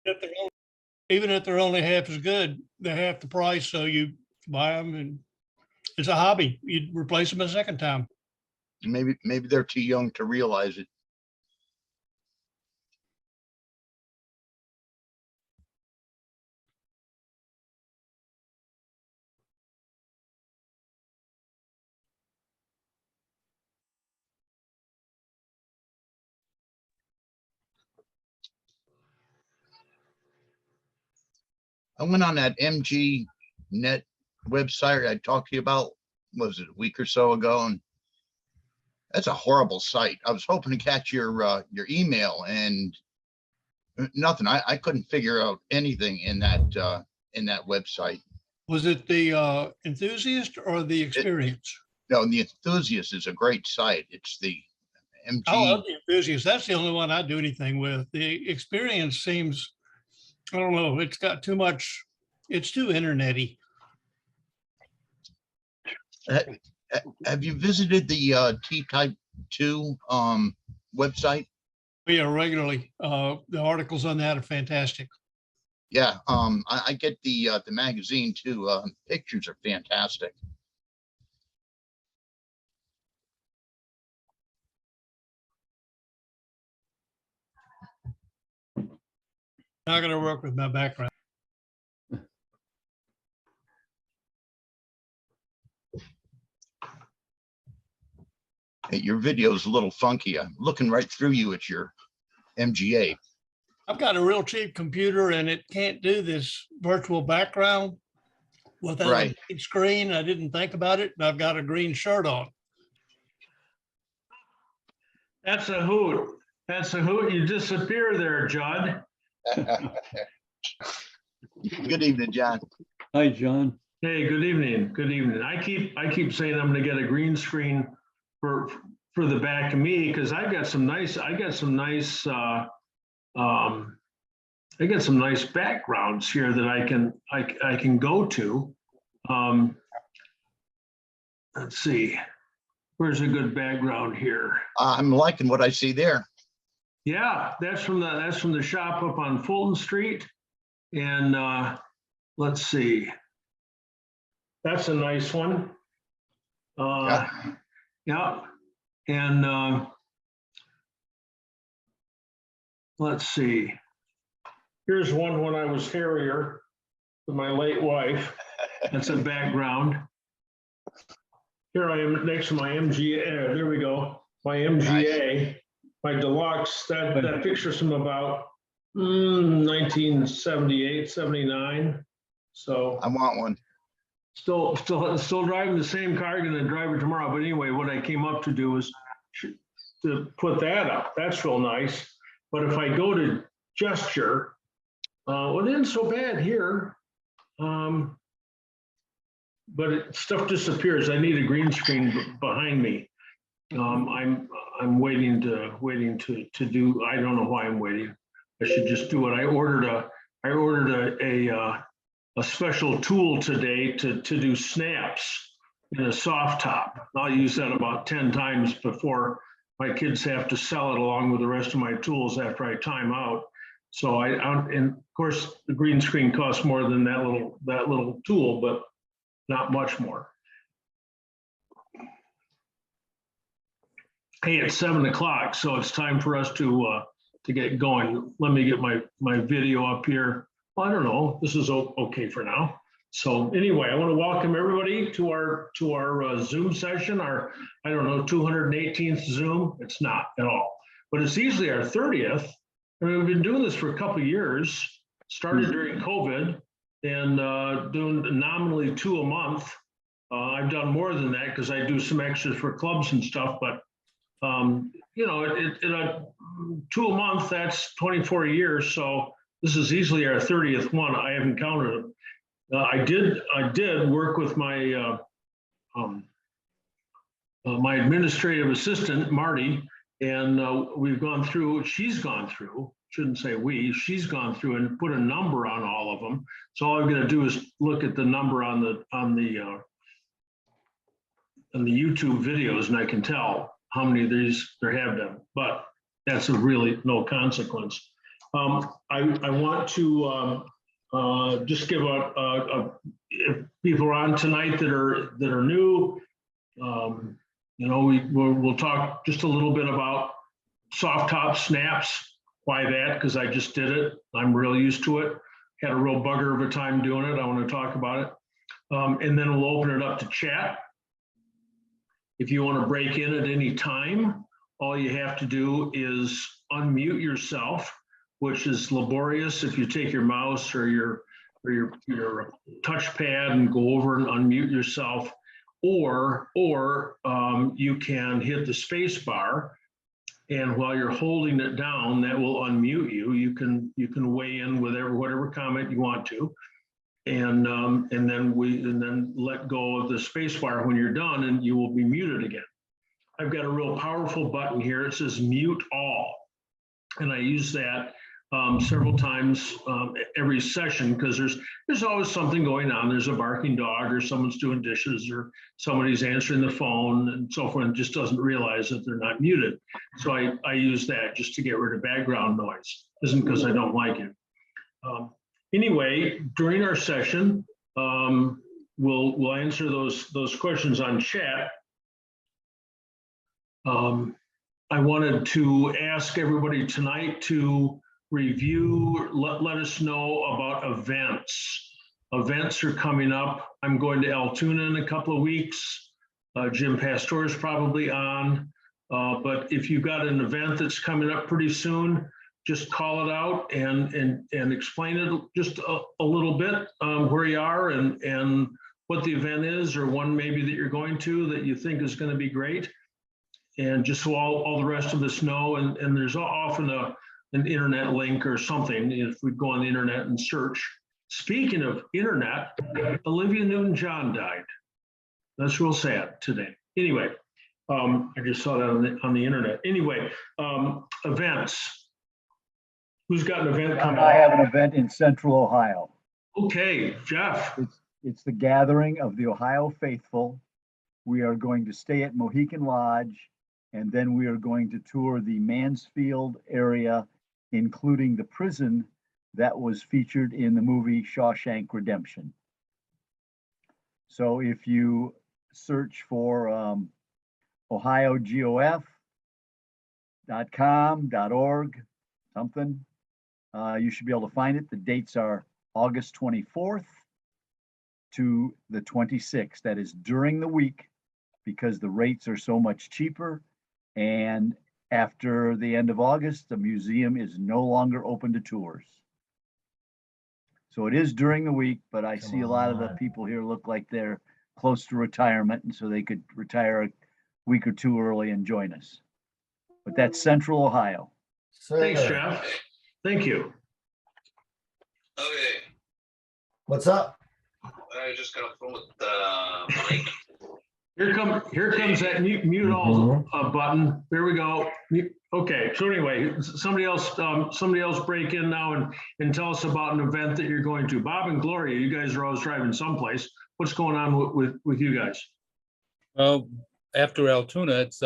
If they're only- Even if they're only half as good, they're half the price, so you buy them and it's a hobby. You replace them a second time. Maybe they're too young to realize it. I went on that MG Net website I talked to you about, was it a week or so ago? And that's a horrible site. I was hoping to catch your email and nothing. I couldn't figure out anything in that website. Was it the enthusiast or the experience? No, the Enthusiast is a great site. It's the I love MG. the enthusiast. That's the only one I do anything with. The experience seems, I don't know, it's got too much, it's too internet-y. Have you visited the T-Type 2 website? Yeah, regularly. The articles on that are fantastic. Yeah, I get the magazine too. Pictures are fantastic. Not gonna work with my background. Hey, your video is a little funky. I'm looking right through you at your MGA. I've got a real cheap computer and it can't do this virtual background without Right. a big screen. I didn't think about it, and I've got a green shirt on. That's a hoot. That's a hoot. You disappear there, Judd. Good evening, John. Hi, John. Hey, good evening. Good evening. I keep saying I'm gonna get a green screen for the back of me because I got some nice backgrounds here that I can go to. Let's see. Where's a good background here? I'm liking what I see there. Yeah, that's from the shop up on Fulton Street. And let's see. That's a nice one. Yeah. And let's see. Here's one when I was hairier with my late wife. That's a background. Here I am next to my MGA. There we go. My MGA, my deluxe. That picture's from about 1978, 79. So I want one. still driving the same car, gonna drive it tomorrow. But anyway, what I came up to do is to put that up. That's real nice. But if I go to gesture, well, it isn't so bad here. But stuff disappears. I need a green screen behind me. I'm waiting to do. I don't know why I'm waiting. I should just do it. I ordered a special tool today to do snaps in a soft top. I'll use that about 10 times before my kids have to sell it along with the rest of my tools after I time out. So and of course the green screen costs more than that little tool, but not much more. Hey, it's 7 o'clock, so it's time for us to get going. Let me get my video up here. Well, I don't know. This is okay for now. So anyway, I want to welcome everybody to our Zoom session. Our 218th Zoom. It's not at all, but it's easily our 30th. I mean, we've been doing this for a couple of years. Started during COVID. And doing nominally 2 a month. I've done more than that because I do some extras for clubs and stuff, but 2 a month, that's 24 years. So this is easily our 30th one. I haven't counted it. I did work with my my administrative assistant, Marty, and she's gone through, shouldn't say we, she's gone through and put a number on all of them. So all I'm going to do is look at the number on the YouTube videos, and I can tell how many of these there have been, but that's of really no consequence. I want to just give if people are on tonight that are new, you know, we'll talk just a little bit about soft top snaps. Why that? Because I just did it. I'm real used to it. Had a real bugger of a time doing it. I want to talk about it. And then we'll open it up to chat. If you want to break in at any time, all you have to do is unmute yourself, which is laborious if you take your mouse or your touchpad and go over and unmute yourself, or you can hit the space bar, and while you're holding it down, that will unmute you. You can weigh in with whatever comment you want to, and then let go of the space bar when you're done, and you will be muted again. I've got a real powerful button here. It says mute all, and I use that several times every session, because there's always something going on. There's a barking dog, or someone's doing dishes, or somebody's answering the phone and so forth, and just doesn't realize that they're not muted. So I use that just to get rid of background noise. Isn't because I don't like it. Anyway, during our session, we'll answer those questions on chat. I wanted to ask everybody tonight to review, let us know about events. Events are coming up. I'm going to Altoona in a couple of weeks. Jim Pastor is probably on. But if you've got an event that's coming up pretty soon, just call it out and explain it just a little bit, where you are and what the event is, or one maybe that you're going to that you think is going to be great. And just so all the rest of us know, and there's often an internet link or something if we go on the internet and search. Speaking of internet, Olivia Newton-John died. That's real sad today. Anyway, I just saw that on the internet. Anyway, events. Who's got an event coming up? I have an event in Central Ohio. Okay, Jeff. It's the gathering of the Ohio faithful. We are going to stay at Mohican Lodge, and then we are going to tour the Mansfield area, including the prison that was featured in the movie Shawshank Redemption. So if you search for ohiogof.com.org, something, you should be able to find it. The dates are August 24th to the 26th. That is during the week, because the rates are so much cheaper. And after the end of August, the museum is no longer open to tours. So it is during the week, but I see a lot of the people here look like they're close to retirement, and so they could retire a week or two early and join us. But that's Central Ohio. Thanks, Jeff. Thank you. Okay, What's up? I just got a phone with Mike. Here comes that mute all button. There we go. Okay, so anyway, somebody else break in now and tell us about an event that you're going to. Bob and Gloria, you guys are always driving someplace. What's going on with you guys? Well, after Altoona, it's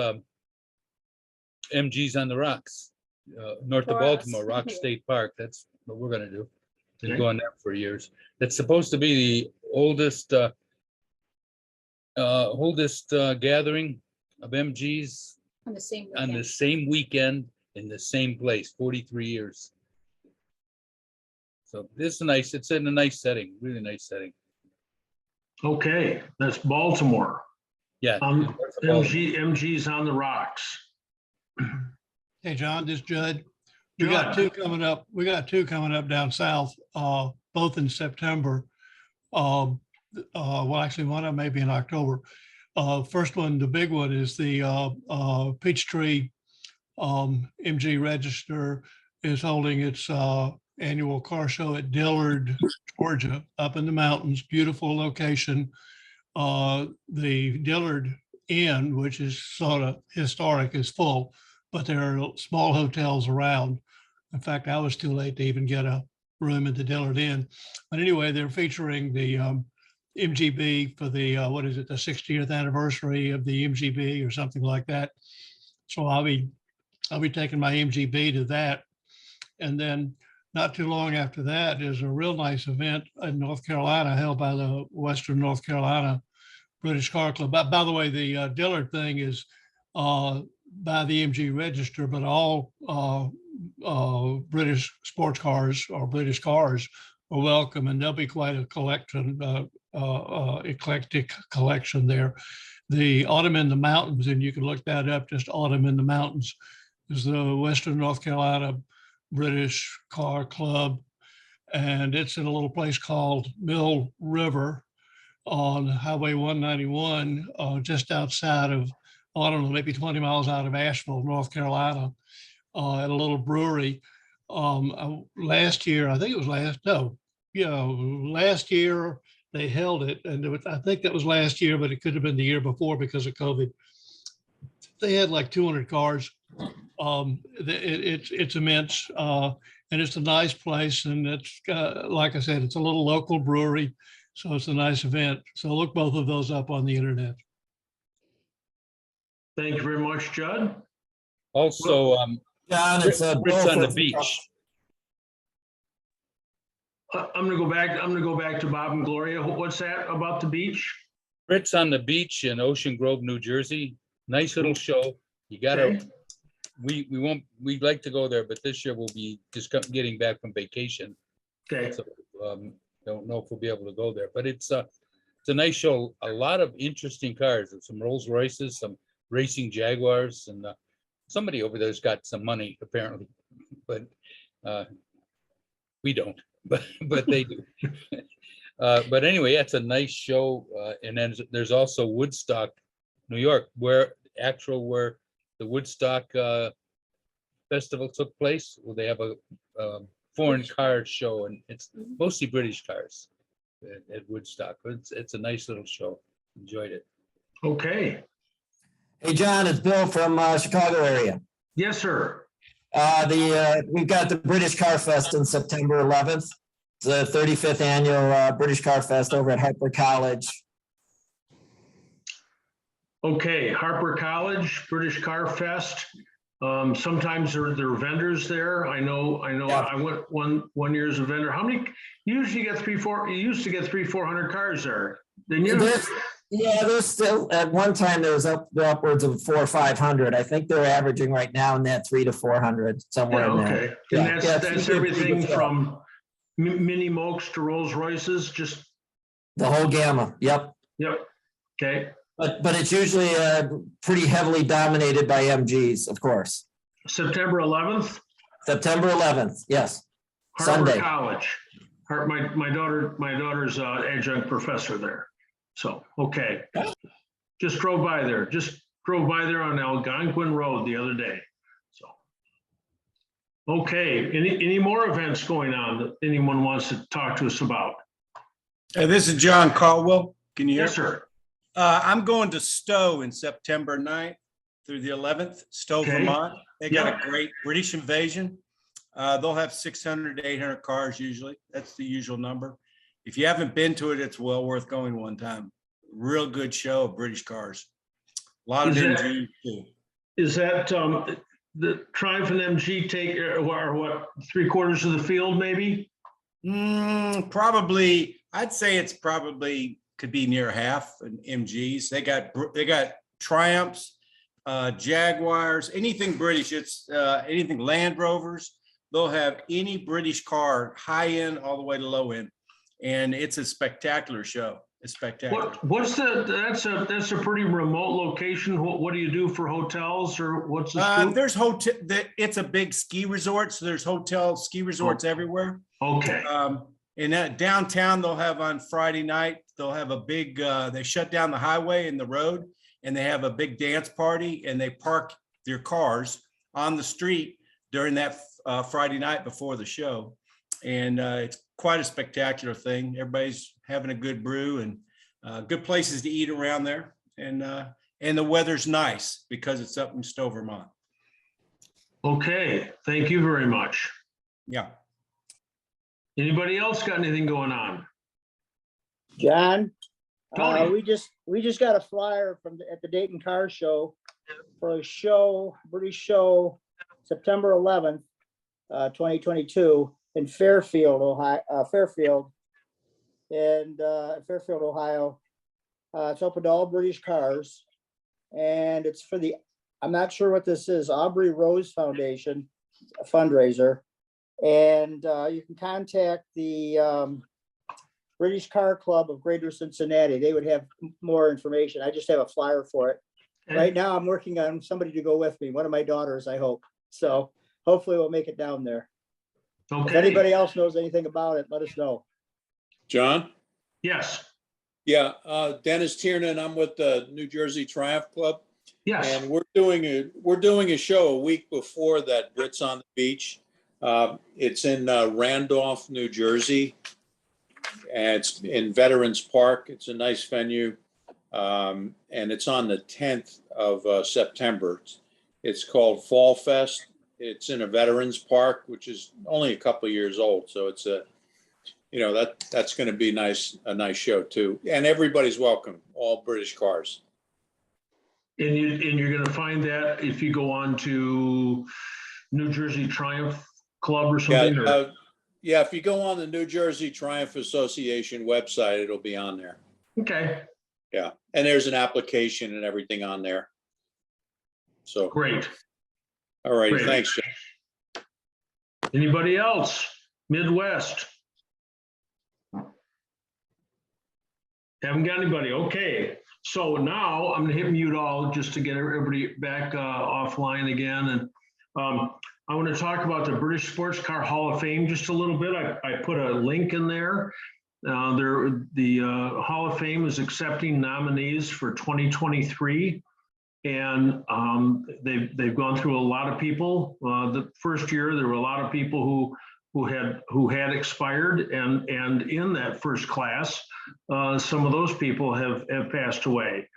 MG's on the Rocks, north of Baltimore, Rock State Park. That's what we're gonna do. Been Okay. going there for years. It's supposed to be the oldest gathering of MGs On the same on the weekend. same weekend in the same place, 43 years. So this is nice. It's in a nice setting, really nice setting. Okay, that's Baltimore. Yeah. Um, north of Baltimore. MG's on the Rocks. Hey, John, this is Judd. We got two coming up. We got two coming up down south, both in September. Well, actually, one of them may be in October. First one, the big one, is the Peachtree MG Register is holding its annual car show at Dillard, Georgia, up in the mountains. Beautiful location. The Dillard Inn, which is sort of historic, is full, but there are small hotels around. In fact, I was too late to even get a room at the Dillard Inn. But anyway, they're featuring the MGB for the, what is it, the 60th anniversary of the MGB or something like that. So I'll be taking my MGB to that. And then not too long after that is a real nice event in North Carolina held by the Western North Carolina British Car Club. By the way, the Dillard thing is by the MG Register, but all British sports cars or British cars are welcome, and there'll be quite a collection, eclectic collection there. The Autumn in the Mountains, and you can look that up, just Autumn in the Mountains, is the Western North Carolina British Car Club. And it's in a little place called Mill River on Highway 191, just outside of, I don't know, maybe 20 miles out of Asheville, North Carolina, at a little brewery. Last year, I think it was last year they held it, and I think that was last year, but it could have been the year before because of COVID. They had like 200 cars. It's immense, and it's a nice place, and it's like I said, it's a little local brewery, so it's a nice event. So look both of those up on the internet. Thank you very much, Judd. Also, John, it's a. Brits on the beach. I'm gonna go back to Bob and Gloria. What's that about the beach? Brits on the beach in Ocean Grove, New Jersey. Nice little show. You gotta, Okay. we'd like to go there, but this year we'll be just getting back from vacation. Okay, So don't know if we'll be able to go there, but it's a nice show. A lot of interesting cars, and some Rolls Royces, some racing Jaguars, and somebody over there's got some money apparently, but we don't, but they do. But anyway, that's a nice show. And then there's also Woodstock, New York, where the Woodstock festival took place. Well, they have a foreign car show, and it's mostly British cars at Woodstock. It's a nice little show. Enjoyed it. okay. Hey, John, it's Bill from Chicago area. Yes, sir. We've got the British Car Fest on September 11th. It's the 35th annual British Car Fest over at Harper College. Okay, Harper College, British Car Fest. Sometimes there are vendors there. I know, Yeah. I went one year as a vendor. How many, you used to get 400 cars there, didn't you? There's still, at one time, there was upwards of 400 or 500. I think they're averaging right now in that 300 to 400, somewhere Yeah, in there. okay. Yeah, And yeah, that's everything from mini Mokes to Rolls Royces, just, The whole gamut, yep. yep, okay. But it's usually pretty heavily dominated by MGs, of course. September 11th, September 11th, yes. Harper Sunday. College. My daughter's adjunct professor there. So, okay. Just drove by there on Algonquin Road the other day. So, okay, any more events going on that anyone wants to talk to us about? This is John Caldwell. Can you hear? Yes, sir. I'm going to Stowe in September 9th through the 11th, Stowe, Okay. Vermont. They got Yeah. a great British invasion. They'll have 600 to 800 cars usually. That's the usual number. If you haven't been to it, it's well worth going one time. Real good show of British cars. A lot of Is that- MGs too. Is that the Triumph and MG take, or what, 3/4 of the field maybe? Probably, I'd say it's probably could be near half in MGs. They got Triumphs, Jaguars, anything British. It's anything Land Rovers. They'll have any British car, high end all the way to low end, and it's a spectacular show. It's spectacular. What's that's a pretty remote location. What do you do for hotels, or what's the scoop? There's hotel. It's a big ski resort, so there's hotel ski resorts everywhere. Okay, In that downtown, they'll have on Friday night, they'll have a big, they shut down the highway and the road, and they have a big dance party, and they park their cars on the street during that Friday night before the show. And it's quite a spectacular thing. Everybody's having a good brew and good places to eat around there. And the weather's nice because it's up in Stowe, Vermont. okay, thank you very much. Yeah. Anybody else got anything going on? John, Tony. we just got a flyer at the Dayton Car Show for a show, British show, September 11th, 2022. in Fairfield, Ohio, Fairfield Ohio. It's open to all British cars. And it's for the, I'm not sure what this is, Aubrey Rose Foundation, a fundraiser. And you can contact the British Car Club of Greater Cincinnati. They would have more information. I just have a flyer for it. Right now, I'm working on somebody to go with me, one of my daughters, I hope. So hopefully we'll make it down there. If Okay, anybody else knows anything about it, let us know. John? yes, Yeah, Dennis Tiernan, I'm with the New Jersey Triumph Club, yes. and we're doing a show a week before that Brits on the Beach. It's in Randolph, New Jersey, and it's in Veterans Park. It's a nice venue, and it's on the 10th of September. It's called Fall Fest. It's in a Veterans Park, which is only a couple of years old, so it's that's going to be a nice show too. And everybody's welcome, all British cars. And you're gonna find that if you go on to New Jersey Triumph Club or something? or- Yeah, if you go on the New Jersey Triumph Association website, it'll be on there. Okay, Yeah, and there's an application and everything on there. So, great. all right, Great. thanks, Jeff. Anybody else? Midwest? Haven't got anybody. Okay, so now I'm gonna hit mute all just to get everybody back offline again. And I want to talk about the British Sports Car Hall of Fame just a little bit. I put a link in there. The Hall of Fame is accepting nominees for 2023. And they've gone through a lot of people. The first year, there were a lot of people who had expired, and in that first class, some of those people have passed away.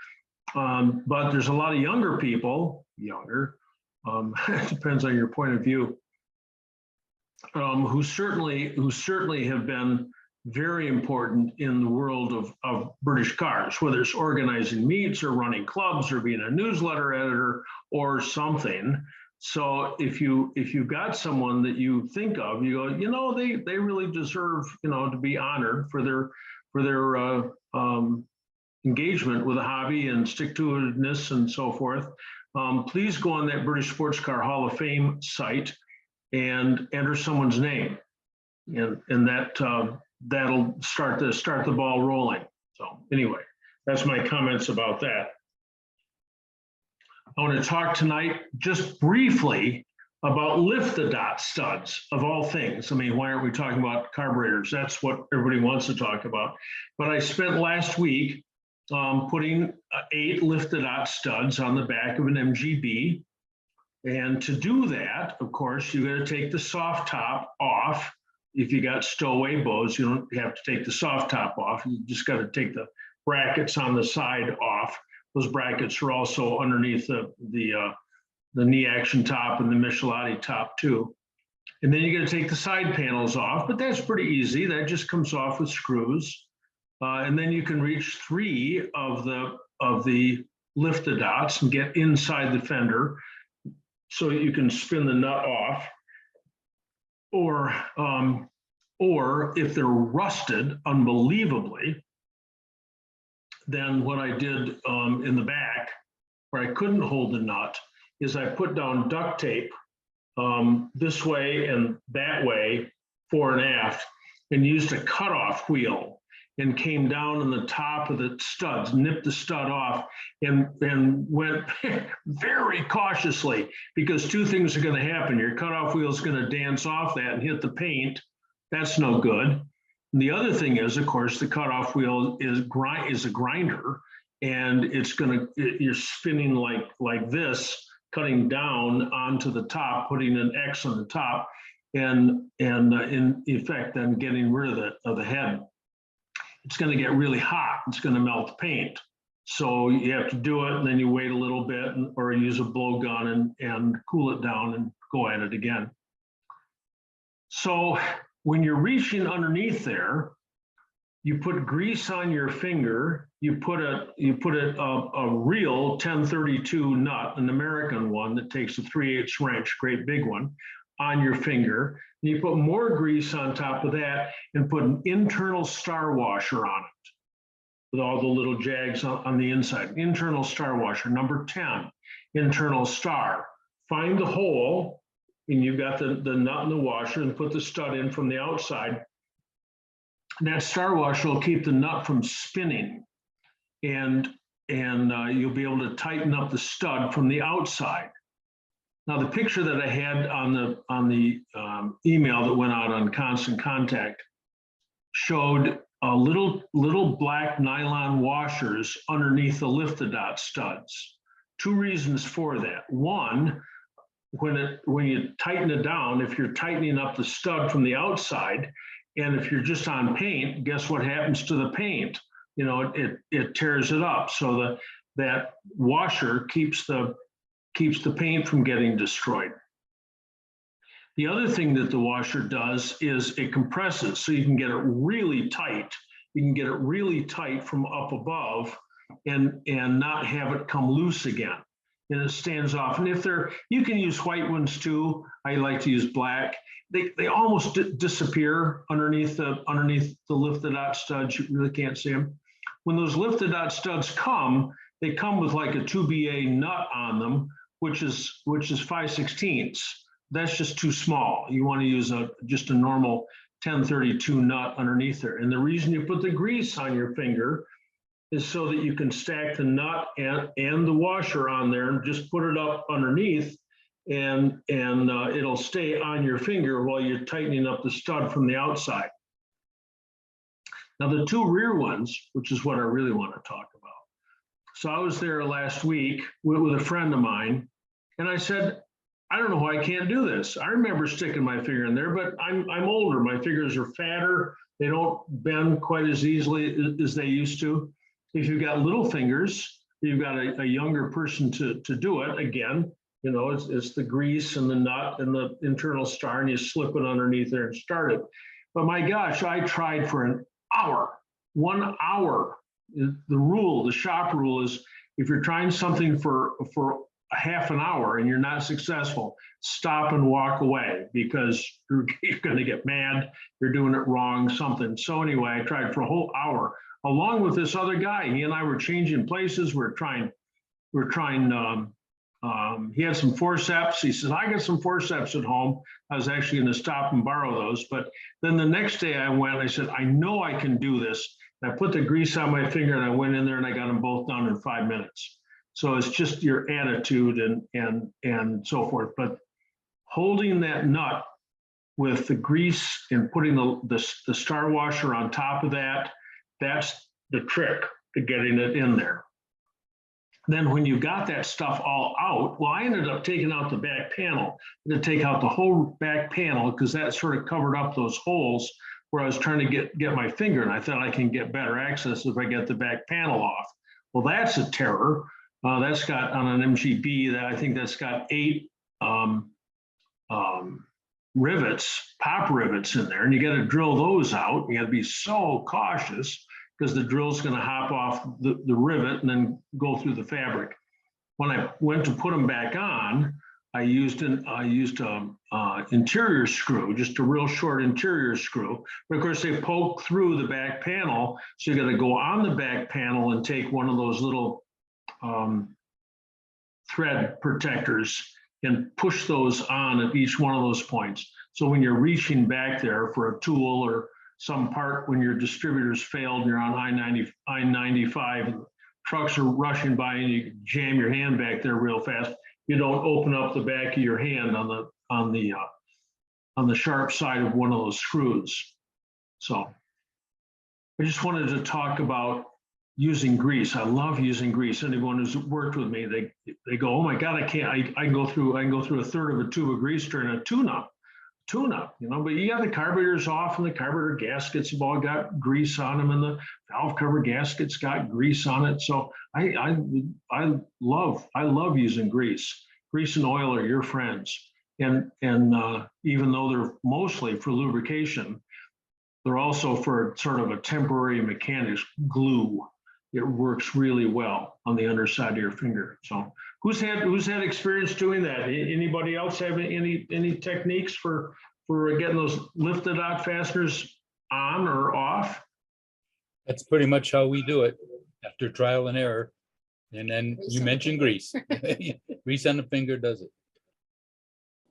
But there's a lot of younger people, it depends on your point of view, who certainly have been very important in the world of British cars, whether it's organizing meets or running clubs or being a newsletter editor or something. So if you've got someone that you think of, you go, they really deserve, to be honored for their engagement with the hobby and stick-to-itiveness and so forth. Please go on that British Sports Car Hall of Fame site and enter someone's name, and that'll start the ball rolling. So anyway, that's my comments about that. I want to talk tonight just briefly about lift the dot studs of all things. I mean, why aren't we talking about carburetors? That's what everybody wants to talk about. But I spent last week putting 8 lift the dot studs on the back of an MGB. And to do that, of course, you got to take the soft top off. If you got stowaway bows, you don't have to take the soft top off. You just got to take the brackets on the side off. Those brackets are also underneath the knee action top and the Michelotti top too. And then you got to take the side panels off, but that's pretty easy. That just comes off with screws. And then you can reach 3 of the lift the dots and get inside the fender so you can spin the nut off. Or if they're rusted unbelievably, then what I did in the back, where I couldn't hold the nut, is I put down duct tape this way and that way, fore and aft, and used a cutoff wheel and came down on the top of the studs, nipped the stud off, and went very cautiously, because 2 things are going to happen. Your cutoff wheel is going to dance off that and hit the paint. That's no good. And the other thing is, of course, the cutoff wheel is a grinder, and you're spinning like this, cutting down onto the top, putting an X on the top, and in effect, then getting rid of the head. It's going to get really hot. It's going to melt the paint. So you have to do it, and then you wait a little bit, or use a blowgun and cool it down and go at it again. So when you're reaching underneath there, you put grease on your finger. You put a real 1032 nut, an American one that takes a 3/8 wrench, great big one, on your finger. And you put more grease on top of that and put an internal star washer on it with all the little jags on the inside. Internal star washer. Number 10, internal star. Find the hole, and you've got the nut in the washer, and put the stud in from the outside. And that star washer will keep the nut from spinning, and you'll be able to tighten up the stud from the outside. Now, the picture that I had on the email that went out on Constant Contact showed little black nylon washers underneath the Lift-A-Dot studs. Two reasons for that. One, when you tighten it down, if you're tightening up the stud from the outside, and if you're just on paint, guess what happens to the paint? You know, it tears it up. So that washer keeps the paint from getting destroyed. The other thing that the washer does is it compresses, so you can get it really tight. You can get it really tight from up above and not have it come loose again. And it stands off. And you can use white ones too. I like to use black. They almost disappear underneath the Lift-A-Dot studs. You really can't see them. When those Lift-A-Dot studs come, they come with like a 2BA nut on them, which is 5/16. That's just too small. You want to use just a normal 1032 nut underneath there. And the reason you put the grease on your finger is so that you can stack the nut and the washer on there and just put it up underneath, and it'll stay on your finger while you're tightening up the stud from the outside. Now, the two rear ones, which is what I really want to talk about. So I was there last week with a friend of mine, and I said, I don't know why I can't do this. I remember sticking my finger in there, but I'm older. My fingers are fatter. They don't bend quite as easily as they used to. If you've got little fingers, you've got a younger person to do it. Again, you know, it's the grease and the nut and the internal star, and you slip it underneath there and start it. But my gosh, I tried for an hour, 1 hour. The shop rule is if you're trying something for a half an hour and you're not successful, stop and walk away, because you're going to get mad. You're doing it wrong, something. So anyway, I tried for a whole hour along with this other guy. He and I were changing places. We're trying. He had some forceps. He says, I got some forceps at home. I was actually going to stop and borrow those. But then the next day I went, I said, I know I can do this. And I put the grease on my finger and I went in there and I got them both done in 5 minutes. So it's just your attitude and so forth. But holding that nut with the grease and putting the star washer on top of that, that's the trick to getting it in there. Then when you got that stuff all out, well, I ended up taking out the back panel. To take out the whole back panel, because that sort of covered up those holes where I was trying to get my finger, and I thought I can get better access if I get the back panel off. Well, that's a terror. That's got, on an MGB, I think that's got 8 rivets, pop rivets in there, and you got to drill those out. You got to be so cautious, because the drill's going to hop off the rivet and then go through the fabric. When I went to put them back on, I used an interior screw, just a real short interior screw. But of course, they poke through the back panel, so you got to go on the back panel and take one of those little thread protectors and push those on at each one of those points. So when you're reaching back there for a tool or some part, when your distributors failed and you're on I-95 and trucks are rushing by and you jam your hand back there real fast, you don't open up the back of your hand on the sharp side of one of those screws. So I just wanted to talk about using grease. I love using grease. Anyone who's worked with me, they go, oh my God, I can go through a third of a tube of grease during a tune-up, you know, but you got the carburetors off and the carburetor gaskets have all got grease on them and the valve cover gaskets got grease on it. So I love using grease. Grease and oil are your friends. And even though they're mostly for lubrication, they're also for sort of a temporary mechanics glue. It works really well on the underside of your finger. So who's had experience doing that? Anybody else have any techniques for for getting those lifted out fasteners on or off? That's pretty much how we do it after trial and error. And then you mentioned grease. Grease on the finger does it.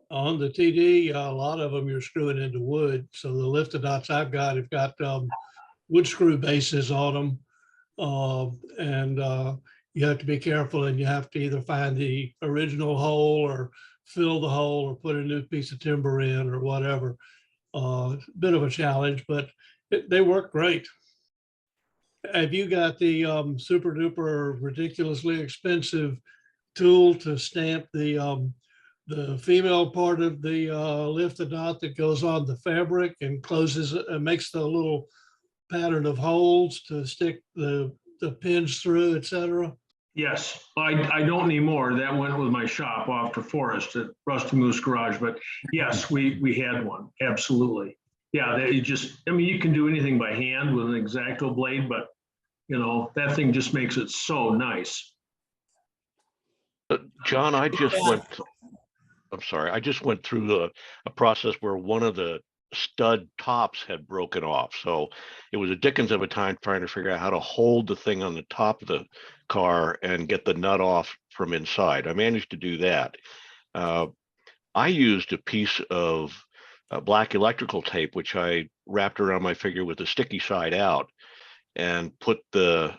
On the TD, a lot of them you're screwing into wood. So the lifted dots I've got have got wood screw bases on them. And you have to be careful, and you have to either find the original hole or fill the hole or put a new piece of timber in or whatever. Bit of a challenge, but they work great. Have you got the super duper ridiculously expensive tool to stamp the female part of the lifted dot that goes on the fabric and closes it and makes the little pattern of holes to stick the pins through, etc.? Yes, I don't anymore. That went with my shop off to Forest at Rusty Moose Garage, but yes, we had one, absolutely. Yeah, that you can do anything by hand with an X-Acto blade, but that thing just makes it so nice. John, I just went through a process where one of the stud tops had broken off. So it was a dickens of a time trying to figure out how to hold the thing on the top of the car and get the nut off from inside. I managed to do that. I used a piece of black electrical tape, which I wrapped around my finger with the sticky side out, and put the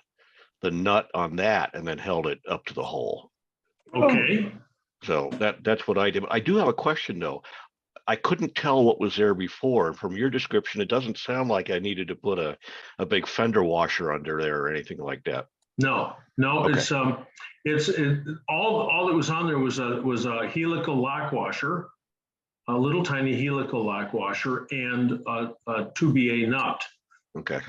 nut on that and then held it up to the hole. Okay. So that's what I did. I do have a question though. I couldn't tell what was there before. From your description, it doesn't sound like I needed to put a big fender washer under there or anything like that. No, Okay. it's all that was on there was a helical lock washer, a little tiny helical lock washer, and a 2BA nut. Okay.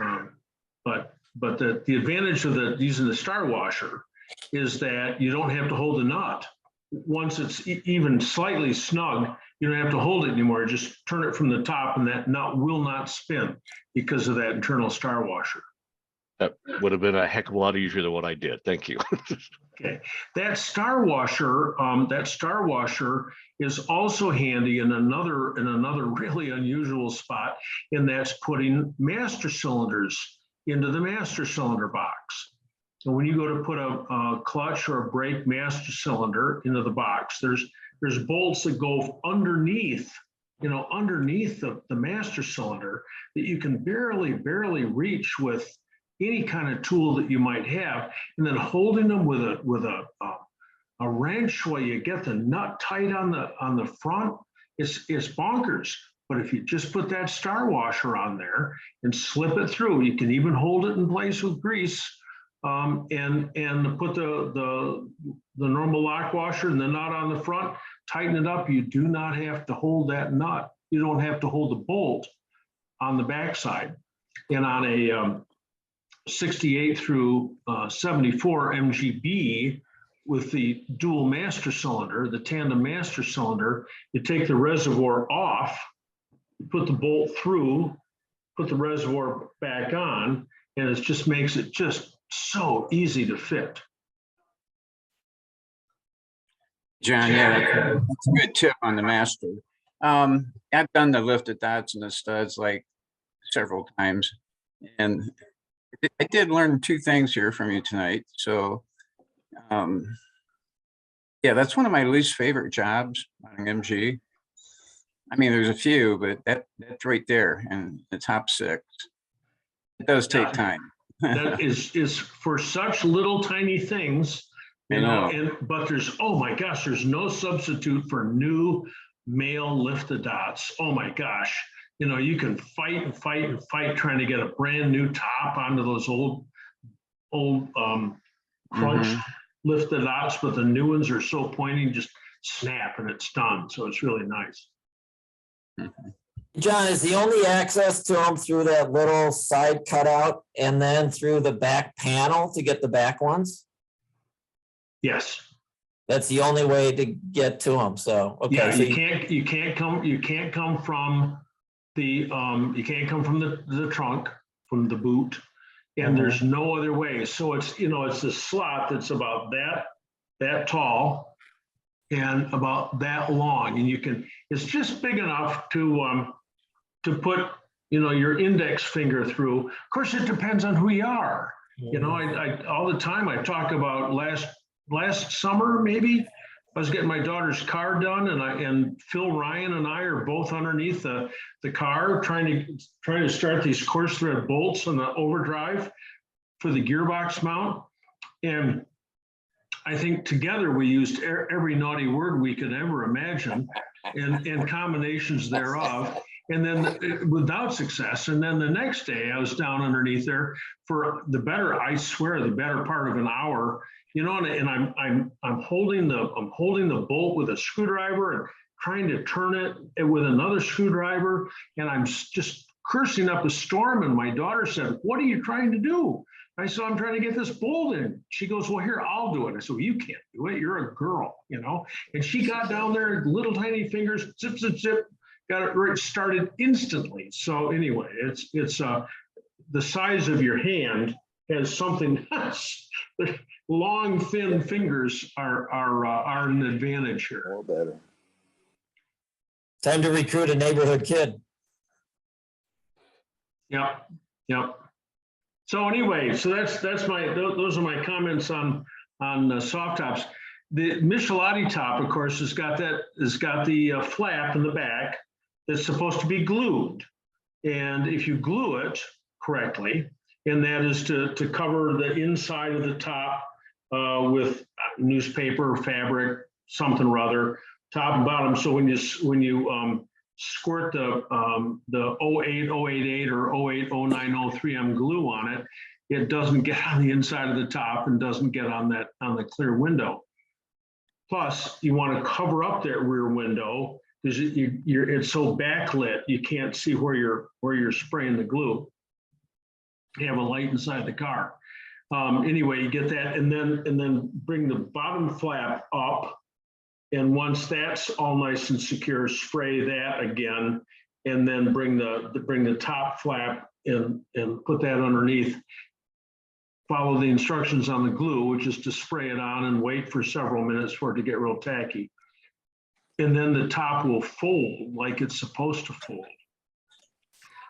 But the advantage of using the star washer is that you don't have to hold the nut. Once it's even slightly snug, you don't have to hold it anymore. Just turn it from the top and that nut will not spin because of that internal star washer. That would have been a heck of a lot easier than what I did. Thank you. Okay, that star washer is also handy in another really unusual spot, and that's putting master cylinders into the master cylinder box. So when you go to put a clutch or a brake master cylinder into the box, there's bolts that go underneath the master cylinder that you can barely reach with any kind of tool that you might have, and then holding them with a wrench while you get the nut tight on the front, it's bonkers. But if you just put that star washer on there and slip it through, you can even hold it in place with grease, and put the normal lock washer and the nut on the front, tighten it up. You do not have to hold that nut. You don't have to hold the bolt on the backside. And on a 68 through 74 MGB with the dual master cylinder, the tandem master cylinder, you take the reservoir off, you put the bolt through, put the reservoir back on, and it just makes it just so easy to fit. John, yeah, that's a good tip on the master. I've done the lifted dots and the studs like several times, and I did learn two things here from you tonight. So, yeah, that's one of my least favorite jobs on MG. I mean, there's a few, but that's right there in the top 6. It does take time. That is for such little tiny things, but oh my gosh, there's no substitute for new male lifted dots. Oh my gosh. You can fight trying to get a brand new top onto those old crunched lifted dots, but the new ones are so pointy, just snap and it's done. So it's really nice. John, is the only access to them through that little side cutout and then through the back panel to get the back ones? Yes. That's the only way to get to them. So, okay. Yeah, So you can't come from the trunk, from the boot, and there's no other way. So it's a slot that's about that tall, and about that long, and you can, it's just big enough to put, you know, your index finger through. Of course, it depends on who you are. You know, I all the time I talk about last summer, maybe I was getting my daughter's car done, and Phil Ryan and I are both underneath the car trying to start these coarse thread bolts on the overdrive for the gearbox mount. And I think together we used every naughty word we could ever imagine and combinations thereof. And then without success. And then the next day I was down underneath there for I swear, the better part of an hour, you know, and I'm holding the bolt with a screwdriver and trying to turn it with another screwdriver. And I'm just cursing up a storm. And my daughter said, "What are you trying to do?" I said, "I'm trying to get this bolt in." She goes, "Well, here, I'll do it." I said, "Well, you can't do it. You're a girl, you know." And she got down there, little tiny fingers, zip, zip, zip. Got it right, started instantly. So anyway, it's the size of your hand has something. Long, thin fingers are an advantage here. Or better. Time to recruit a neighborhood kid. Yep, yep. So anyway, so those are my comments on soft tops. The Michelotti top, of course, has got the flap in the back that's supposed to be glued. And if you glue it correctly, and that is to cover the inside of the top with newspaper, fabric, something or other, top and bottom. So when you squirt the 08088 or 08090 glue on it, it doesn't get on the inside of the top and doesn't get on the clear window. Plus, you want to cover up that rear window because it's so backlit you can't see where you're spraying the glue. You have a light inside the car. Anyway, you get that, and then bring the bottom flap up, and once that's all nice and secure, spray that again, and then bring the top flap in and put that underneath. Follow the instructions on the glue, which is to spray it on and wait for several minutes for it to get real tacky. And then the top will fold like it's supposed to fold.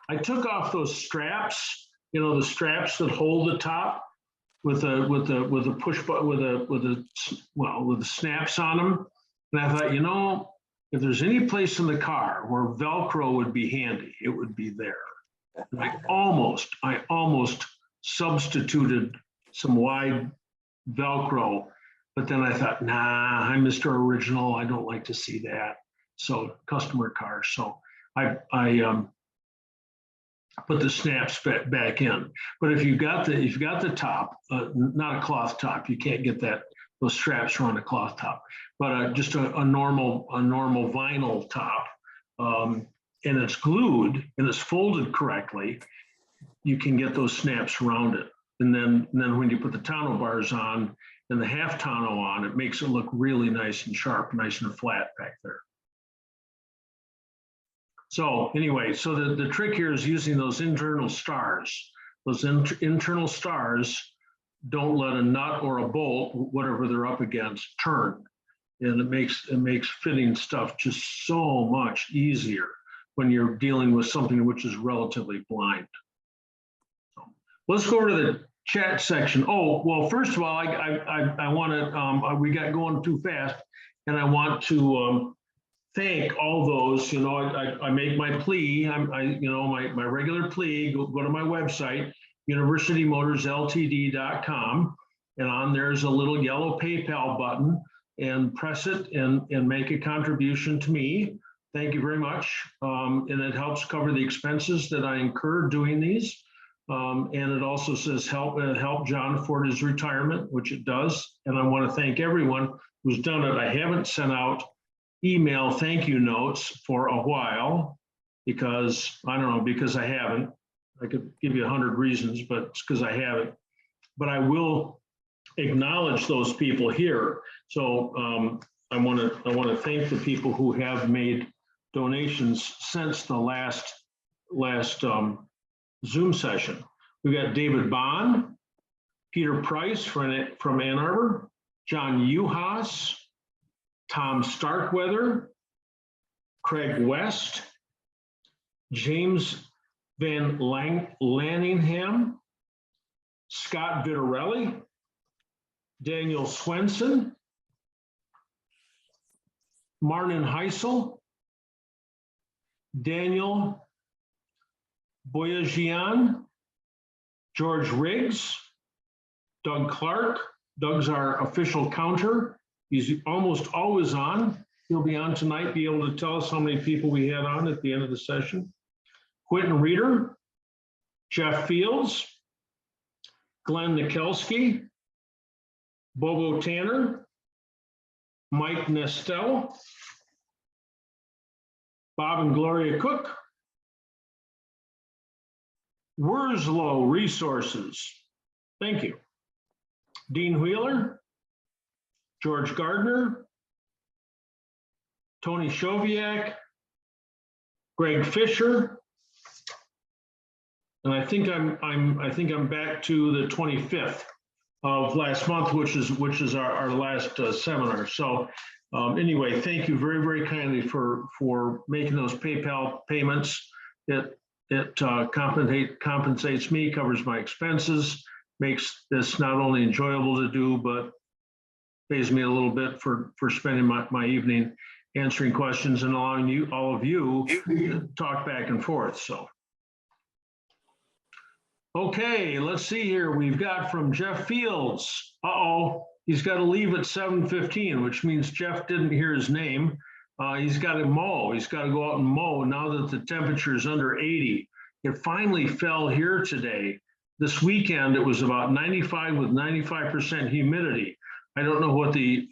I took off those straps, you know, the straps that hold the top with a push button, with the snaps on them. And I thought, you know, if there's any place in the car where Velcro would be handy, it would be there. And I almost substituted some wide Velcro, but then I thought, nah, I'm Mr. Original. I don't like to see that. So customer car. So I put the snaps back in. But if you've got the top, not a cloth top, you can't get those straps around a cloth top, but just a normal vinyl top, and it's glued and it's folded correctly, you can get those snaps around it. And then when you put the tonneau bars on and the half tonneau on, it makes it look really nice and sharp, nice and flat back there. So anyway, so the trick here is using those internal stars. Those internal stars don't let a nut or a bolt, whatever they're up against, turn. And it makes fitting stuff just so much easier when you're dealing with something which is relatively blind. So let's go over to the chat section. Oh, well, first of all, I want to, we got going too fast, and I want to thank all those, you know, I make my plea, my regular plea, go to my website, universitymotorsltd.com, and on there's a little yellow PayPal button, and press it and make a contribution to me. Thank you very much. And it helps cover the expenses that I incur doing these. And it also says help John for his retirement, which it does. And I want to thank everyone who's done it. I haven't sent out email thank you notes for a while because I haven't. I could give you 100 reasons, but it's because I haven't. But I will acknowledge those people here. So I want to thank the people who have made donations since the last Zoom session. We got David Bond, Peter Price from Ann Arbor, John Uhas, Tom Starkweather, Craig West, James Van Lanningham, Scott Vittorelli, Daniel Swenson, Martin Heisel, Daniel Boyajian, George Riggs, Doug Clark. Doug's our official counter. He's almost always on. He'll be on tonight, be able to tell us how many people we had on at the end of the session. Quentin Reeder, Jeff Fields, Glenn Nikelski, Bobo Tanner, Mike Nestel, Bob and Gloria Cook, Wurslow Resources, thank you. Dean Wheeler, George Gardner, Tony Shoviak, Greg Fisher, and I think I'm back to the 25th of last month, which is our last seminar. So anyway, thank you very, very kindly for making those PayPal payments. It compensates me, covers my expenses, makes this not only enjoyable to do, but pays me a little bit for spending my evening answering questions and allowing all of you to talk back and forth. So. Okay, let's see here. We've got from Jeff Fields. He's got to leave at 7:15, which means Jeff didn't hear his name. He's got to mow. He's got to go out and mow now that the temperature is under 80. It finally fell here today. This weekend, it was about 95 with 95% humidity. I don't know what the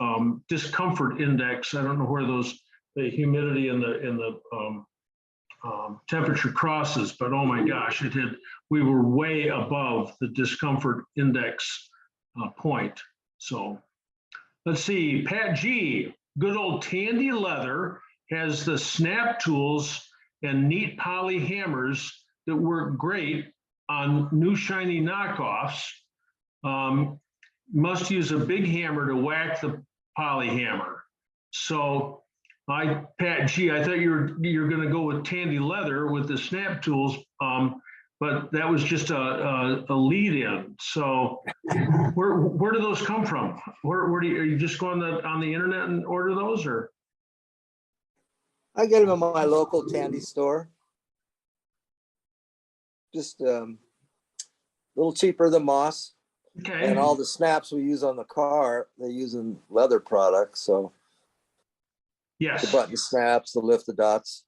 discomfort index, I don't know where the humidity and the temperature crosses, but oh my gosh, we were way above the discomfort index point. So let's see, Pat G, good old Tandy Leather has the snap tools and neat poly hammers that work great on new shiny knockoffs. Must use a big hammer to whack the poly hammer. So Pat G, I thought you were going to go with Tandy Leather with the snap tools, but that was just a lead in. So where do those come from? Are you just going on the internet and order those, or? I get them in my local Tandy store. Just a little cheaper than Moss. Okay. And all the snaps we use on the car, they're using leather products. So yes, the button snaps, the lift the dots.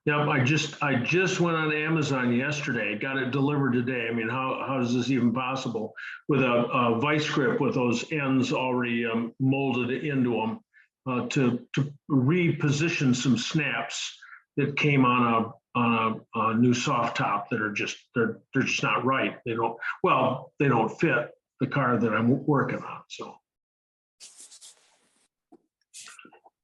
Yep, I just went on Amazon yesterday, got it delivered today. I mean, how is this even possible with a vice grip with those ends already molded into them to reposition some snaps that came on a new soft top that are just they're just not right. They don't fit the car that I'm working on. So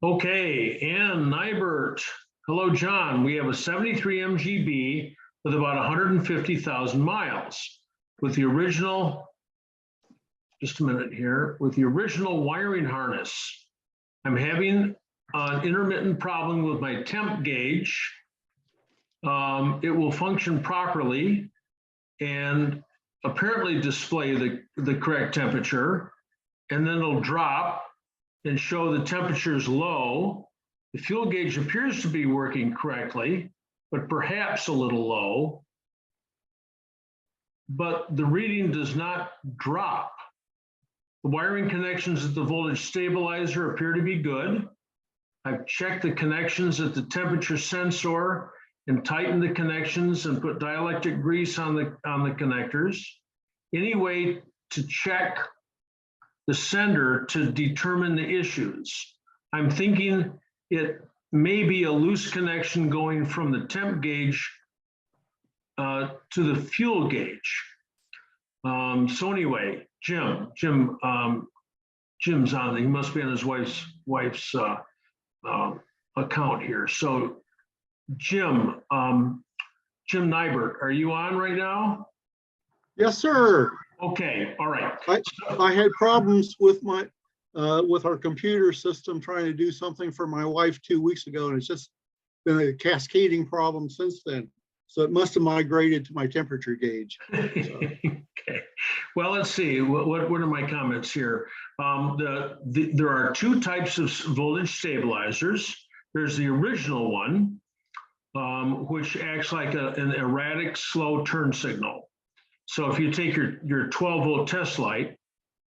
okay, Ann Nybert. Hello, John. We have a 73 MGB with about 150,000 miles with the original, just a minute here, with the original wiring harness. I'm having an intermittent problem with my temp gauge. It will function properly and apparently display the correct temperature, and then it'll drop and show the temperature is low. The fuel gauge appears to be working correctly, but perhaps a little low. But the reading does not drop. The wiring connections at the voltage stabilizer appear to be good. I've checked the connections at the temperature sensor and tightened the connections and put dielectric grease on the connectors. Any way to check the sender to determine the issues? I'm thinking it may be a loose connection going from the temp gauge to the fuel gauge. So anyway, Jim's on. He must be on his wife's account here. So Jim Nybert, are you on right now? Yes, sir. Okay, all right. I had problems with with our computer system trying to do something for my wife 2 weeks ago, and it's just been a cascading problem since then. So it must have migrated to my temperature gauge. Okay, well, let's see, what are my comments here? There are two types of voltage stabilizers. There's the original one, which acts like an erratic, slow turn signal. So if you take your 12-volt test light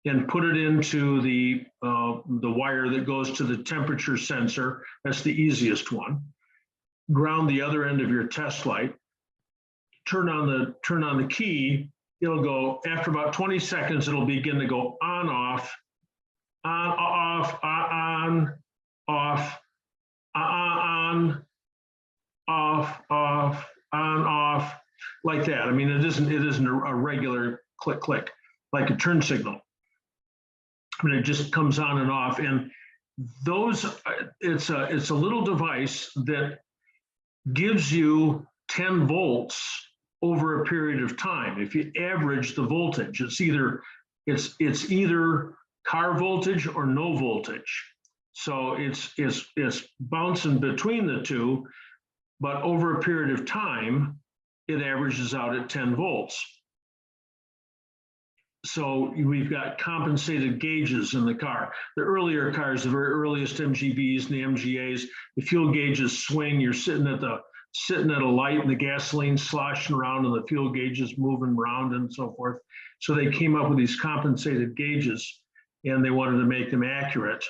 and put it into the wire that goes to the temperature sensor, that's the easiest one. Ground the other end of your test light, turn on the key, it'll go, after about 20 seconds, it'll begin to go on, off, off, on, off, like that. I mean, it isn't a regular click, click, like a turn signal. I mean, it just comes on and off. And those, it's a little device that gives you 10 volts over a period of time. If you average the voltage, it's either car voltage or no voltage. So it's bouncing between the two, but over a period of time, it averages out at 10 volts. So we've got compensated gauges in the car. The earlier cars, the very earliest MGBs and the MGAs, the fuel gauges swing. You're sitting at a light and the gasoline sloshing around and the fuel gauges moving around and so forth. So they came up with these compensated gauges and they wanted to make them accurate,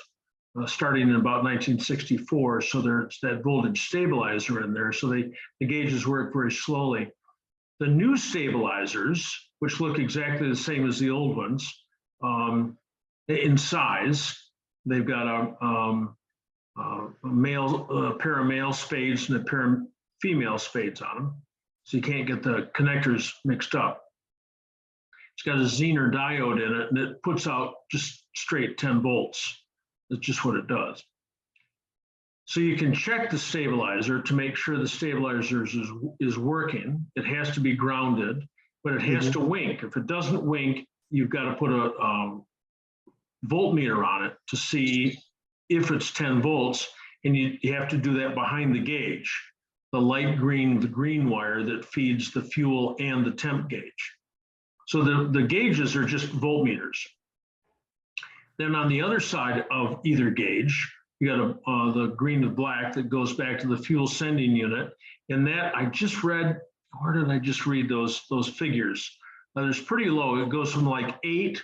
starting in about 1964. So there's that voltage stabilizer in there. So the gauges work very slowly. The new stabilizers, which look exactly the same as the old ones, in size, they've got a pair of male spades and a pair of female spades on them. So you can't get the connectors mixed up. It's got a Zener diode in it and it puts out just straight 10 volts. That's just what it does. So you can check the stabilizer to make sure the stabilizer is working. It has to be grounded, but it has to wink. If it doesn't wink, you've got to put a voltmeter on it to see if it's 10 volts. And you have to do that behind the gauge, the light green, the green wire that feeds the fuel and the temp gauge. So the gauges are just voltmeters. Then on the other side of either gauge, you got the green to black that goes back to the fuel sending unit. And that I just read, where did I just read those figures? There's pretty low. It goes from like 8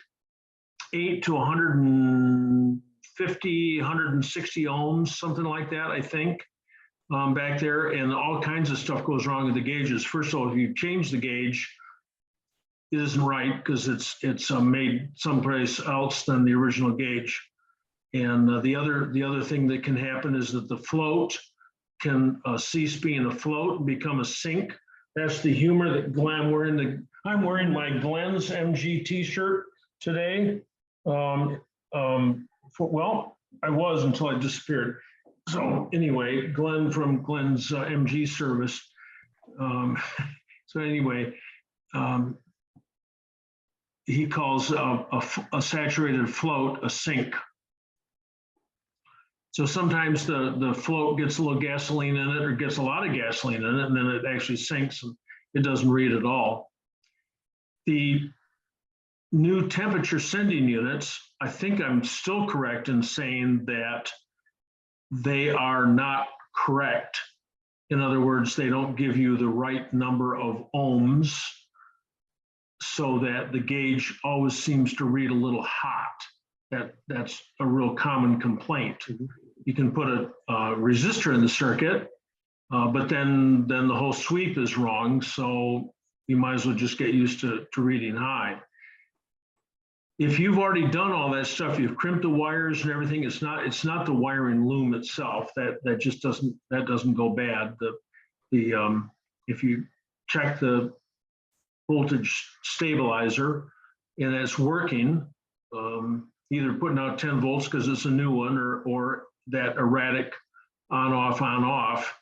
to 150, 160 ohms, something like that, I think, back there. And all kinds of stuff goes wrong with the gauges. First of all, if you change the gauge, it isn't right because it's made someplace else than the original gauge. And the other thing that can happen is that the float can cease being a float and become a sink. That's the humor that I'm wearing my Glenn's MG t-shirt today. Well, I was until I disappeared. So anyway, Glenn from Glenn's MG service. So anyway, he calls a saturated float a sink. So sometimes the float gets a little gasoline in it or gets a lot of gasoline in it, and then it actually sinks and it doesn't read at all. The new temperature sending units, I think I'm still correct in saying that they are not correct. In other words, they don't give you the right number of ohms so that the gauge always seems to read a little hot. That's a real common complaint. You can put a resistor in the circuit, but then the whole sweep is wrong. So you might as well just get used to reading high. If you've already done all that stuff, you've crimped the wires and everything, it's not the wiring loom itself that just doesn't go bad. If you check the voltage stabilizer and it's working, either putting out 10 volts because it's a new one or that erratic on off.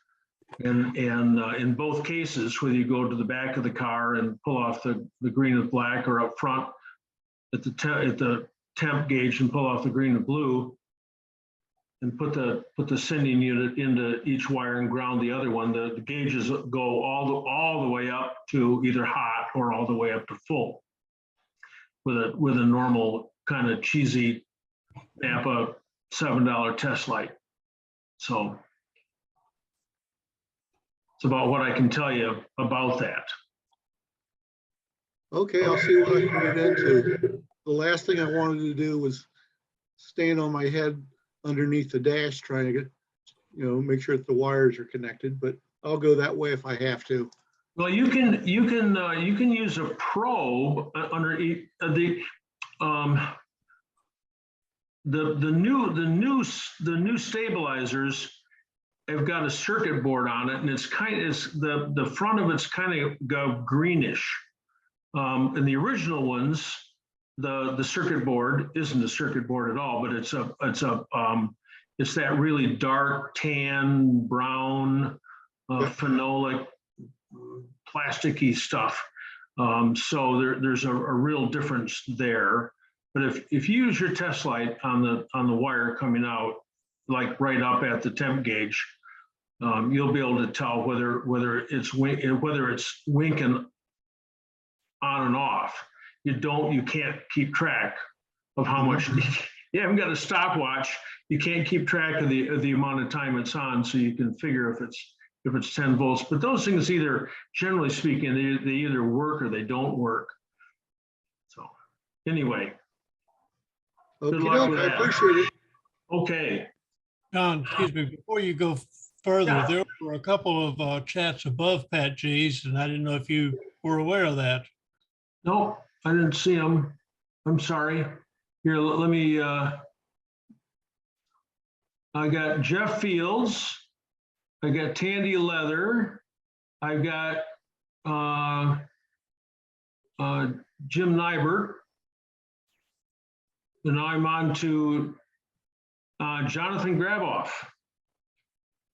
And in both cases, whether you go to the back of the car and pull off the green with black or up front at the temp gauge and pull off the green and blue and put the sending unit into each wire and ground the other one, the gauges go all the way up to either hot or all the way up to full with a normal kind of cheesy Napa $7 test light. So it's about what I can tell you about that. Okay, I'll see what I can get into. The last thing I wanted to do was stand on my head underneath the dash trying to get, make sure that the wires are connected, but I'll go that way if I have to. Well, you can use a probe underneath the new stabilizers have got a circuit board on it, and it's the front of it's kind of go greenish. And the original ones, the circuit board isn't a circuit board at all, but it's that really dark tan brown phenolic plasticky stuff. So there's a real difference there. But if you use your test light on the wire coming out, like right up at the temp gauge, you'll be able to tell whether it's winking on and off. You can't keep track of how much. You haven't got a stopwatch. You can't keep track of the amount of time it's on, so you can figure if it's 10 volts. But those things either, generally speaking, they either work or they don't work. So anyway. Good luck with I that. appreciate it. Okay. John, excuse me, before you go further, there were a couple of chats above Pat G's, and I didn't know if you were aware of that. No, I didn't see them. I'm sorry. Here, let me, I got Jeff Fields. I got Tandy Leather. I've got Jim Nybert. And now I'm on to Jonathan Graboff.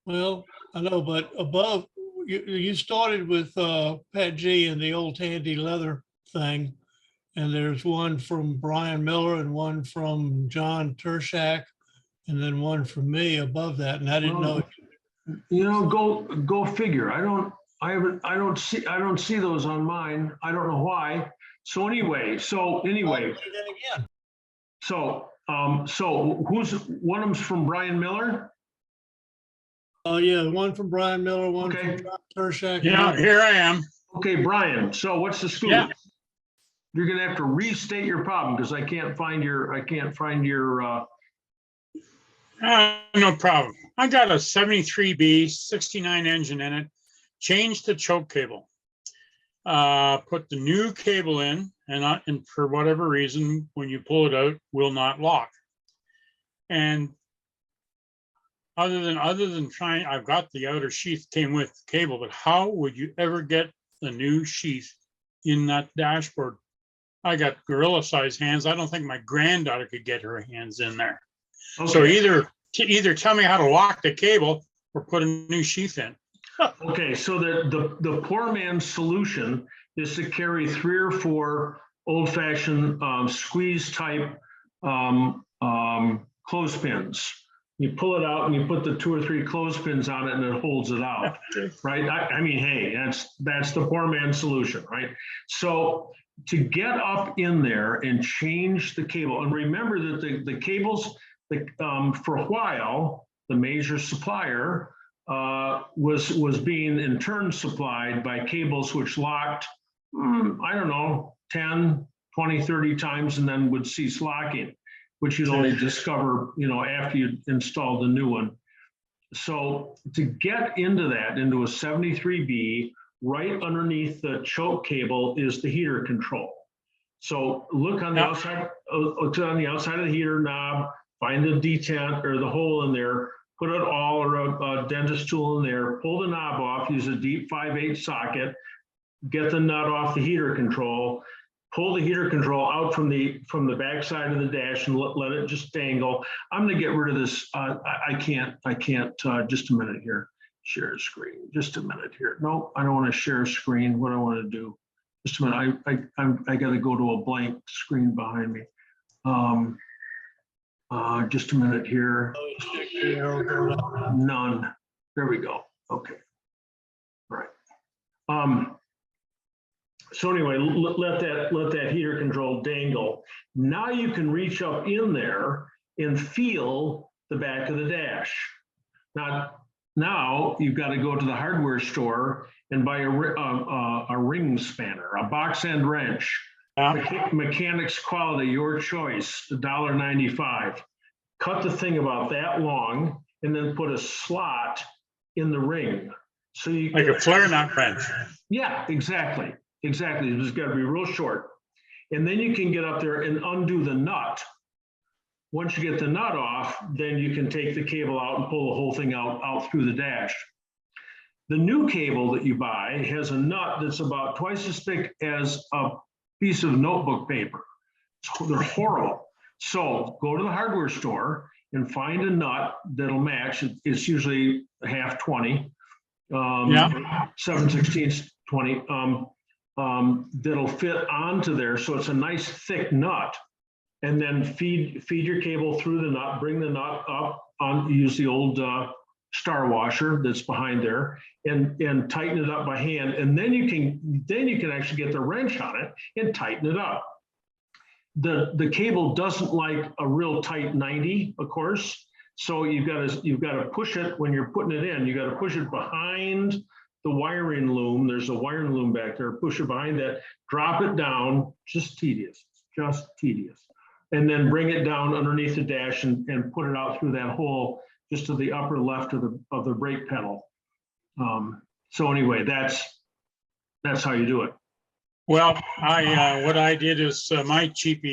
Well, I know, but above, you started with Pat G and the old Tandy Leather thing. And there's one from Brian Miller and one from John Tershak, and then one from me above that. And I didn't know. Go figure. I don't see those on mine. I don't know why. So anyway. So who's one of them's from Brian Miller? Oh yeah, one from Brian Miller, one from John Tershak. Yeah, here I am. Okay, Brian. So what's the scoop? Yeah. You're gonna have to restate your problem because I can't find your. No problem. I got a 73B 69 engine in it. Changed the choke cable. Put the new cable in, and for whatever reason, when you pull it out, will not lock. And other than trying, I've got the outer sheath came with the cable, but how would you ever get the new sheath in that dashboard? I got gorilla size hands. I don't think my granddaughter could get her hands in there. Okay. So either tell me how to lock the cable or put a new sheath in. Okay, so the poor man's solution is to carry 3 or 4 old-fashioned squeeze type clothespins. You pull it out and you put the 2 or 3 clothespins on it and it holds it out, right? I mean, hey, that's the poor man's solution, right? So to get up in there and change the cable, and remember that the cables, for a while, the major supplier was being in turn supplied by cables which locked, I don't know, 10, 20, 30 times and then would cease locking, which you'd only discover, after you installed the new one. So to get into a 73B, right underneath the choke cable is the heater control. So look on the outside, of the heater knob, find the detent or the hole in there, put it all or a dentist tool in there, pull the knob off, use a deep 5/8 socket, get the nut off the heater control, pull the heater control out from the back side of the dash and let it just dangle. I'm gonna get rid of this. I can't, just a minute here. Share screen, just a minute here. No, I don't want to share screen. What I want to do, just a minute. I got to go to a blank screen behind me. Just a minute here. Oh, it's stick the arrow going up. None. There we go. Okay. Right. So anyway, let that heater control dangle. Now you can reach up in there and feel the back of the dash. Now you've got to go to the hardware store and buy a ring spanner, a box end wrench. Mechanics quality, your choice, $1.95. Cut the thing about that long and then put a slot in the ring. So you Like a flare nut wrench. Yeah, exactly. Exactly. It's got to be real short. And then you can get up there and undo the nut. Once you get the nut off, then you can take the cable out and pull the whole thing out through the dash. The new cable that you buy has a nut that's about twice as thick as a piece of notebook paper. So they're horrible. So go to the hardware store and find a nut that'll match. It's usually a half 20, 7/16, 20, that'll fit onto there. So it's a nice thick nut. And then feed your cable through the nut, bring the nut up on, use the old star washer that's behind there and tighten it up by hand. And then you can actually get the wrench on it and tighten it up. The cable doesn't like a real tight 90, of course. So you've got to push it when you're putting it in. You got to push it behind the wiring loom. There's a wiring loom back there. Push it behind that, drop it down, just tedious. And then bring it down underneath the dash and put it out through that hole just to the upper left of the brake pedal. So anyway, that's how you do it. Well, what I did is my cheap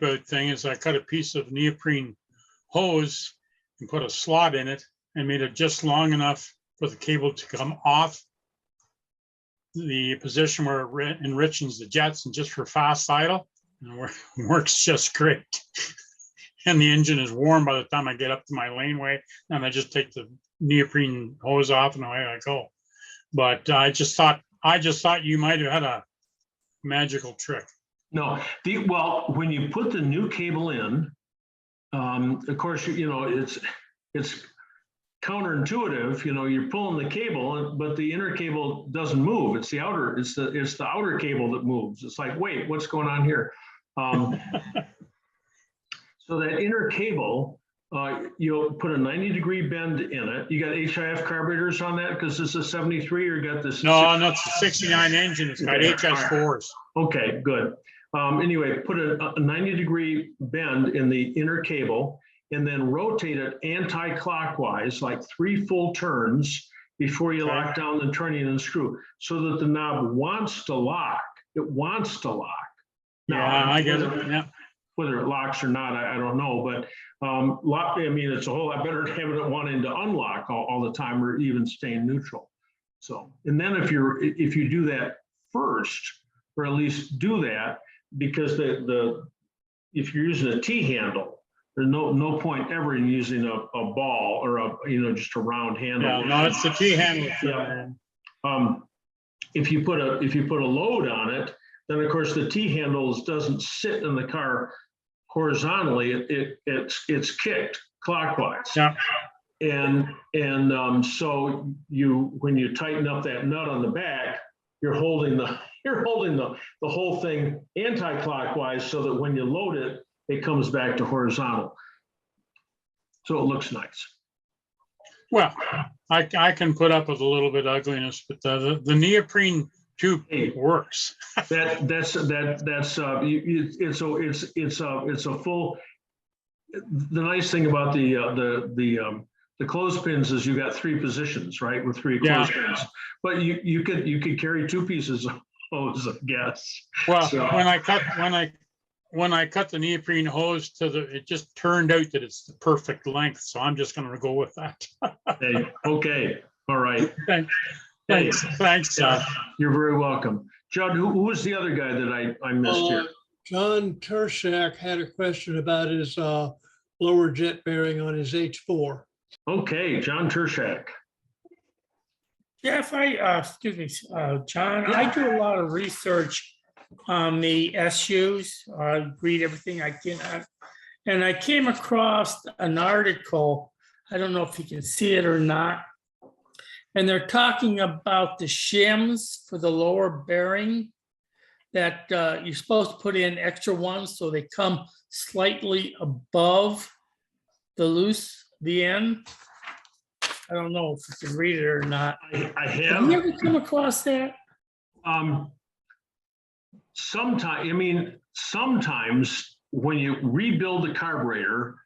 out thing is I cut a piece of neoprene hose and put a slot in it and made it just long enough for the cable to come off the position where it enriches the jets and just for fast idle. And it works just great. And the engine is warm by the time I get up to my laneway, and I just take the neoprene hose off and away I go. But I just thought you might have had a magical trick. No, when you put the new cable in, of course, it's counterintuitive. You're pulling the cable, but the inner cable doesn't move. It's the outer cable that moves. It's like, wait, what's going on here? So that inner cable, you'll put a 90-degree bend in it. You got HIF carburetors on that because it's a 73 or you got this? No, it's a 69 engine. It's got HS4s. Okay, good. Anyway, put a 90-degree bend in the inner cable and then rotate it anti-clockwise, like 3 full turns before you lock down the turning and screw, so that the knob wants to lock. It wants to lock. Now, I get it. Yeah. Whether it locks or not, I don't know, but it's a whole lot better than having it wanting to unlock all the time or even staying neutral. So, and then if you do that first, or at least do that, because if you're using a T-handle, there's no point ever in using a ball or just a round handle. Yeah, no, it's the T-handle. Yeah. If you put a load on it, then of course the T-handles doesn't sit in the car horizontally. It's kicked clockwise. Yeah. And so when you tighten up that nut on the back, you're holding the whole thing anti-clockwise so that when you load it, it comes back to horizontal. So it looks nice. Well, I can put up with a little bit of ugliness, but the neoprene tube works. It's a full. The nice thing about the clothespins is you got 3 positions, right, with 3 clothespins. But you could carry 2 pieces of hose, I guess. Well, so, when I cut the neoprene hose it just turned out that it's the perfect length. So I'm just going to go with that. Hey, okay. All right. Thanks. You're very welcome. Judd, who was the other guy that I missed here? John Turshak had a question about his lower jet bearing on his H4. Okay, John Turshak. Jeff, John, I do a lot of research on the SUs. I read everything I can. And I came across an article, I don't know if you can see it or not. And they're talking about the shims for the lower bearing that you're supposed to put in extra ones so they come slightly above the end. I don't know if you can read it or not. I Have you ever come across that? Sometimes when you rebuild the carburetor,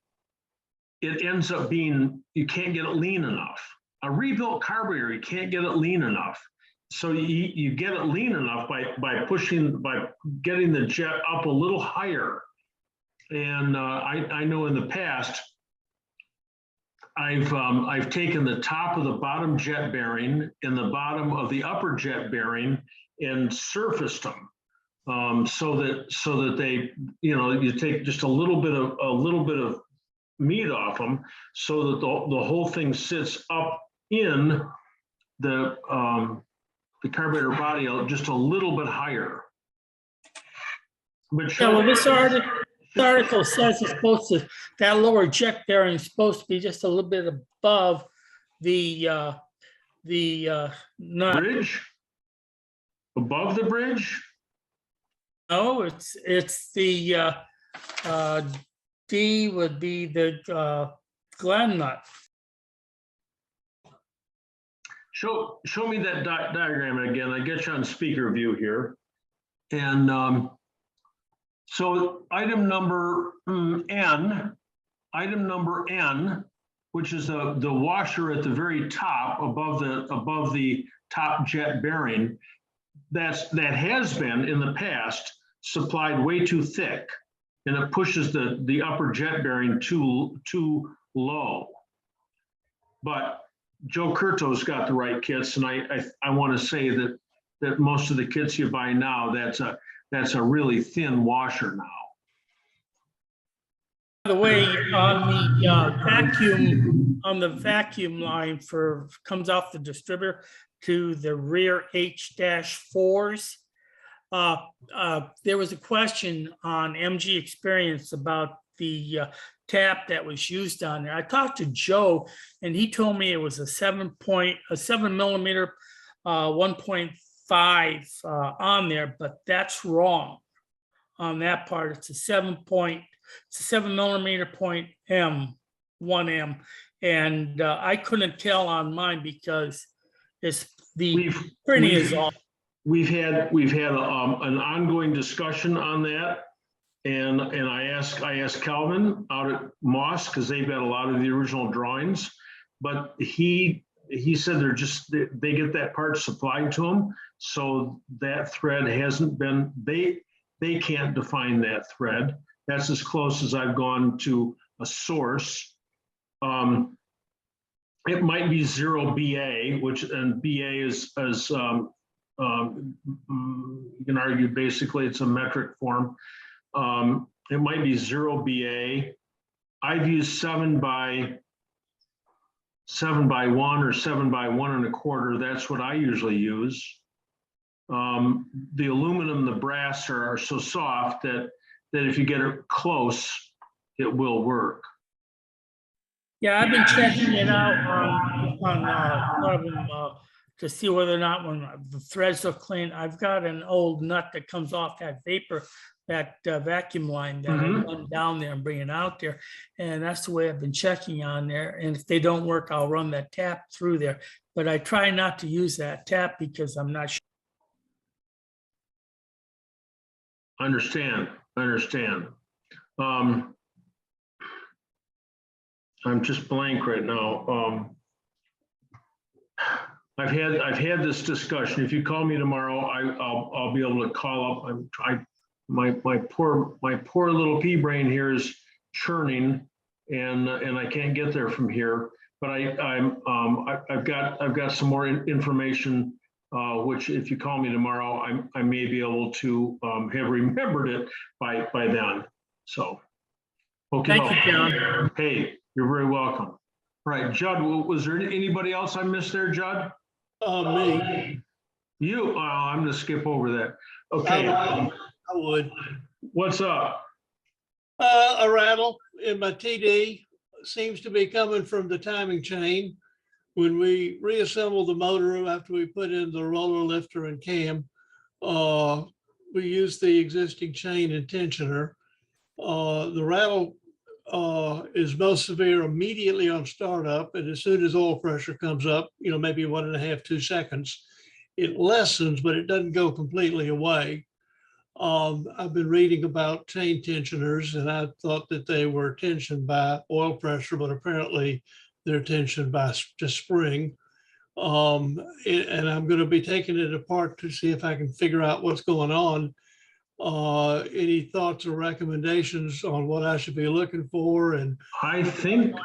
it ends up being, you can't get it lean enough. A rebuilt carburetor, you can't get it lean enough. So you get it lean enough by getting the jet up a little higher. And I know in the past, I've taken the top of the bottom jet bearing and the bottom of the upper jet bearing and surfaced them, so that they, you take just a little bit of meat off them, so that the whole thing sits up in the carburetor body just a little bit higher. But Yeah, well, this article says it's supposed to, that lower jet bearing is supposed to be just a little bit above the nut. bridge, above the bridge. No, it's the D would be the Glen nut. Show me that diagram again. I get you on speaker view here. And so item number N, which is the washer at the very top above the top jet bearing, that has been in the past supplied way too thick, and it pushes the upper jet bearing too low. But Joe Curto's got the right kits, and I want to say that most of the kits you buy now, that's a really thin washer now. By the way, on the vacuum line comes off the distributor to the rear H-4s. There was a question on MG Experience about the tap that was used on there. I talked to Joe and he told me it was a 7 millimeter 1.5 on there, but that's wrong on that part. It's a 7 millimeter point M, 1M. And I couldn't tell on mine because it's the printing is off. We've had an ongoing discussion on that, and I asked Calvin out at Moss, because they've got a lot of the original drawings, but he said they get that part supplied to them, so that thread hasn't been, they can't define that thread. That's as close as I've gone to a source. It might be 0BA, and BA is you can argue basically it's a metric form. It might be 0BA. I've used 7 by 1 or 7 by 1 1/4. That's what I usually use. The aluminum, the brass are so soft that if you get it close, it will work. Yeah, I've been checking it out on one of them to see whether or not when the threads look clean. I've got an old nut that comes off that vacuum line that I run down there and bring it out there. And that's the way I've been checking on there. And if they don't work, I'll run that tap through there. But I try not to use that tap because I'm not sure. Understand. I'm just blank right now. I've had this discussion. If you call me tomorrow, I'll be able to call up. My poor little pea brain here is churning, and I can't get there from here. But I've got some more information, which if you call me tomorrow, I may be able to have remembered it by then. So, okay. Thank you, John. Hey, you're very welcome. All right, Judd, was there anybody else I missed there, Judd? Me. You, I'm gonna skip over that. Okay, I would. what's up? A rattle in my TD seems to be coming from the timing chain. When we reassemble the motor after we put in the roller lifter and cam, we use the existing chain and tensioner. The rattle is most severe immediately on startup, and as soon as oil pressure comes up, maybe 1.5, 2 seconds, it lessens, but it doesn't go completely away. I've been reading about chain tensioners, and I thought that they were tensioned by oil pressure, but apparently they're tensioned by just spring. And I'm going to be taking it apart to see if I can figure out what's going on. Any thoughts or recommendations on what I should be looking for? And I think,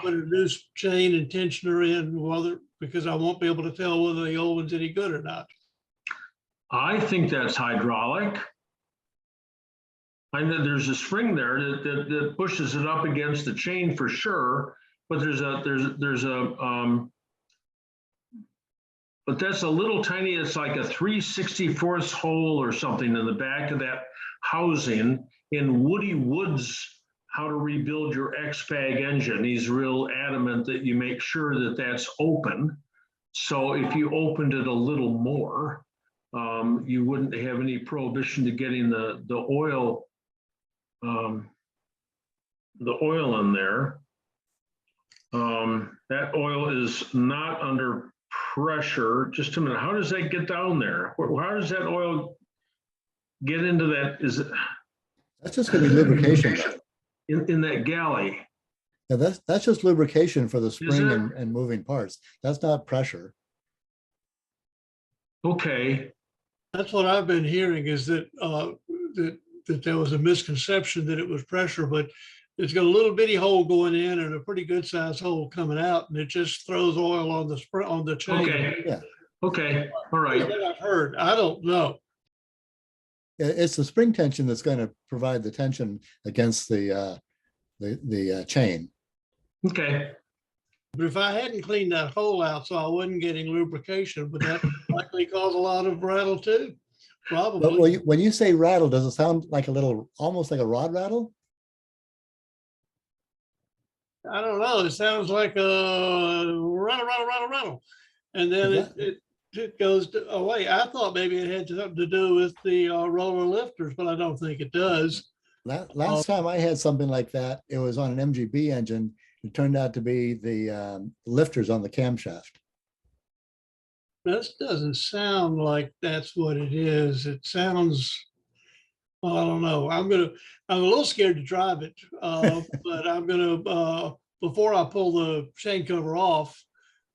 put a new chain and tensioner in, because I won't be able to tell whether the old one's any good or not. I think that's hydraulic. I know there's a spring there that pushes it up against the chain for sure, but but that's a little tiny, it's like a 3/64 hole or something in the back of that housing in Woody Wood's How to Rebuild Your X-Fag Engine. He's real adamant that you make sure that that's open. So if you opened it a little more, you wouldn't have any prohibition to getting the oil in there. That oil is not under pressure. Just a minute. How does that get down there? How does that oil get into that? Is it That's just gonna be lubrication. in that galley? Yeah, that's just lubrication for the spring it? and moving parts. That's not pressure. Okay. That's what I've been hearing, is that that there was a misconception that it was pressure, but it's got a little bitty hole going in and a pretty good sized hole coming out, and it just throws oil on the chain. Okay. Yeah. Okay. All right. That's what I've heard. I don't know. It's the spring tension that's going to provide the tension against the chain. Okay. But if I hadn't cleaned that hole out so I wasn't getting lubrication, would that likely cause a lot of rattle too? But Probably. when you say rattle, does it sound like almost like a rod rattle? I don't know. It sounds like a rattle. And then it goes away. I thought maybe it had something to do with the roller lifters, but I don't think it does. Last time I had something like that, it was on an MGB engine. It turned out to be the lifters on the camshaft. This doesn't sound like that's what it is. It sounds, well, I don't know. I'm a little scared to drive it, but I'm gonna, before I pull the chain cover off,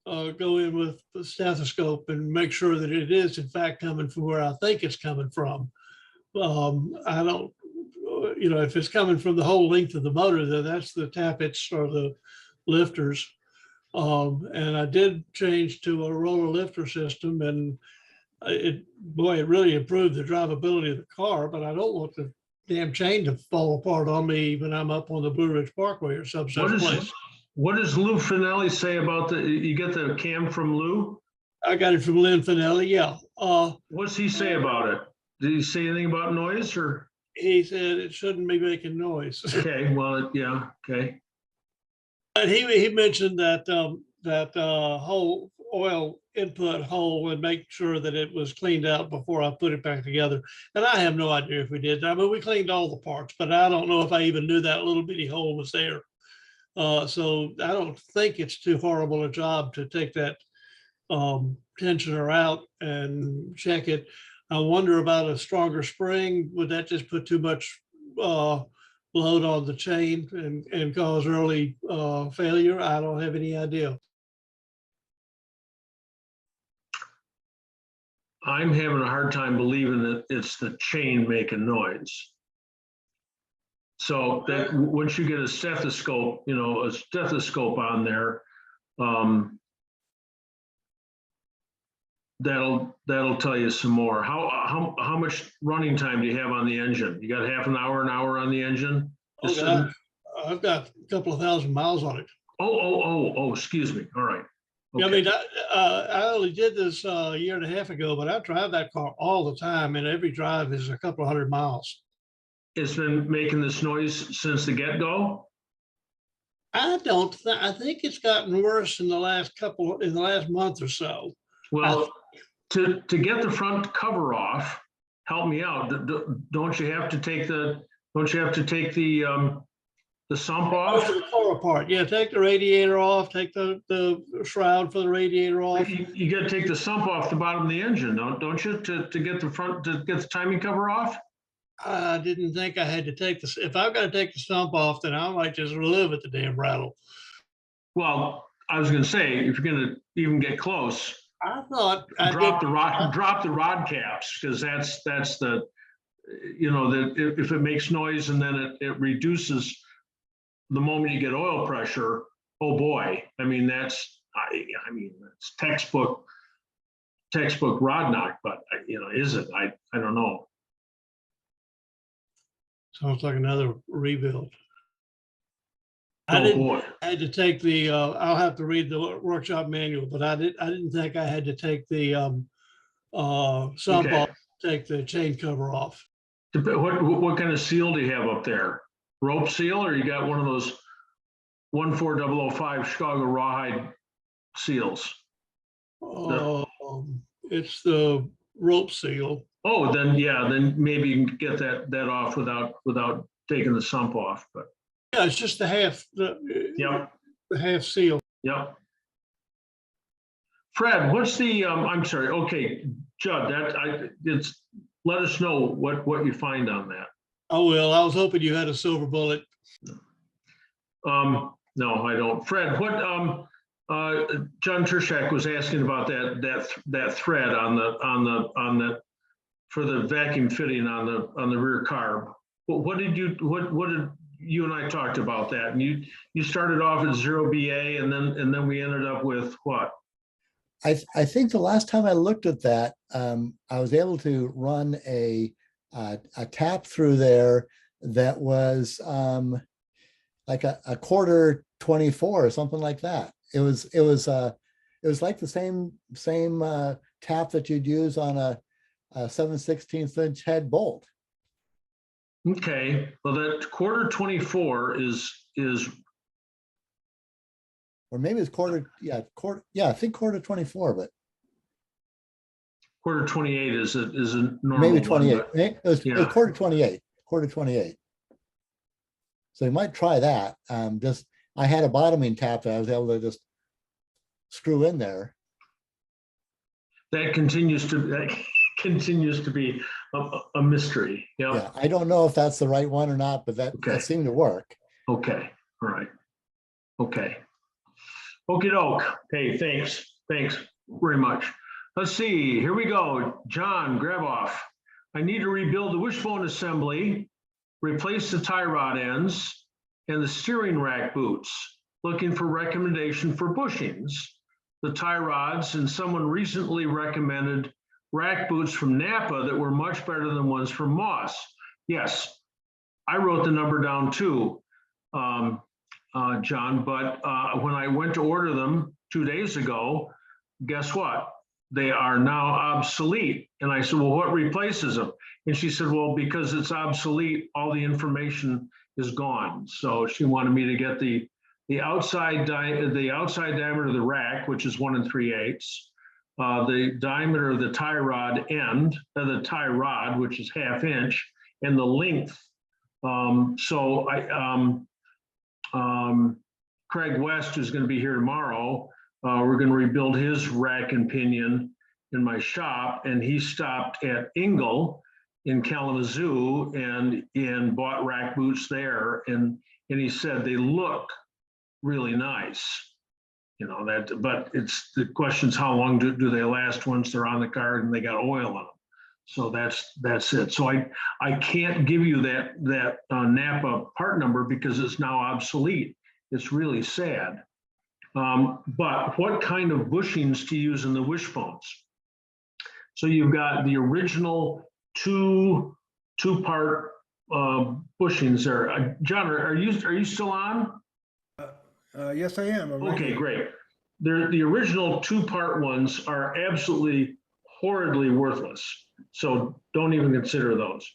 go in with the stethoscope and make sure that it is in fact coming from where I think it's coming from. I don't, if it's coming from the whole length of the motor, then that's the tappets or the lifters. And I did change to a roller lifter system, and it really improved the drivability of the car, but I don't want the damn chain to fall apart on me when I'm up on the Blue Ridge Parkway or some such place. What does Lou Finelli say about you get the cam from Lou? I got it from Lynn Finelli, yeah. What's he say about it? Did he say anything about noise or? He said it shouldn't be making noise. Okay, well, yeah, okay. And he mentioned that whole oil input hole and make sure that it was cleaned out before I put it back together. And I have no idea if we did. I mean, we cleaned all the parts, but I don't know if I even knew that little bitty hole was there. So I don't think it's too horrible a job to take that tensioner out and check it. I wonder about a stronger spring. Would that just put too much load on the chain and cause early failure? I don't have any idea. I'm having a hard time believing that it's the chain making noise. So that once you get a stethoscope, on there, that'll tell you some more. How much running time do you have on the engine? You got half an hour on the engine? I've got a couple of thousand miles on it. Oh, excuse me. All right. I Okay. mean, I only did this a year and a half ago, but I drive that car all the time and every drive is a couple of 100 miles. It's been making this noise since the get-go? I think it's gotten worse in the last month or so. Well, to get the front cover off, help me out. Don't you have to take the sump Most off? of the car apart. Yeah, take the radiator off, take the shroud for the radiator off. You gotta take the sump off the bottom of the engine, don't you, to get the timing cover off? I didn't think I had to take this. If I've got to take the stump off, then I might just live at the damn rattle. Well, I was gonna say, if you're gonna even get close, I thought I drop did. the rod caps, because that's the, you know, that if it makes noise and then it reduces the moment you get oil pressure, oh boy, I mean, that's, I mean, it's textbook rod knock, but you know, is it? I don't know. Sounds like another rebuild. Oh, boy. I had to take the, I'll have to read the workshop manual, but I didn't think I had to take the sump Okay. off, take the chain cover off. What kind of seal do you have up there? Rope seal, or you got one of those 14005 Chicago rawhide seals? It's the rope seal. Oh, then, yeah, then maybe you can get that off without taking the sump off, but, Yeah, it's just the half, yep, the half seal. yep. Fred, what's the, I'm sorry, okay, Judd, let us know what you find on that. Oh, well, I was hoping you had a silver bullet. No, I don't. Fred, what, John Turshak was asking about that thread on the for the vacuum fitting on the rear carb. What did you and I talked about that? And you started off at 0 BA and then we ended up with what? I think the last time I looked at that, I was able to run a tap through there that was like a quarter 24 or something like that. It was like the same tap that you'd use on a 7/16 inch head bolt. Okay, well, that quarter 24 is Or maybe it's quarter, I think quarter 24, but quarter 28 is a normal maybe one, 28. but- It was yeah. quarter 28, quarter 28. So you might try that. I had a bottoming tap that I was able to just screw in there. That continues to be a mystery. Yeah, I don't know if that's the right one or not, but that seemed to work. Okay, all right. Okay. Okey doke. Hey, thanks very much. Let's see, here we go. John Graboff. I need to rebuild the wishbone assembly, replace the tie rod ends and the steering rack boots. Looking for recommendation for bushings, the tie rods, and someone recently recommended rack boots from Napa that were much better than ones from Moss. Yes, I wrote the number down too, John, but when I went to order them 2 days ago, guess what? They are now obsolete. And I said, well, what replaces them? And she said, well, because it's obsolete, all the information is gone. So she wanted me to get the outside diameter of the rack, which is 1 3/8, the diameter of the tie rod end, the tie rod, which is 1/2 inch, and the length. Craig West, who's going to be here tomorrow, we're going to rebuild his rack and pinion in my shop, and he stopped at Engel in Kalamazoo and bought rack boots there, and he said they look really nice, you know, that, but it's the question's how long do they last once they're on the car and they got oil on them. So that's it. So I can't give you that Napa part number because it's now obsolete. It's really sad. But what kind of bushings to use in the wishbones? So you've got the original two-part bushings there. John, are you still on? Yes, I am. Okay, great. the original two-part ones are absolutely horridly worthless. So don't even consider those.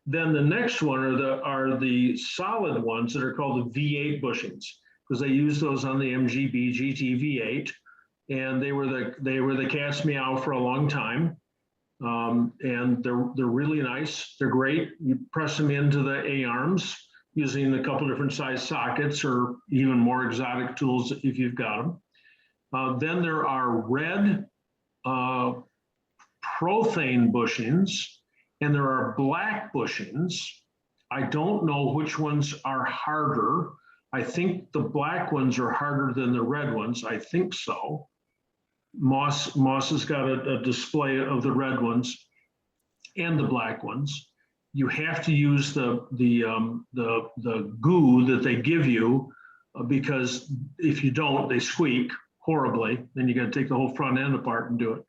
Then the next one are the solid ones that are called the V8 bushings, because they use those on the MGB GT V8, and they were the cat's meow for a long time. And they're really nice. They're great. You press them into the A-arms using a couple different size sockets or even more exotic tools if you've got them. Then there are red Prothane bushings, and there are black bushings. I don't know which ones are harder. I think the black ones are harder than the red ones. I think so. Moss has got a display of the red ones and the black ones. You have to use the goo that they give you because if you don't, they squeak horribly. Then you got to take the whole front end apart and do it.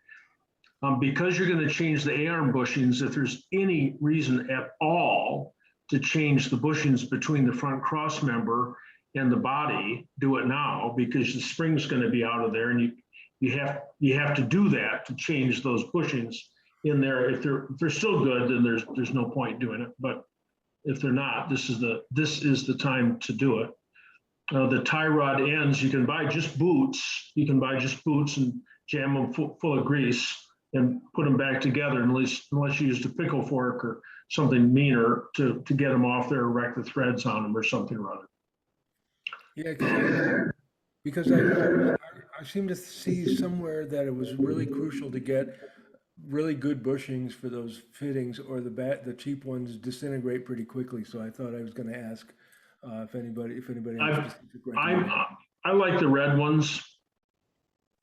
Because you're going to change the A-arm bushings, if there's any reason at all to change the bushings between the front cross member and the body, do it now because the spring's going to be out of there, and you have to do that to change those bushings in there. If they're still good, then there's no point doing it. But if they're not, this is the time to do it. The tie rod ends, you can buy just boots. You can buy just boots and jam them full of grease and put them back together, unless you used a pickle fork or something meaner to get them off there, or wreck the threads on them or something or other. Yeah, because I seem to see somewhere that it was really crucial to get really good bushings for those fittings, or the cheap ones disintegrate pretty quickly. So I thought I was going to ask if anybody has specific recommendation. I like the red ones.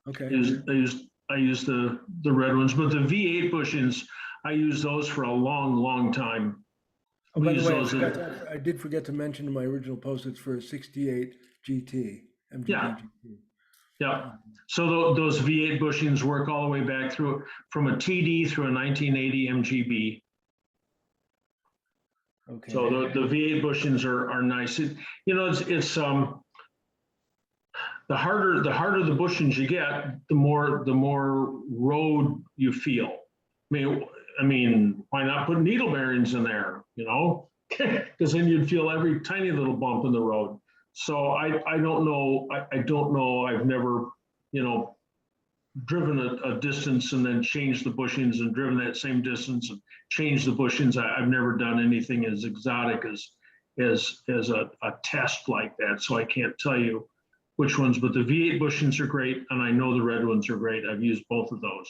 Okay. I use the red ones, but the V8 bushings, I use those for a long time. Oh, by the way, I did forget to mention in my original post, it's for a 68 GT. MGB Yeah. GT. Yeah. So those V8 bushings work all the way back through from a TD through a 1980 MGB. Okay. So the V8 bushings are nice. It's the harder the bushings you get, the more road you feel. I mean, why not put needle bearings in there? Because then you'd feel every tiny little bump in the road. So I don't know. I don't know. I've never, driven a distance and then changed the bushings, and driven that same distance and changed the bushings. I've never done anything as exotic as a test like that. So I can't tell you which ones, but the V8 bushings are great, and I know the red ones are great. I've used both of those.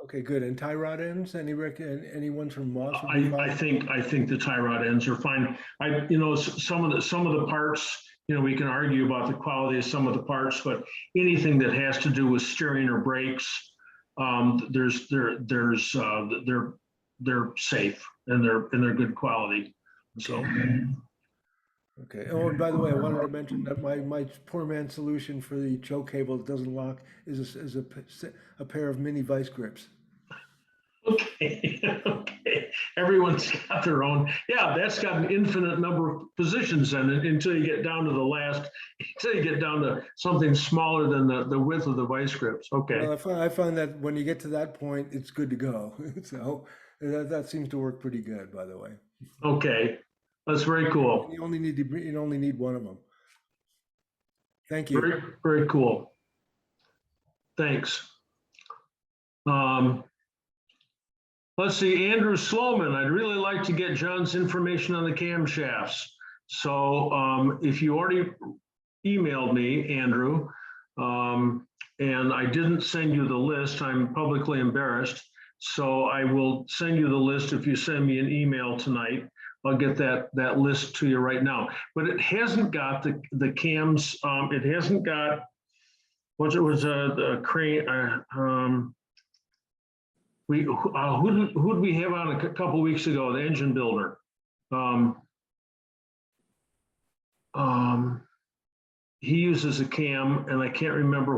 Okay, good. And tie rod ends? Any ones from Moss? I think the tie rod ends are fine. Some of the parts, we can argue about the quality of some of the parts, but anything that has to do with steering or brakes, they're safe and they're good quality. So. Okay. Oh, and by the way, I wanted to mention that my poor man's solution for the choke cable that doesn't lock is a pair of mini vice grips. Okay. Everyone's got their own. Yeah, that's got an infinite number of positions in it until you get down to something smaller than the width of the vice grips. Okay. Well, I find that when you get to that point, it's good to go. So that seems to work pretty good, by the way. Okay. That's very cool. You only need one of them. Thank you. Very, very cool. Thanks. Let's see, Andrew Sloman. I'd really like to get John's information on the camshafts. So if you already emailed me, Andrew, and I didn't send you the list, I'm publicly embarrassed. So I will send you the list if you send me an email tonight. I'll get that list to you right now. But it hasn't got the cams. It hasn't got the crane. Who did we have on a couple weeks ago? The engine builder. He uses a cam, and I can't remember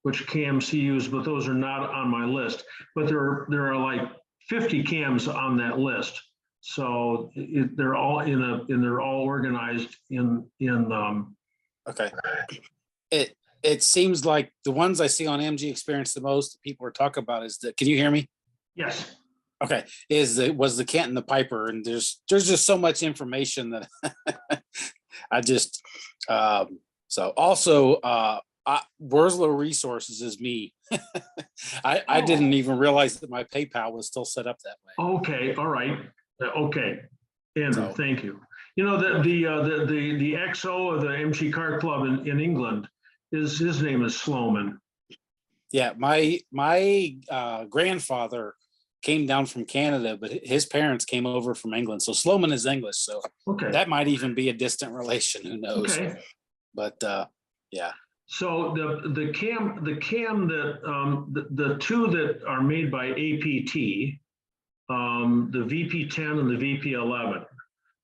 which cams he used, but those are not on my list. But there are like 50 cams on that list. So they're all they're all organized in. Okay. It seems like the ones I see on MG Experience the most, people are talking about is can you hear me? Yes. Okay, was the Kent and the Piper, and there's just so much information that I just, so also, Wurzler Resources is me. I didn't even realize that my PayPal was still set up that way. Okay, all right. Okay, Andrew, thank you. You know, the XO of the MG Car Club in England, his name is Sloman. Yeah, my grandfather came down from Canada, but his parents came over from England. So Sloman is English. So okay, that might even be a distant relation. Who knows? Okay. But yeah. So the cam that the two that are made by APT, the VP10 and the VP11,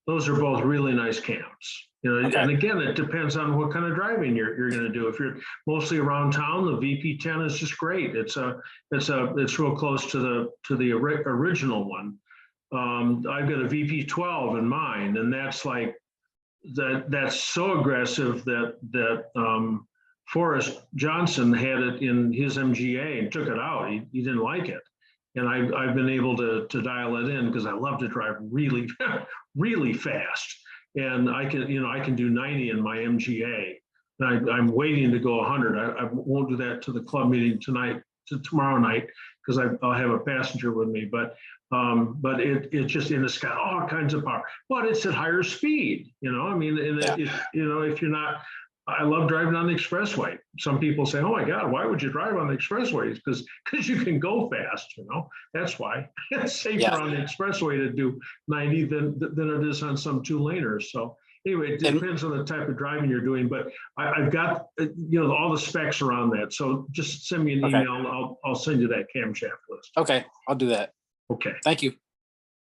those are both really nice cams. You know, and again, it depends on what kind of driving you're going to do. If you're mostly around town, the VP10 is just great. It's real close to the original one. I've got a VP12 in mine, and that's like that's so aggressive that Forrest Johnson had it in his MGA and took it out. He didn't like it. And I've been able to dial it in because I love to drive really, really fast. And I can do 90 in my MGA. And I'm waiting to go 100. I won't do that to the club meeting tomorrow night, because I'll have a passenger with me. But it just, and it's got all kinds of power. But it's at higher speed. You know, I mean, and if you're not. I love driving on the expressway. Some people say, "Oh my God, why would you drive on the expressway?" Because you can go fast. You know, that's why it's safer on the expressway to do 90 than it is on some 2-laners. So anyway, it depends on the type of driving you're doing. But I've got all the specs around that. So just send me an email. I'll send you that camshaft list. Okay, I'll do that. Okay. Thank you.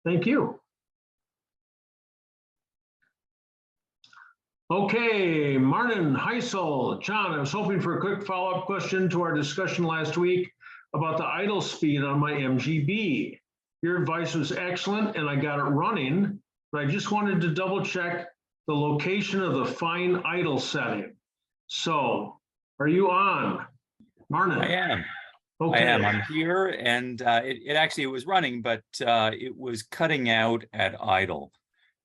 Thank you. Okay, Martin Heisel. John, I was hoping for a quick follow-up question to our discussion last week about the idle speed on my MGB. Your advice was excellent and I got it running, but I just wanted to double check the location of the fine idle setting. So are you on, Martin? I am. Okay. I am. I'm here, and it was running, but it was cutting out at idle.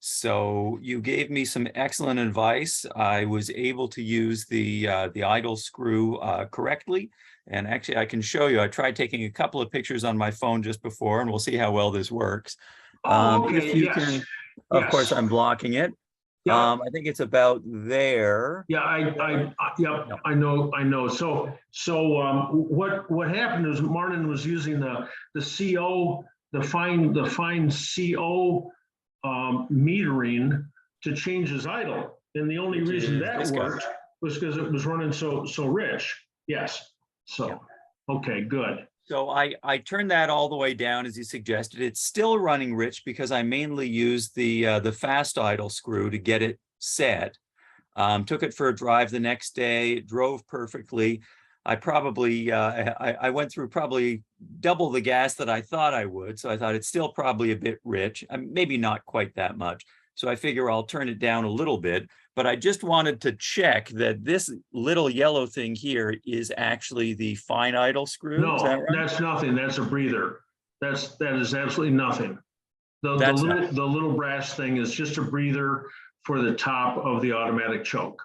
So you gave me some excellent advice. I was able to use the idle screw correctly. And actually, I can show you. I tried taking a couple of pictures on my phone just before, and we'll see how well this works. If you can, of course, I'm blocking it. I think it's about there. Yeah, I know. So what happened is Martin was using the CO, the fine CO metering to change his idle, and the only reason that worked was because it was running so rich. Yes. So okay, good. So I turned that all the way down as you suggested. It's still running rich because I mainly used the fast idle screw to get it set. Took it for a drive the next day. It drove perfectly. I probably I went through probably double the gas that I thought I would. So I thought it's still probably a bit rich, maybe not quite that much. So I figure I'll turn it down a little bit, but I just wanted to check that this little yellow thing here is actually the fine idle screw. No, is that right? That's nothing. That's a breather. That is absolutely nothing. The little brass thing is just a breather for the top of the automatic choke.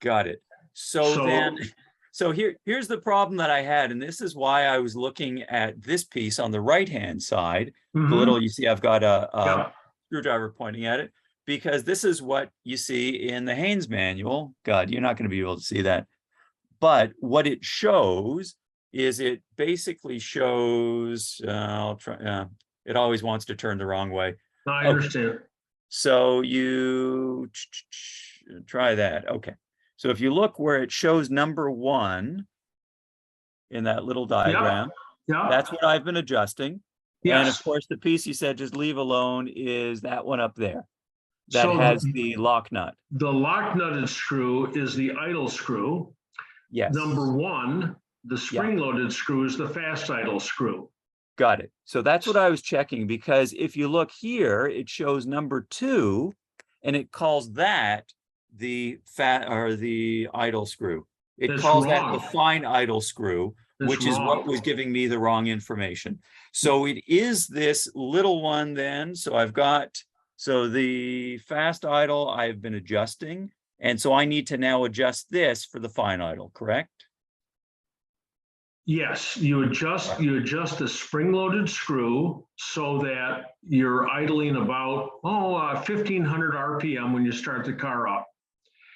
Got it. So here's the problem that I had, and this is why I was looking at this piece on the right-hand side. The little, you see, I've got a screwdriver pointing at it, because this is what you see in the Haynes manual. God, you're not going to be able to see that. But what it shows is it basically shows, I'll try, it always wants to turn the wrong way. No, I understand. So you try that. Okay. So if you look where it shows number 1 in that little diagram, that's what I've been adjusting. And of course, the piece you said just leave alone is that one up there. That has the lock nut. The lock nutted screw is the idle screw. Yes. Number 1, the spring-loaded screw is the fast idle screw. Got it. So that's what I was checking, because if you look here, it shows number 2 and it calls that the the idle screw. It That's calls that wrong. the fine idle screw, That's which is what wrong. was giving me the wrong information. So it is this little one then. So I've got, so the fast idle I've been adjusting. And so I need to now adjust this for the fine idle, correct? Yes, you adjust the spring-loaded screw so that you're idling about 1,500 RPM when you start the car up.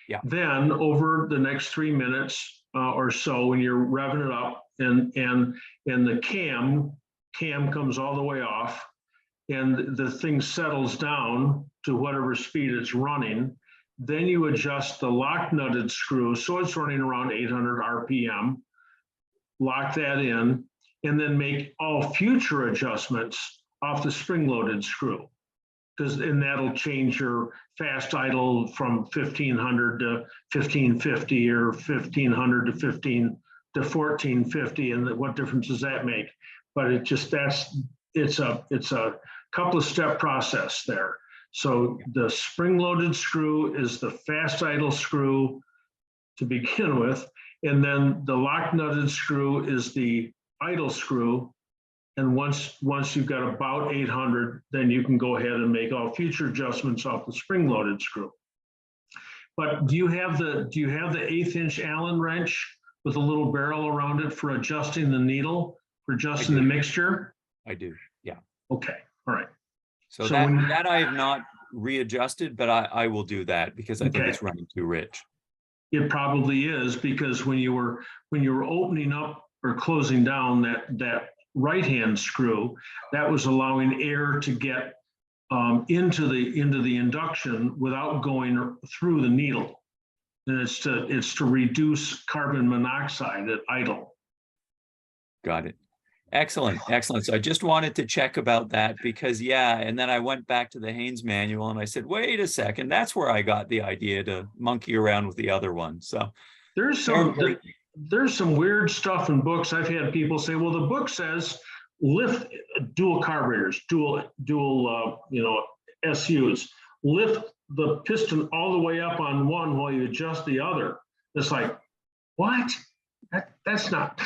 Yeah. Then over the next 3 minutes or so, when you're revving it up, and the cam comes all the way off, and the thing settles down to whatever speed it's running, then you adjust the lock nutted screw so it's running around 800 RPM. Lock that in, and then make all future adjustments off the spring-loaded screw. And that'll change your fast idle from 1,500 to 1,550 or 1,500 to 1,450, and what difference does that make? But it's a couple of step process there. So the spring-loaded screw is the fast idle screw to begin with. And then the lock nutted screw is the idle screw. And once you've got about 800, then you can go ahead and make all future adjustments off the spring loaded screw. But do you have the 1/8 inch Allen wrench with a little barrel around it for adjusting the needle, for adjusting the mixture? I do, yeah. Okay, all right. So So that, when- that I have not readjusted, but I will do that because I think Okay. it's running too rich. It probably is, because when you were opening up or closing down that right-hand screw, that was allowing air to get into the induction without going through the needle. And it's to reduce carbon monoxide at idle. Got it. Excellent, excellent. So I just wanted to check about that because, yeah, and then I went back to the Haynes manual and I said, wait a second, that's where I got the idea to monkey around with the other one. So There's some weird stuff in books. I've had people say, well, the book says lift dual carburetors, dual SUs, lift the piston all the way up on one while you adjust the other. It's like, what? That's not,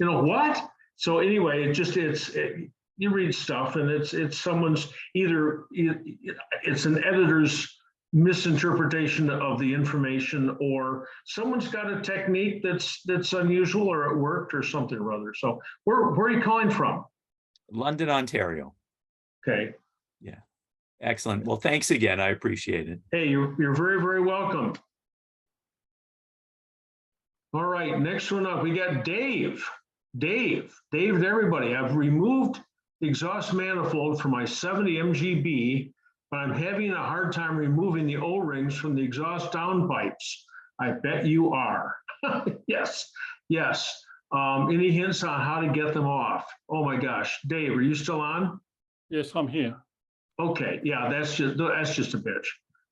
what? So anyway, you read stuff and it's someone's it's an editor's misinterpretation of the information, or someone's got a technique that's unusual, or it worked or something or other. So where are you calling from? London, Ontario. Okay. Yeah. Excellent. Well, thanks again. I appreciate it. Hey, you're very, very welcome. All right, next one up, we got Dave. Dave, everybody, I've removed the exhaust manifold for my 70 MGB, but I'm having a hard time removing the O-rings from the exhaust downpipes. I bet you are. Yes. Any hints on how to get them off? Oh my gosh, Dave, are you still on? Yes, I'm here. Okay, yeah, that's just a bitch.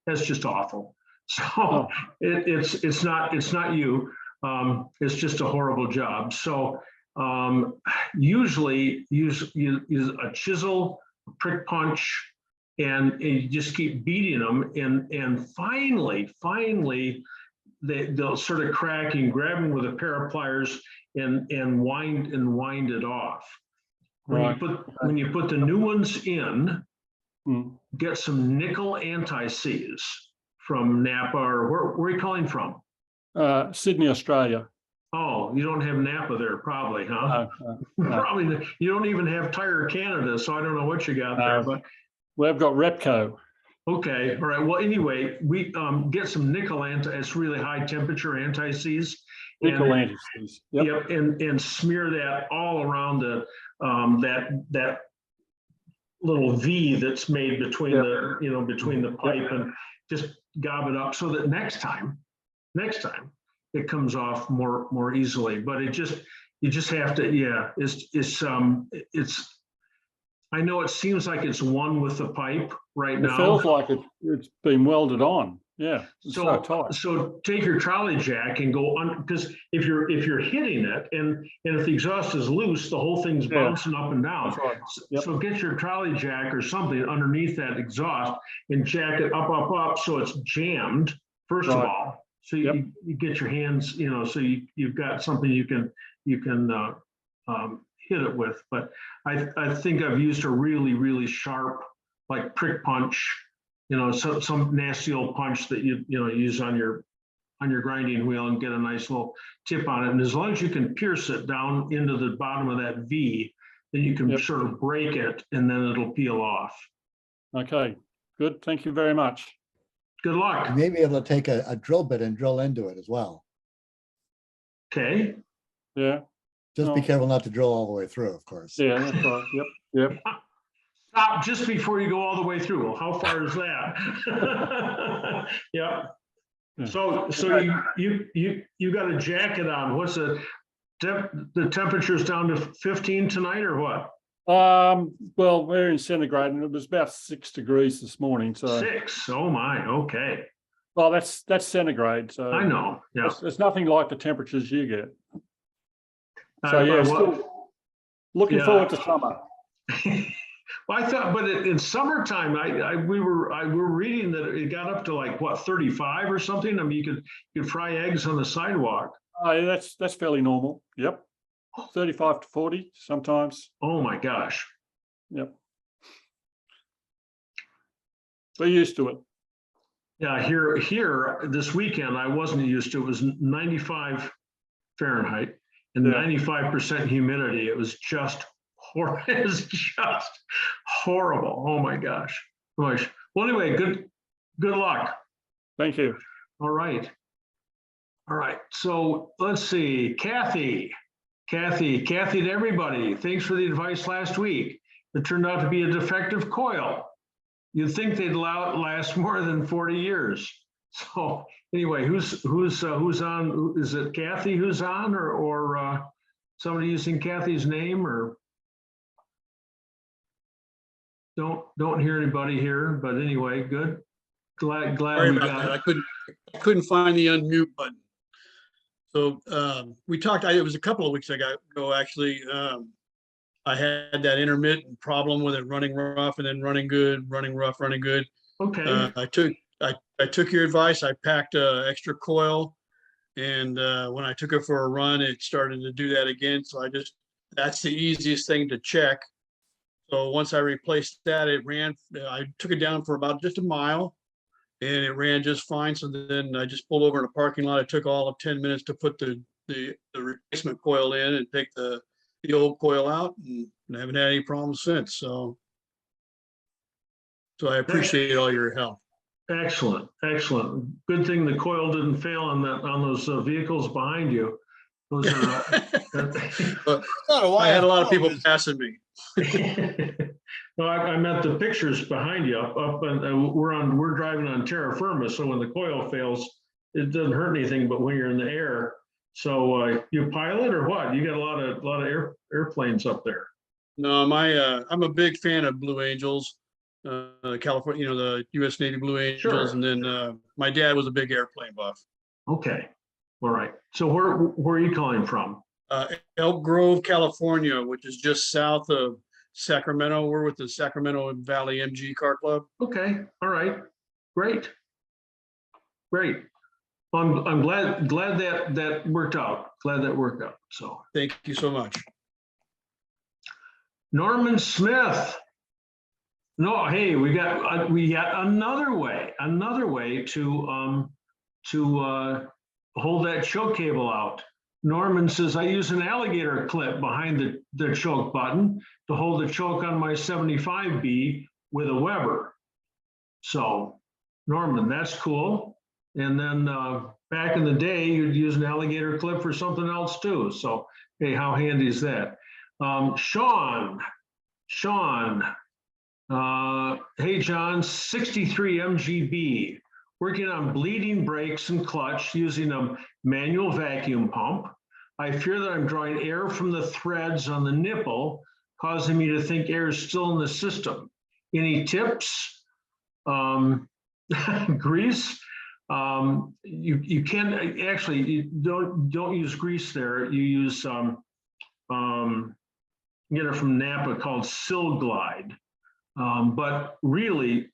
That's just awful. So it's not you. It's just a horrible job. So usually use a chisel, a prick punch, and you just keep beating them, and finally they'll sort of crack, and grab them with a pair of pliers and wind it off. When you put the new ones in, get some nickel anti-seize from Napa, or where are you calling from? Sydney, Australia. Oh, you don't have Napa there, probably, huh? No. Probably. You don't even have Tire Canada, so I don't know what you got there. But we've got Repco. Okay, all right. Well, anyway, we get some nickel it's really high temperature anti-seize. Nickel anti-seize. Yep, and smear that all around the that little V that's made between between the pipe, and just gob it up so that next time it comes off more easily. But you just have to, it's I know it seems like it's one with the pipe right now. It feels like it's been welded on. Yeah, it's so So, tight. so take your trolley jack and go on, because if you're hitting it and if the exhaust is loose, the whole thing's Yeah. bouncing up and down. That's right. Yep. So get your trolley jack or something underneath that exhaust and jack it up, so it's jammed, first of Right. all. So you get your hands, so you've got something you can hit it with. But I think I've used a really, really sharp, like prick punch, some nasty old punch that you use on your grinding wheel and get a nice little tip on it. And as long as you can pierce it down into the bottom of that V, then you can sort of break it and then it'll peel off. Okay, good. Thank you very much. Good luck. You may be able to take a drill bit and drill into it as well. Okay. Yeah. Just be No. careful not to drill all the way through, of course. Yeah, that's right. Yep. Yep. Stop just before you go all the way through. Well, how far is that? Yeah. Yeah. So you got a jacket on. What's the temperature's down to 15 tonight or what? Well, we're in centigrade and it was about 6 degrees this morning. So 6. Oh my. Okay. well, that's centigrade. So I know. Yeah. it's nothing like the temperatures you get. So yeah, well, still looking yeah. forward to summer. Well, I thought, but in summertime, we were reading that it got up to like what, 35 or something. I mean, you could fry eggs on the sidewalk. Oh, yeah, that's fairly normal. Yep. 35 to 40 sometimes. Oh my gosh. Yep. We're used to it. Yeah, here this weekend I wasn't used to. It was 95 Fahrenheit and Yeah. 95% humidity. It was just horrible. It was just horrible. Oh my gosh. Well, anyway, good luck. Thank you. All right. So let's see, Kathy to everybody. Thanks for the advice last week. It turned out to be a defective coil. You'd think they'd last more than 40 years. So anyway, who's on? Is it Kathy who's on, or somebody using Kathy's name, or don't hear anybody here? But anyway, good. Glad Sorry we about got that. it. I couldn't find the unmute button. So we talked, it was a couple of weeks ago, actually. I had that intermittent problem with it running rough and then running good, running rough, running good. Okay. I took your advice. I packed a extra coil, and when I took it for a run, it started to do that again. So that's the easiest thing to check. So once I replaced that, I took it down for about just a mile, and it ran just fine. So then I just pulled over in a parking lot. It took all of 10 minutes to put the replacement coil in and take the old coil out, and I haven't had any problems since. So I appreciate all your help. Excellent. Good thing the coil didn't fail on those vehicles behind you. Those are. But I had a lot of people passing me. No, I meant the pictures behind you up and we're driving on terra firma. So when the coil fails, it doesn't hurt anything, but when you're in the air. So you pilot or what? You got a lot of airplanes up there. No, I'm a big fan of Blue Angels, California, the U.S. Navy Blue Angels. Sure. And then my dad was a big airplane buff. Okay. All right. So where are you calling from? Elk Grove, California, which is just south of Sacramento. We're with the Sacramento Valley MG Car Club. Okay. All right. Great. Well, I'm glad that worked out. Glad that worked out. So thank you so much. Norman Smith. No, hey, we got another way to hold that choke cable out. Norman says, I use an alligator clip behind the choke button to hold the choke on my 75B with a Weber. So Norman, that's cool. And then back in the day, you'd use an alligator clip for something else too. So, hey, how handy is that? Sean, hey, John, 63 MGB, working on bleeding brakes and clutch using a manual vacuum pump. I fear that I'm drawing air from the threads on the nipple, causing me to think air is still in the system. Any tips? Grease? You can, actually, you don't use grease there. You use, get it from Napa called Sil-Glide. But really,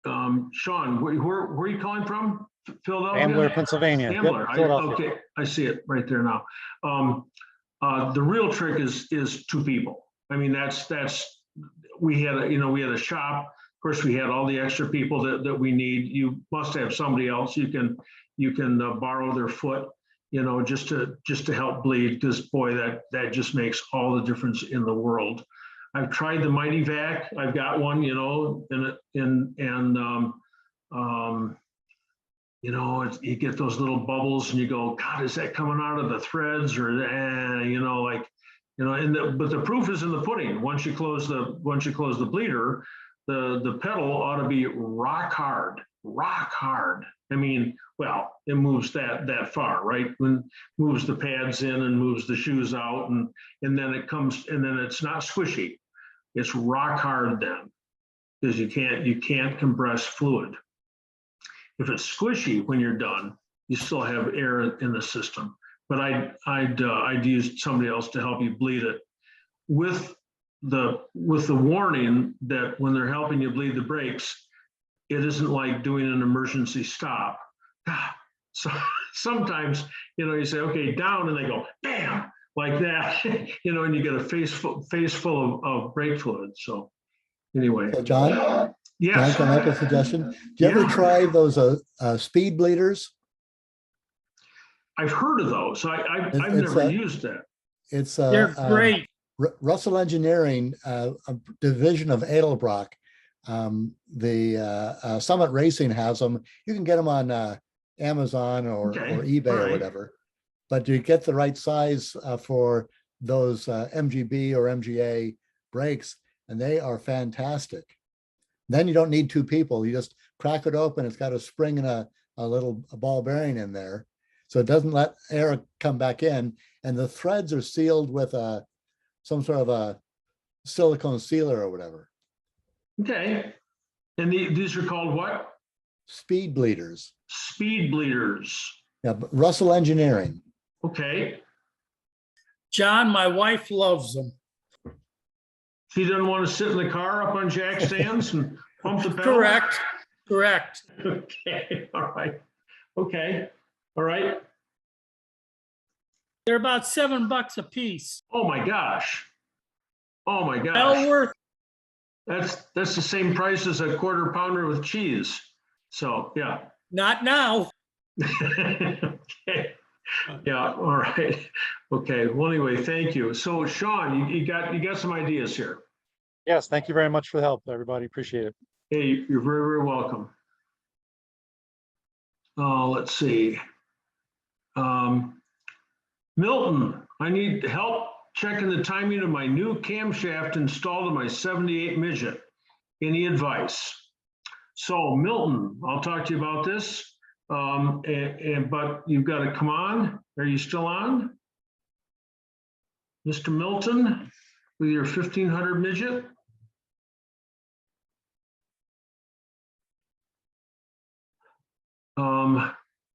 Sean, where are you calling from? Philadelphia? Ambler, Pennsylvania. Yep, Ambler, Philadelphia. okay, I see it right there now. The real trick is two people. I mean, we had a shop. Of course, we had all the extra people that we need. You must have somebody else you can borrow their foot, just to help bleed, because boy, that just makes all the difference in the world. I've tried the Mighty Vac. I've got one, you you get those little bubbles and you go, God, is that coming out of the threads but the proof is in the pudding. Once you close the bleeder, the pedal ought to be rock hard. I mean, well, it moves that far, right? When moves the pads in and moves the shoes out, and then it comes, and then it's not squishy. It's rock hard then, because you can't compress fluid. If it's squishy when you're done, you still have air in the system. But I'd use somebody else to help you bleed it, with the warning that when they're helping you bleed the brakes, it isn't like doing an emergency stop. So sometimes, you say, okay, down, and they go, bam, like that, and you get a face full of brake fluid. So anyway. So John? Yes. John, can I make a suggestion? Do you ever try those speed bleeders? I've heard of those. I've never used that. It's They're great. Russell Engineering, a division of Edelbrock. The Summit Racing has them. You can get them on Amazon or eBay or whatever. But you get the right size for those MGB or MGA brakes, and they are fantastic. Then you don't need two people. You just crack it open. It's got a spring and a little ball bearing in there, so it doesn't let air come back in. And the threads are sealed with some sort of a silicone sealer or whatever. Okay. And these are called what? Speed bleeders. Speed bleeders. Yeah, but Russell Engineering. Okay. John, my wife loves them. She doesn't want to sit in the car up on jack stands and pump the pedal? Correct. Okay, all right. Okay, all right. They're about $7 a piece. Oh my gosh. Oh my gosh. Well worth. That's the same price as a quarter pounder with cheese. So, yeah. Not now. Okay. Yeah, all right. Okay, well, anyway, thank you. So Sean, you got some ideas here. Yes, thank you very much for the help, everybody. Appreciate it. Hey, you're very, very welcome. Let's see. Milton, I need help checking the timing of my new camshaft installed in my 78 Midget. Any advice? So Milton, I'll talk to you about this. But you've got to come on. Are you still on? Mr. Milton, with your 1500 Midget?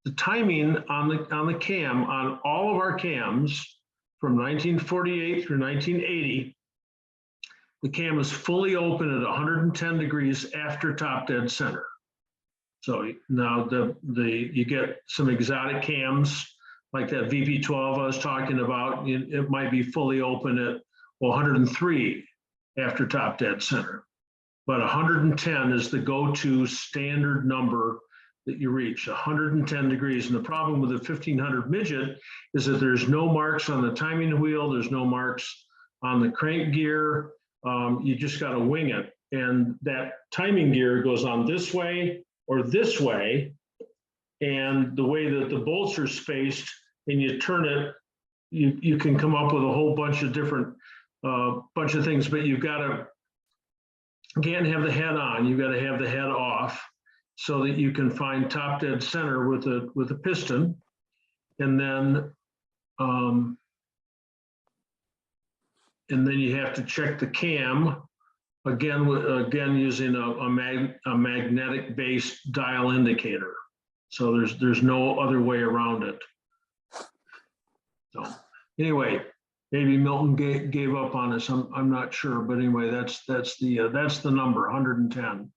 The timing on the cam, on all of our cams from 1948 through 1980, the cam is fully open at 110 degrees after top dead center. So now you get some exotic cams like that VP12 I was talking about. It might be fully open at 103 after top dead center, but 110 is the go-to standard number that you reach, 110 degrees. And the problem with the 1500 Midget is that there's no marks on the timing wheel. There's no marks on the crank gear. You just got to wing it. And that timing gear goes on this way or this way. And the way that the bolts are spaced and you turn it, you can come up with a whole bunch of different bunch of things, but you've got to, can't have the head on, you've got to have the head off so that you can find top dead center with a piston. And then you have to check the cam again using a magnetic based dial indicator. So there's no other way around it. So anyway, maybe Milton gave up on us. I'm not sure, but anyway, that's the number, 110.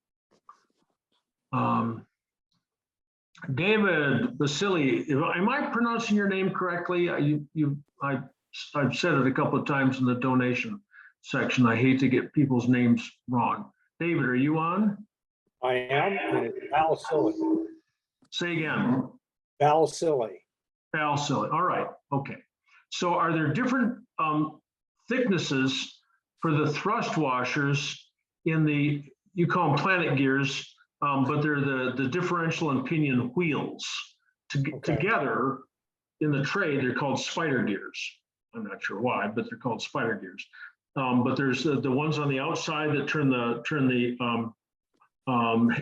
David Basili, am I pronouncing your name correctly? I've said it a couple of times in the donation section. I hate to get people's names wrong. David, are you on? I am, and it's Balsillie. Say again. Balsillie. Balsillie. All right. Okay. So are there different thicknesses for the thrust washers in the, you call them planet gears, but they're the differential and pinion wheels. Together in the trade, they're called spider gears. I'm not sure why, but they're called spider gears. But there's the ones on the outside that turn the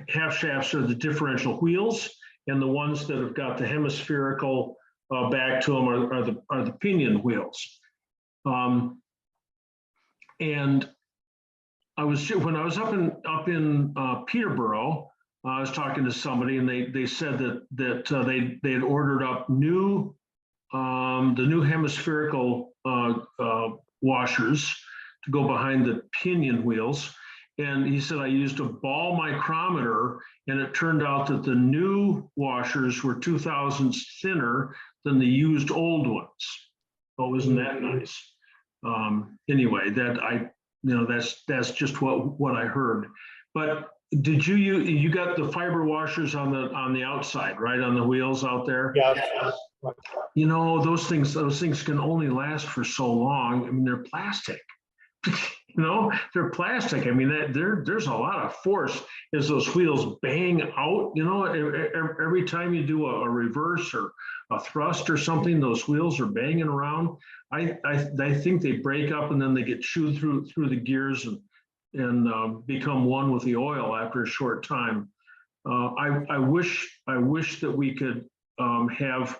half shafts are the differential wheels, and the ones that have got the hemispherical back to them are the pinion wheels. And when I was up in Peterborough, I was talking to somebody, and they said that they had ordered up the new hemispherical washers to go behind the pinion wheels. And he said, I used a ball micrometer, and it turned out that the new washers were 2,000 thinner than the used old ones. Oh, isn't that nice? Anyway, that's just what I heard. But did you got the fiber washers on the outside, right, on the wheels out there? Yeah. You know, those things can only last for so long. I mean, they're plastic. You know, they're plastic. I mean, there's a lot of force as those wheels bang out. You know, every time you do a reverse or a thrust or something, those wheels are banging around. I think they break up, and then they get chewed through the gears and become one with the oil after a short time. I wish that we could have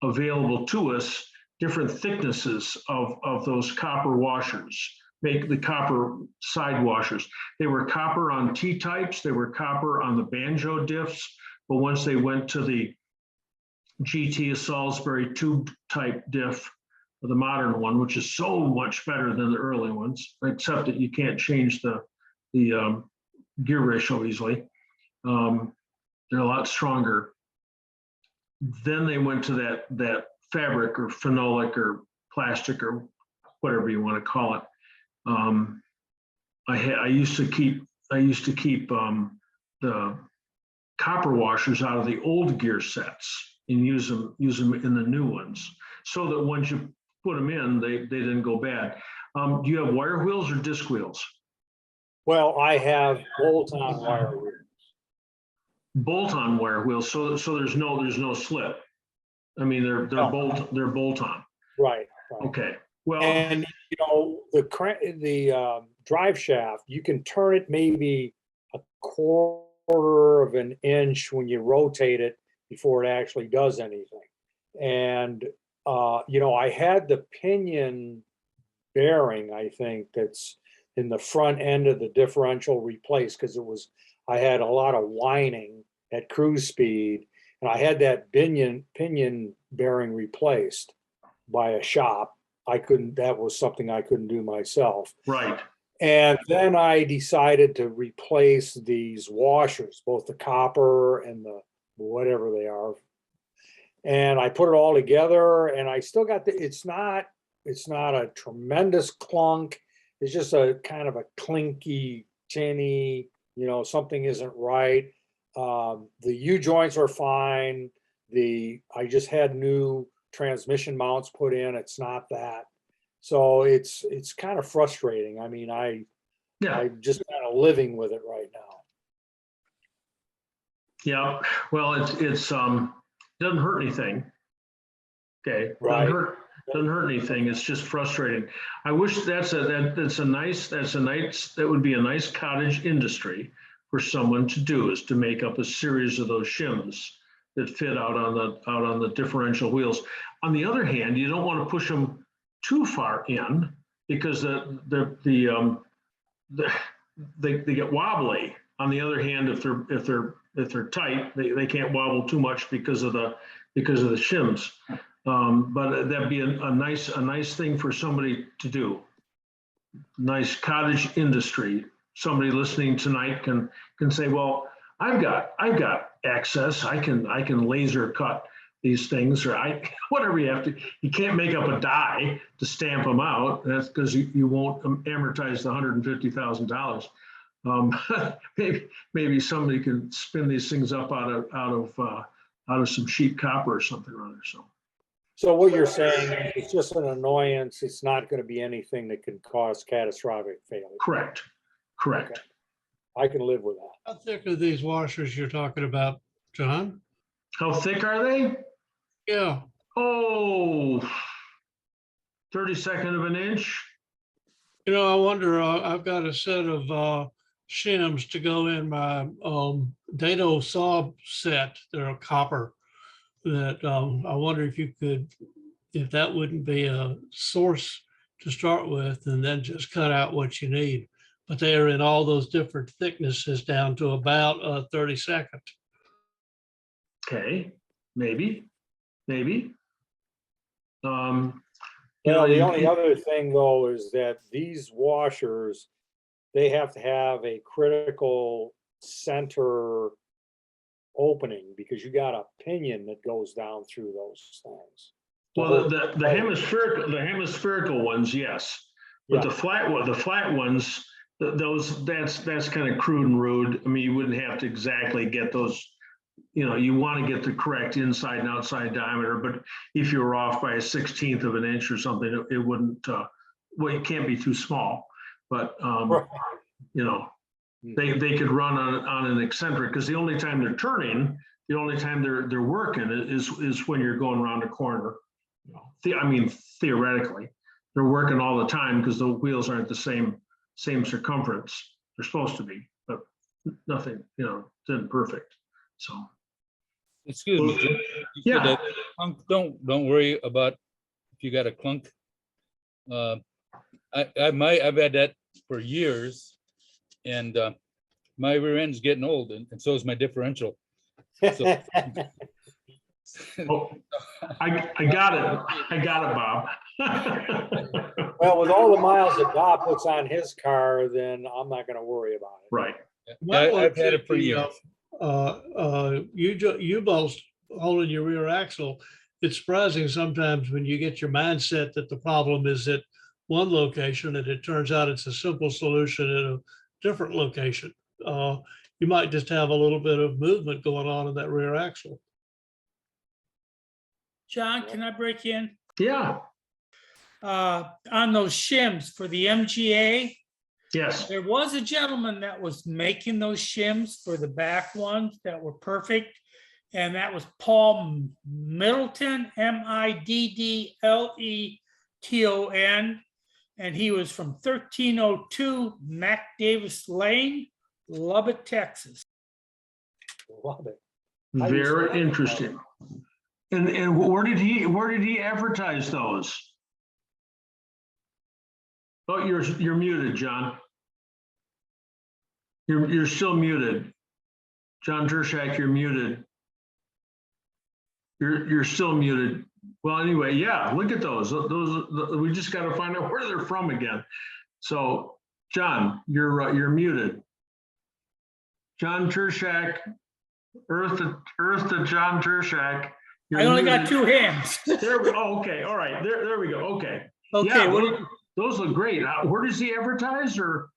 available to us different thicknesses of those copper washers, make the copper side washers. They were copper on T-types, they were copper on the banjo diffs, but once they went to the GT Salisbury tube type diff, the modern one, which is so much better than the early ones, except that you can't change the gear ratio easily. They're a lot stronger. Then they went to that fabric or phenolic or plastic or whatever you want to call it. I used to keep the copper washers out of the old gear sets and use them in the new ones, so that once you put them in, they didn't go bad. Do you have wire wheels or disc wheels? Well, I have bolt-on wire wheels. Bolt-on wire wheels, so there's no slip. I mean, they're bolt-on. Right. Okay. Well, and you know, the drive shaft, you can turn it maybe a quarter of an inch when you rotate it before it actually does anything. And you know, I had the pinion bearing, I think, that's in the front end of the differential replaced, because I had a lot of whining at cruise speed, and I had that pinion bearing replaced by a shop. That was something I couldn't do myself. Right. And then I decided to replace these washers, both the copper and the whatever they are. And I put it all together, and I still got it's not a tremendous clunk. It's just a kind of a clinky, tinny, you know, something isn't right. The U-joints are fine. I just had new transmission mounts put in. It's not that. So it's kind of frustrating. I mean, I'm just kind of living with it right now. Yeah, well, it doesn't hurt anything. Okay, right. Doesn't hurt anything. It's just frustrating. I wish that would be a nice cottage industry for someone to do, is to make up a series of those shims that fit out on the differential wheels. On the other hand, you don't want to push them too far in, because they get wobbly. On the other hand, if they're if they're tight, they can't wobble too much because of the shims. But that'd be a nice thing for somebody to do. Nice cottage industry. Somebody listening tonight can say, well, I've got access. I can laser cut these things, or whatever you have to. You can't make up a die to stamp them out. That's because you won't amortize the $150,000. Maybe somebody can spin these things up out of some cheap copper or something or other. So what you're saying, is it's just an annoyance. It's not going to be anything that can cause catastrophic failure. Correct. Okay. I can live with that. How thick are these washers you're talking about, John? How thick are they? Yeah. Oh, 32nd of an inch. You know, I wonder, I've got a set of shims to go in my dado saw set. They're copper. That I wonder if that wouldn't be a source to start with, and then just cut out what you need. But they are in all those different thicknesses down to about 32nd. Okay, maybe. Well, the only other thing though is that these washers, they have to have a critical center opening because you got a pinion that goes down through those things. Well, the hemispherical ones, yes, but the flat ones, that's kind of crude and rude. I mean, you wouldn't have to exactly get those. You know, you want to get the correct inside and outside diameter, but if you were off by a 1/16 of an inch or something, it wouldn't. Well, it can't be too small, but you know, they could run on an eccentric, because the only time they're turning, the only time they're working is when you're going around a corner. You know, I mean, theoretically, they're working all the time because the wheels aren't the same circumference. They're supposed to be, but nothing, you know, isn't perfect. So. Excuse me. Jim. You said Yeah. that clunk, don't worry about if you got a clunk. I've had that for years, and my rear end's getting old, and so is my differential. So, Oh, I got it, Bob. Well, with all the miles that Bob puts on his car, then I'm not going to worry about it. Right. I've had it for years. U-bolts holding your rear axle. It's surprising sometimes when you get your mindset that the problem is at one location and it turns out it's a simple solution at a different location. You might just have a little bit of movement going on in that rear axle. John, can I break in? Yeah. On those shims for the MGA, Yes. there was a gentleman that was making those shims for the back ones that were perfect. And that was Paul Middleton, Middleton. And he was from 1302 Mac Davis Lane, Lubbock, Texas. Love it. Very interesting. And where did he advertise those? Oh, you're muted, John. You're still muted. John Tershak, you're muted. You're still muted. Well, anyway, yeah, look at those. We just got to find out where they're from again. So, John, you're muted. John Tershak, Earth to John Tershak. I only got two hands. There we go. Okay, all right. There we go. Okay. Okay. Yeah, those look great. Where does he advertise, or?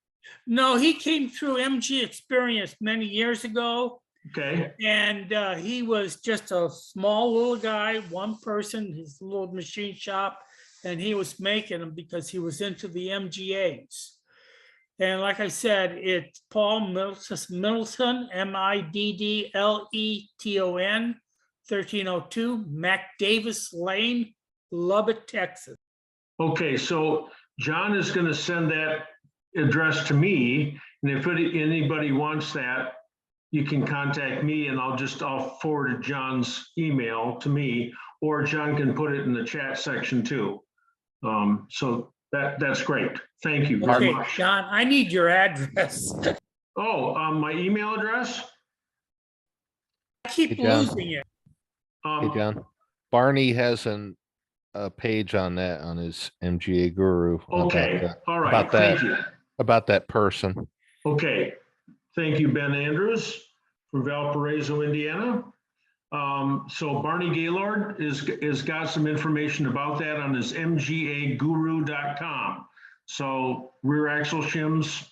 No, he came through MG Experience many years ago. Okay. And he was just a small little guy, one person, his little machine shop, and he was making them because he was into the MGAs. And like I said, it's Paul Middleton, Middleton, 1302 Mac Davis Lane, Lubbock, Texas. Okay, so John is going to send that address to me, and if anybody wants that, you can contact me, and I'll forward John's email to me, or John can put it in the chat section too. So that's great. Thank you very much. John, I need your address. Oh, my email address? keep Hey, John. losing it. Hey, John. Barney has a page on that on his MGA Guru. Okay, all right, About that, thank you. about that person. Okay, thank you, Ben Andrews from Valparaiso, Indiana. So Barney Gaylord is got some information about that on his mgaguru.com. So rear axle shims,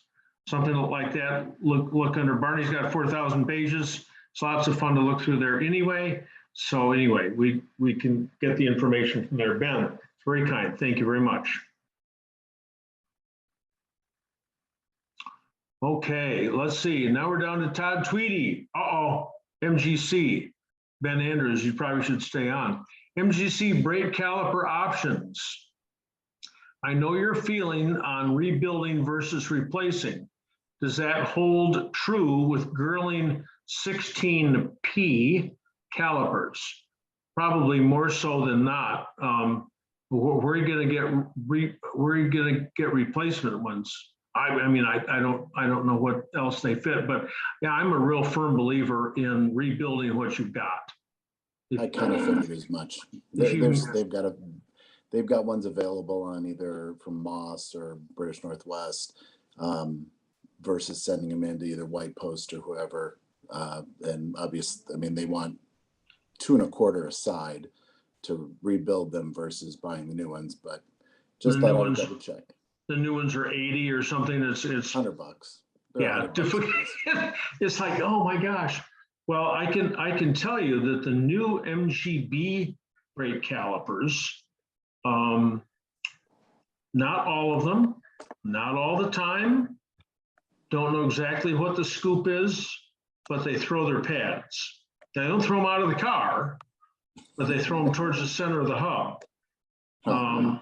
something like that. Look under Barney's got 4,000 pages. It's lots of fun to look through there anyway. So anyway, we can get the information from there. Ben, it's very kind. Thank you very much. Okay, let's see. Now we're down to Todd Tweedy. Uh-oh, MGC. Ben Andrews, you probably should stay on. MGC brake caliper options. I know your feeling on rebuilding versus replacing. Does that hold true with Girling 16P calipers? Probably more so than not. Where are you going to get replacement ones? I mean, I don't know what else they fit, but yeah, I'm a real firm believer in rebuilding what you've got. I kind of figured as much. They've got ones available on either from Moss or British Northwest, versus sending them into either White Post or whoever. And obviously, I mean, they want $2.25 a side to rebuild them versus buying the new ones, but just thought I would double check. The new ones are 80 or something. It's $100. Yeah, it's like, oh my gosh. Well, I can tell you that the new MGB brake calipers, not all of them, not all the time, don't know exactly what the scoop is, but they throw their pads. They don't throw them out of the car, but they throw them towards the center of the hub. I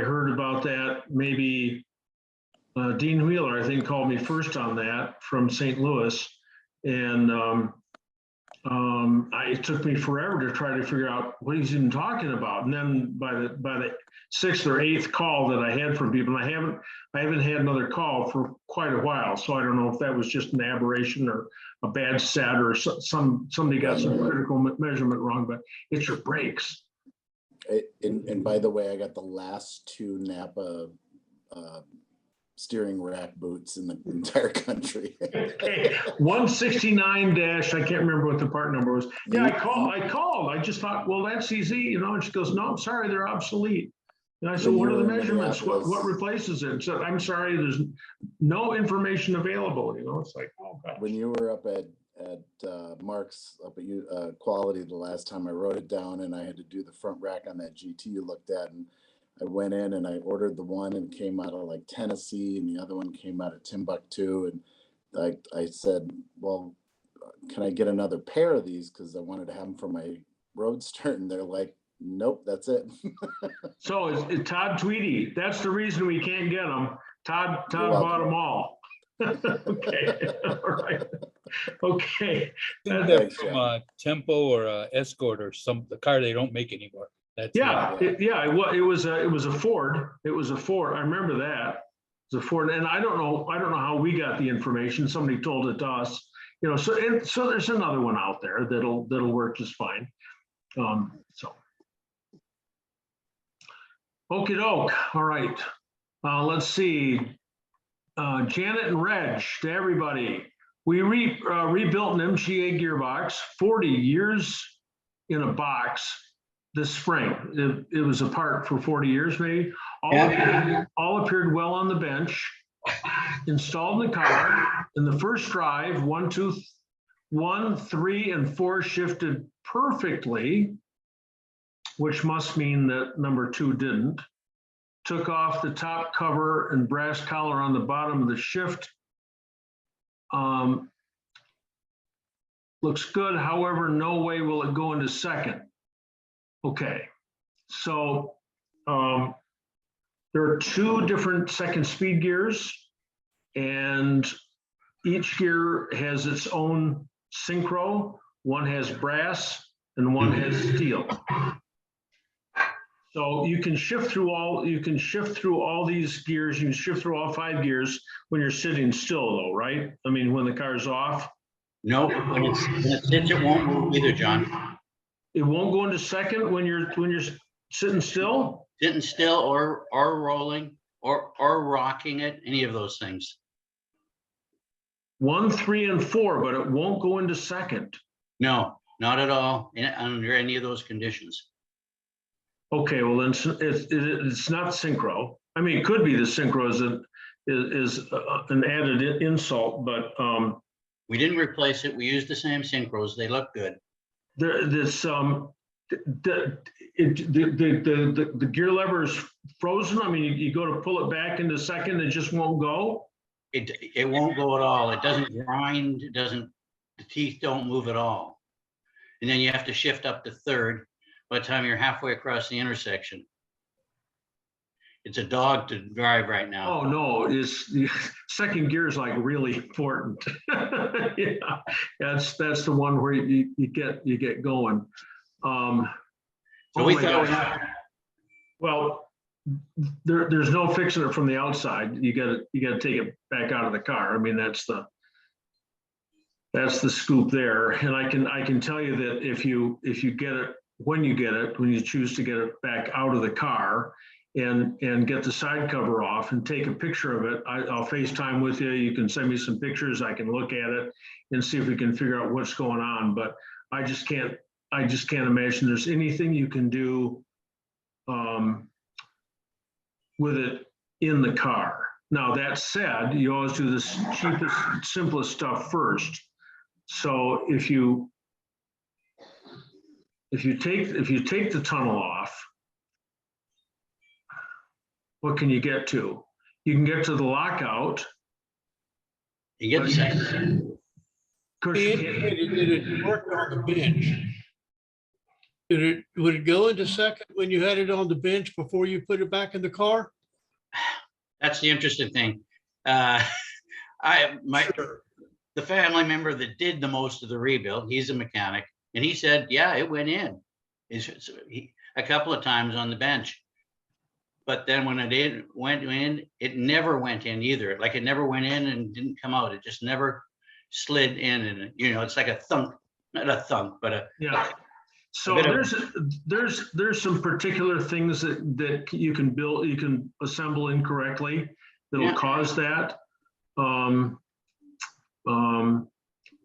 heard about that. Maybe Dean Wheeler, I think, called me first on that from St. Louis. And it took me forever to try to figure out what he's even talking about. And then by the 6th or 8th call that I had from people, and I haven't had another call for quite a while. So I don't know if that was just an aberration or a bad set or somebody got some critical measurement wrong, but it's your brakes. And by the way, I got the last 2 Napa steering rack boots in the entire country. 169 dash, I can't remember what the part number was. Yeah, I called. I just thought, well, that's easy, and she goes, no, I'm sorry, they're obsolete. And I said, what are the measurements? What replaces it? So I'm sorry, there's no information available. It's like, oh gosh. When you were up at Mark's up at Quality the last time, I wrote it down, and I had to do the front rack on that GT you looked at, and I went in and I ordered the one and came out of like Tennessee, and the other one came out of Timbuktu, and I said, well, can I get another pair of these because I wanted to have them for my Roadster, and they're like, nope, that's it. So it's Todd Tweedy. That's the reason we can't get them. Todd bought them all. Okay, all right. Okay. That's from Tempo or Escort or the car they don't make anymore. That's it was a Ford. It was a Ford. I remember that. It was a Ford, and I don't know how we got the information. Somebody told it to us. So there's another one out there that'll work just fine. Okie doke. All right. Let's see. Janet and Reg, to everybody. We rebuilt an MGA gearbox, 40 years in a box this spring. It was apart for 40 years, maybe. All appeared well on the bench. Installed in the car. In the first drive, 1, 2, 1, 3, and 4 shifted perfectly, which must mean that number 2 didn't. Took off the top cover and brass collar on the bottom of the shift. Looks good. However, no way will it go into second. Okay, so there are 2 different second speed gears, and each gear has its own synchro. One has brass and one has steel. So you can shift through all these gears. You can shift through all 5 gears when you're sitting still, though, right? I mean, when the car's off, No, when it sits, it won't move either, John. It won't go into second when you're sitting still? Sitting still or rolling or rocking it, any of those things. 1, 3, and 4, but it won't go into second. No, not at all, under any of those conditions. Okay, well then it's not synchro. I mean, it could be the synchro is an added insult, but we didn't replace it. We used the same synchros. They look good. The gear lever is frozen. I mean, you go to pull it back into second, it just won't go. It won't go at all. It doesn't grind. It doesn't. The teeth don't move at all. And then you have to shift up to third by the time you're halfway across the intersection. It's a dog to drive right now. Oh no, second gear is like really important. Yeah, that's the one where you get going. So we thought, well, there's no fixing it from the outside. You gotta take it back out of the car. I mean, that's the scoop there. And I can tell you that if you get it, when you choose to get it back out of the car and get the side cover off and take a picture of it, I'll FaceTime with you. You can send me some pictures. I can look at it and see if we can figure out what's going on. But I just can't imagine there's anything you can do with it in the car. Now, that said, you always do this cheapest, simplest stuff first. So if you take the tunnel off, what can you get to? You can get to the lockout. You get the second. Of course, you can't. Did it work on the bench? Would it go into second when you had it on the bench before you put it back in the car? That's the interesting thing. The family member that did the most of the rebuild, he's a mechanic, and he said, yeah, it went in. A couple of times on the bench. But then when it went in, it never went in either. Like it never went in and didn't come out. It just never slid in, and it's like a thunk, not a thunk, but a yeah. So there's some particular things that you can build, you can assemble incorrectly that'll cause that.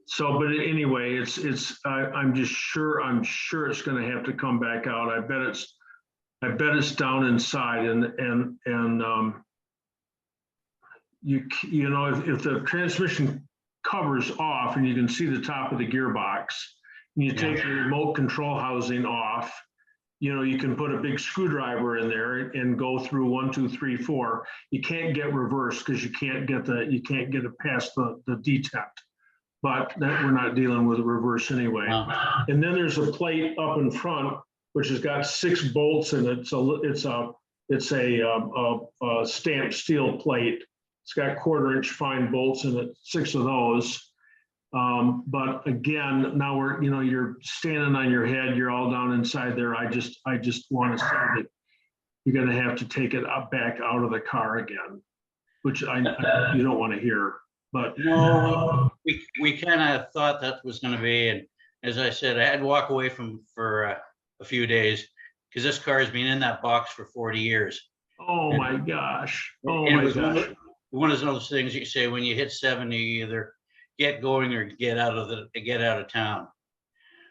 So, but anyway, I'm sure it's going to have to come back out. I bet it's down inside, and if the transmission covers off and you can see the top of the gearbox, and you take the remote control housing off, you can put a big screwdriver in there and go through 1, 2, 3, 4. You can't get reverse because you can't get it past the detent. But we're not dealing with a reverse anyway. And then there's a plate up in front which has got 6 bolts in it. So it's a stamped steel plate. It's got 1/4-inch fine bolts in it, 6 of those. But again, now you're standing on your head, you're all down inside there. I just want to say that you're going to have to take it back out of the car again, which you don't want to hear. But no, we kind of thought that was going to be, and as I said, I had to walk away for a few days because this car has been in that box for 40 years. Oh my gosh! Oh my gosh! One of those things you say when you hit 70, you either get going or get out of town.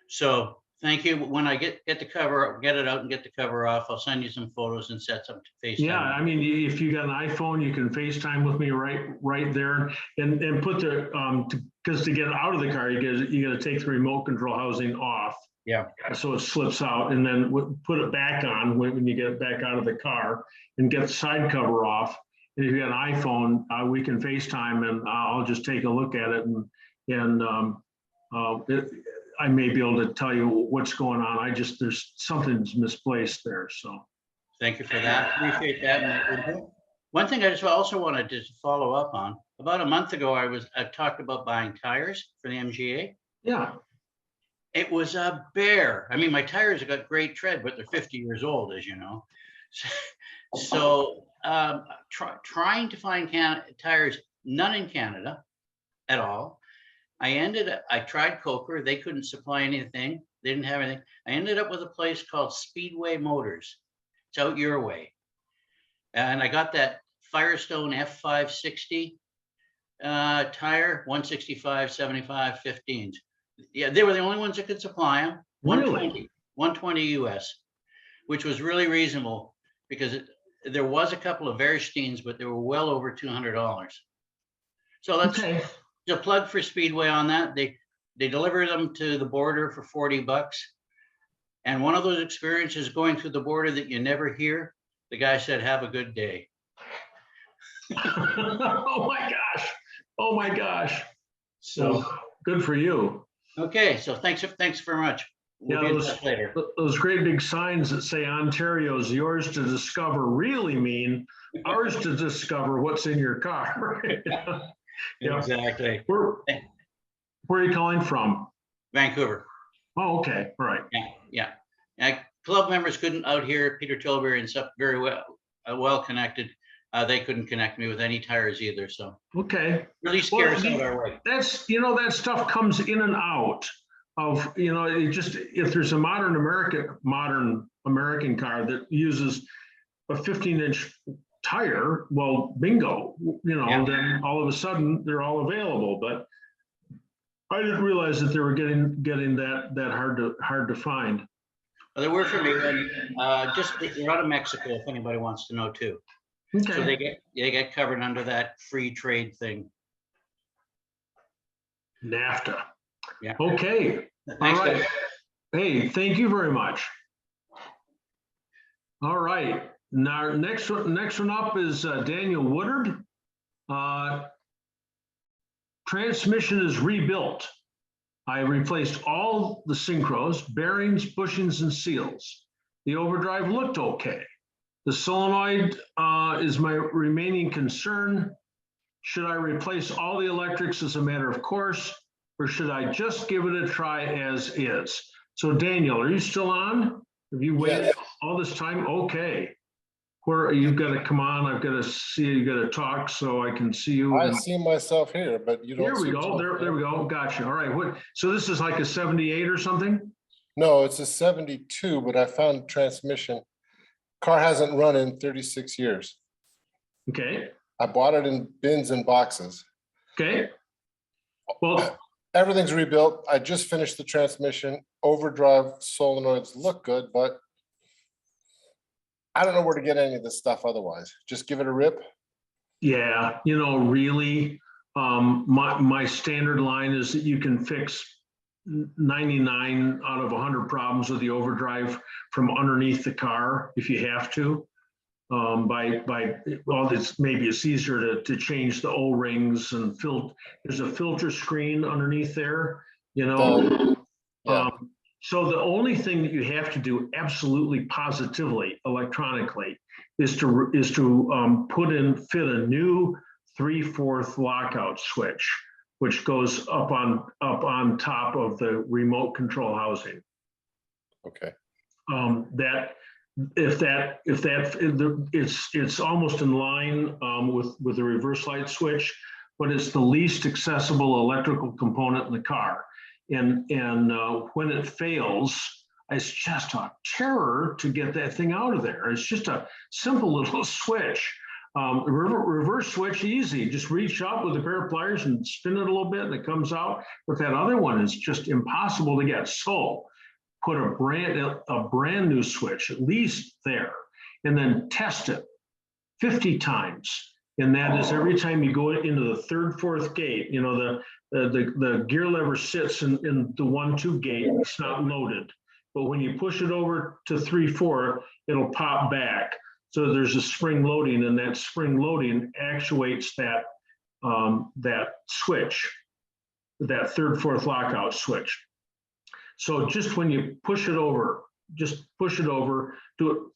So thank you. When I get the cover, get it out and get the cover off, I'll send you some photos and set some FaceTime. Yeah, I mean, if you got an iPhone, you can FaceTime with me right there, and put because to get out of the car, you got to take the remote control housing off. Yeah. So it slips out, and then put it back on when you get it back out of the car, and get the side cover off. And if you got an iPhone, we can FaceTime, and I'll just take a look at it, and I may be able to tell you what's going on. There's something's misplaced there. So thank you for that. Appreciate that. One thing I just also wanted to follow up on, about a month ago, I talked about buying tires for the MGA. Yeah. It was a bear. I mean, my tires have got great tread, but they're 50 years old, as you know. So trying to find tires, none in Canada at all. I tried Coker, they couldn't supply anything, they didn't have anything. I ended up with a place called Speedway Motors. It's out your way. And I got that Firestone F560 tire, 165, 75, 15s. Yeah, they were the only ones that could supply them. 120 US, which was really reasonable because there was a couple of Versteins, but they were well over $200. So that's a plug for Speedway on that. They deliver them to the border for $40. And one of those experiences going through the border that you never hear, the guy said, "Have a good day." Oh my gosh. Oh my gosh. So good for you. Okay, so thanks very much. We'll be in touch later. Those great big signs that say Ontario's yours to discover really mean ours to discover what's in your car. Yeah. Exactly. Where are you calling from? Vancouver. Oh, okay. All right. Yeah. Club members couldn't out here, Peter Tilbury and stuff, very well connected. They couldn't connect me with any tires either. So okay. Really scares us out our way. That's, that stuff comes in and out of, it just, if there's a modern American car that uses a 15-inch tire, well, bingo, then all of a sudden they're all available. But I didn't realize that they were getting that hard to find. Well, they were for me. They're out of Mexico, if anybody wants to know too. Okay. So they get covered under that free trade thing. NAFTA. Yeah. Okay. Thanks, all right. guys. Hey, thank you very much. All right. Now, next one up is Daniel Woodard. Transmission is rebuilt. I replaced all the synchros, bearings, bushings, and seals. The overdrive looked okay. The solenoid is my remaining concern. Should I replace all the electrics as a matter of course, or should I just give it a try as is? So Daniel, are you still on? Have you waited all this time? Okay. Where you've got to come on, I've got to see you, got to talk so I can see you. I see myself here, but you don't. Here we see go. yourself. There we go. Gotcha. All right. So this is like a 78 or something? No, it's a 72, but I found transmission. Car hasn't run in 36 years. Okay. I bought it in bins and boxes. Okay. Well, everything's rebuilt. I just finished the transmission. Overdrive solenoids look good, but I don't know where to get any of this stuff otherwise. Just give it a rip. yeah, really, my standard line is that you can fix 99 out of 100 problems with the overdrive from underneath the car if you have to. Maybe it's easier to change the O-rings and there's a filter screen underneath there, so the only thing that you have to do absolutely positively electronically is to fit a new 3/4 lockout switch, which goes up on top of the remote control housing. Okay. It's almost in line with the reverse light switch, but it's the least accessible electrical component in the car. And when it fails, it's just a terror to get that thing out of there. It's just a simple little switch. Reverse switch, easy. Just reach up with a pair of pliers and spin it a little bit and it comes out. But that other one is just impossible to get. So put a brand new switch, at least there, and then test it 50 times. And that is every time you go into the 3rd, 4th gate, the gear lever sits in the 1-2 gate, it's not loaded. But when you push it over to 3-4, it'll pop back. So there's a spring loading, and that spring loading actuates that switch, that 3rd, 4th lockout switch. So just when you push it over, do it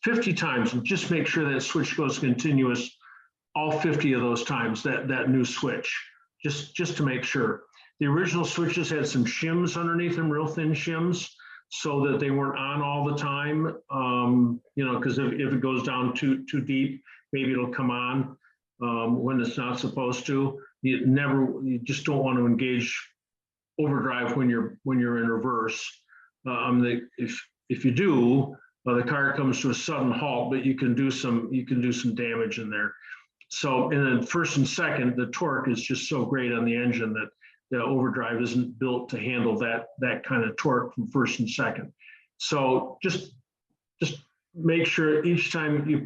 50 times and just make sure that switch goes continuous all 50 of those times, that new switch, just to make sure. The original switches had some shims underneath them, real thin shims, so that they weren't on all the time. Because if it goes down too deep, maybe it'll come on when it's not supposed to. You just don't want to engage overdrive when you're in reverse. If you do, the car comes to a sudden halt, but you can do some damage in there. So, and then first and second, the torque is just so great on the engine that the overdrive isn't built to handle that kind of torque from first and second. So just make sure each time you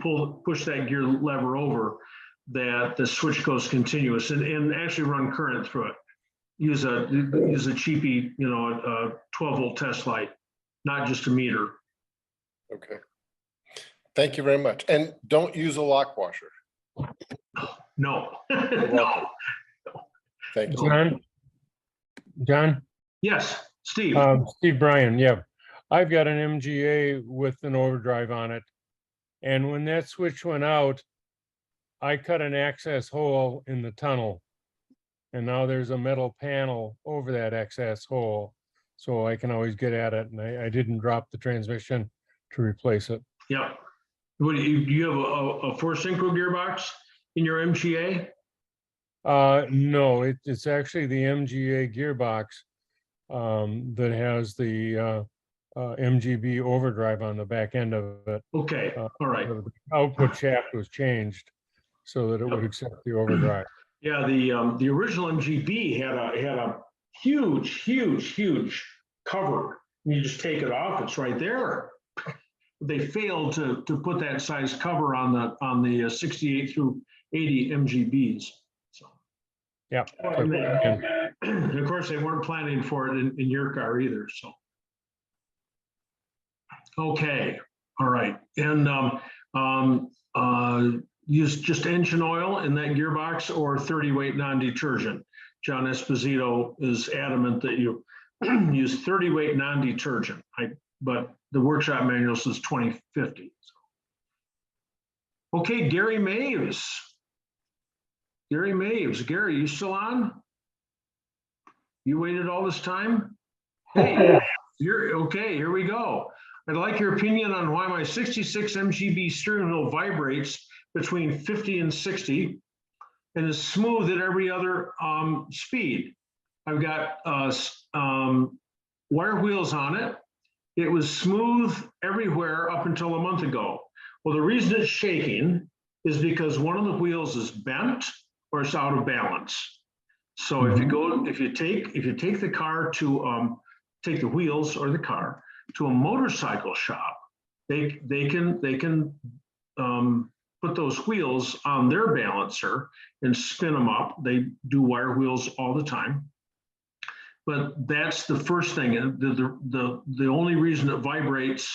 push that gear lever over, that the switch goes continuous, and actually run current through it. Use a cheapy, a 12-volt test light, not just a meter. Okay. Thank you very much. And don't use a lock washer. No. No. Thank you. John? Yes, Steve. Steve Bryan, yeah. I've got an MGA with an overdrive on it. And when that switch went out, I cut an access hole in the tunnel. And now there's a metal panel over that access hole. So I can always get at it. And I didn't drop the transmission to replace it. Yeah. What do you have a 4-synchro gearbox in your MGA? No, it's actually the MGA gearbox that has the MGB overdrive on the back end of it. Okay, all right. The output shaft was changed so that it would accept the overdrive. Yeah, the original MGB had a huge cover. You just take it off; it's right there. They failed to put that size cover on the 68 through 80 MGBs. So, yeah. And of course, they weren't planning for it in your car either. So, okay, all right, and use just engine oil in that gearbox or 30-weight non-detergent. John Esposito is adamant that you use 30-weight non-detergent. But the workshop manual says 2050. Okay, Gary Maves. Gary, you still on? You waited all this time? Hey, you're okay, here we go. I'd like your opinion on why my 66 MGB steering wheel vibrates between 50 and 60 and is smooth at every other speed. I've got wire wheels on it. It was smooth everywhere up until a month ago. Well, the reason it's shaking is because one of the wheels is bent or it's out of balance. So if you take the car to take the wheels or the car to a motorcycle shop, they can put those wheels on their balancer and spin them up. They do wire wheels all the time. But that's the first thing. The only reason it vibrates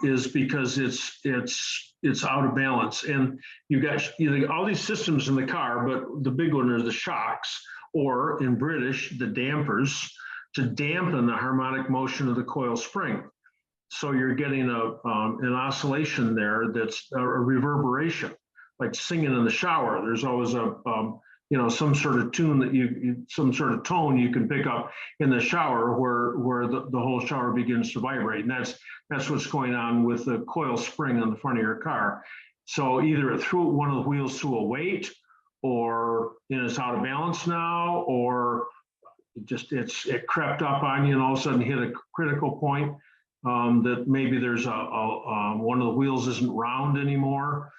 is because it's out of balance. And you've got all these systems in the car, but the big one are the shocks, or in British, the dampers, to dampen the harmonic motion of the coil spring. So you're getting an oscillation there that's a reverberation, like singing in the shower. There's always some sort of tune that some sort of tone you can pick up in the shower where the whole shower begins to vibrate. And that's what's going on with the coil spring on the front of your car. So either it threw one of the wheels through a weight, or it's out of balance now, or it crept up on you and all of a sudden hit a critical point that maybe there's one of the wheels isn't round anymore.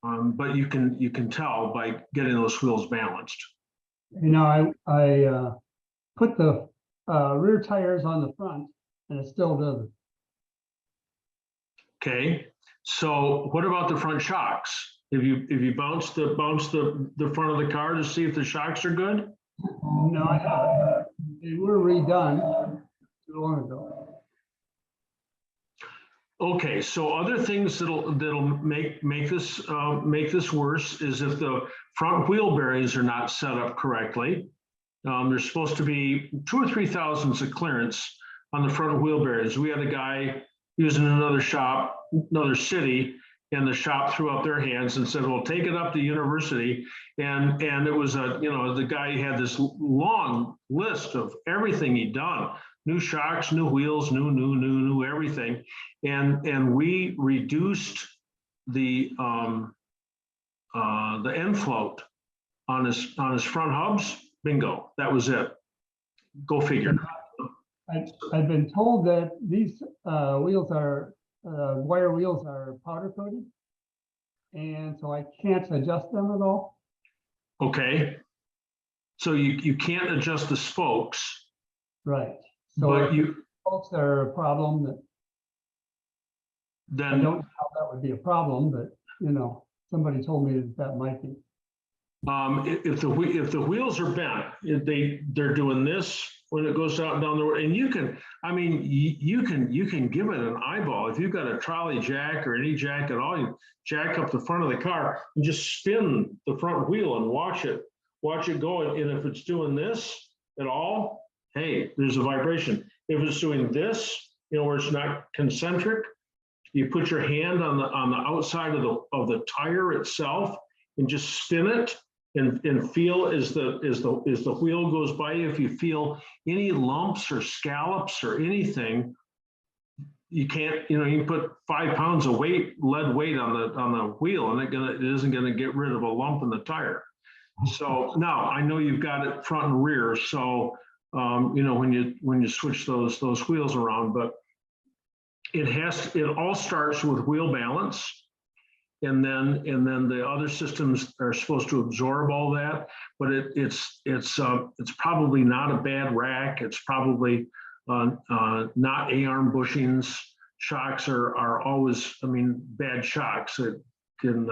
But you can tell by getting those wheels balanced. I put the rear tires on the front and it still doesn't. Okay, so what about the front shocks? Have you bounced the front of the car to see if the shocks are good? No, I haven't. They were redone too long ago. Okay, so other things that'll make this worse is if the front wheel bearings are not set up correctly. There's supposed to be 2,000 or 3 thousandths of clearance on the front wheel bearings. We had a guy using another shop, another city, and the shop threw up their hands and said, "Well, take it up to university." And it was the guy had this long list of everything he'd done. New shocks, new wheels, new everything. And we reduced the end float on his front hubs. Bingo, that was it. Go figure. I've been told that these wheels are, wire wheels are powder coated. And so I can't adjust them at all. Okay. So you can't adjust the spokes, Right. So but if you, folks are a problem, that I then, don't know how that would be a problem, but you know, somebody told me that that might be. if the wheels are bent, if they're doing this when it goes out and down the road, and you can, I mean, you can give it an eyeball. If you've got a trolley jack or any jack at all, you jack up the front of the car and just spin the front wheel and watch it go. And if it's doing this at all, hey, there's a vibration. If it's doing this, you know, where it's not concentric, you put your hand on the outside of the tire itself and just spin it and feel as the wheel goes by. If you feel any lumps or scallops or anything, you can't, you know, you can put 5 pounds of lead weight on the wheel, and it isn't gonna get rid of a lump in the tire. So now I know you've got it front and rear. So you know, when you switch those wheels around, but it all starts with wheel balance. And then the other systems are supposed to absorb all that, but it's probably not a bad rack. It's probably not A-arm bushings. Shocks are always, I mean, bad shocks. It can.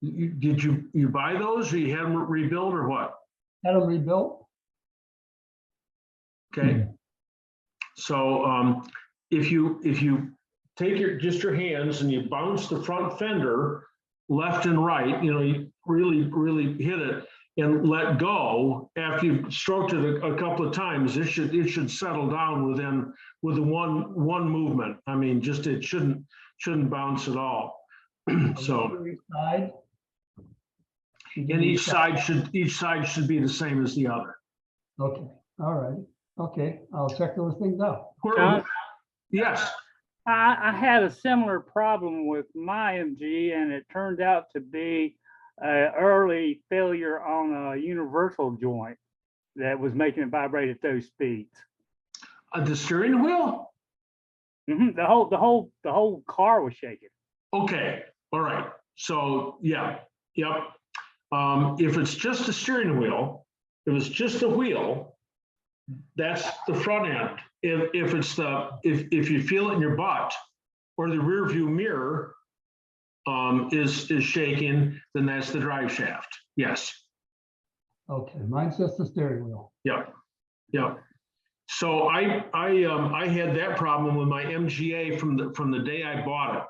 Did you buy those, or you had them rebuilt, or what? Had them rebuilt. Okay. So if you take your hands and you bounce the front fender left and right, you know, you really hit it and let go. After you've stroked it a couple of times, it should settle down with one movement. I mean, just it shouldn't bounce at all. So each side should be the same as the other. Okay, all right. Okay, I'll check those things out. John? Yes. I had a similar problem with my MG, and it turned out to be an early failure on a universal joint that was making it vibrate at those speeds. The steering wheel? Mm-hmm. The whole car was shaking. Okay, all right. So yeah, yep. If it's just a steering wheel, if it's just a wheel, that's the front end. If you feel it in your butt or the rear view mirror is shaking, then that's the drive shaft. Yes. Okay, mine's just the steering wheel. Yep. Yep. So I had that problem with my MGA from the day I bought it,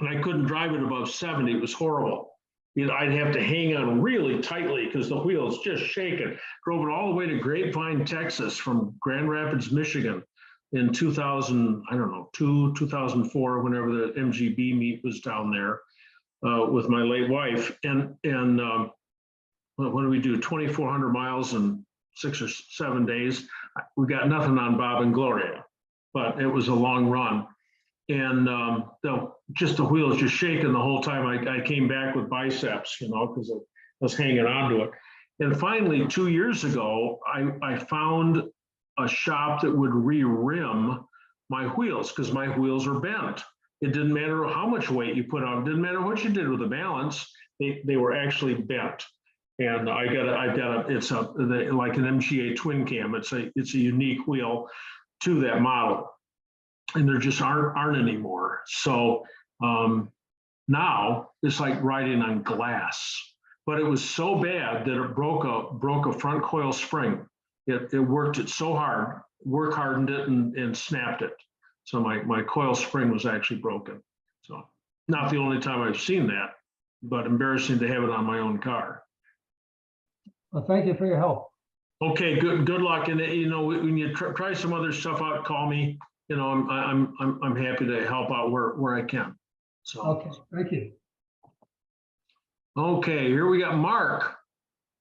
and I couldn't drive it above 70. It was horrible. You know, I'd have to hang on really tightly because the wheel's just shaking. Drove it all the way to Grapevine, Texas from Grand Rapids, Michigan in 2004, whenever the MGB meet was down there with my late wife. And what do we do? 2,400 miles in 6 or 7 days. We got nothing on Bob and Gloria, but it was a long run. And just the wheels just shaking the whole time. I came back with biceps, you know, because I was hanging on to it. And finally, 2 years ago, I found a shop that would re-rim my wheels because my wheels are bent. It didn't matter how much weight you put on. It didn't matter what you did with the balance. They were actually bent. And like an MGA twin cam. It's a unique wheel to that model. And there just aren't anymore. So now it's like riding on glass. But it was so bad that it broke a front coil spring. It worked it so hard, work hardened it and snapped it. So my coil spring was actually broken. So not the only time I've seen that, but embarrassing to have it on my own car. Well, thank you for your help. Okay, good luck. And you know, when you try some other stuff out, call me. You know, I'm happy to help out where I can. So okay, thank you. Okay, here we got Mark.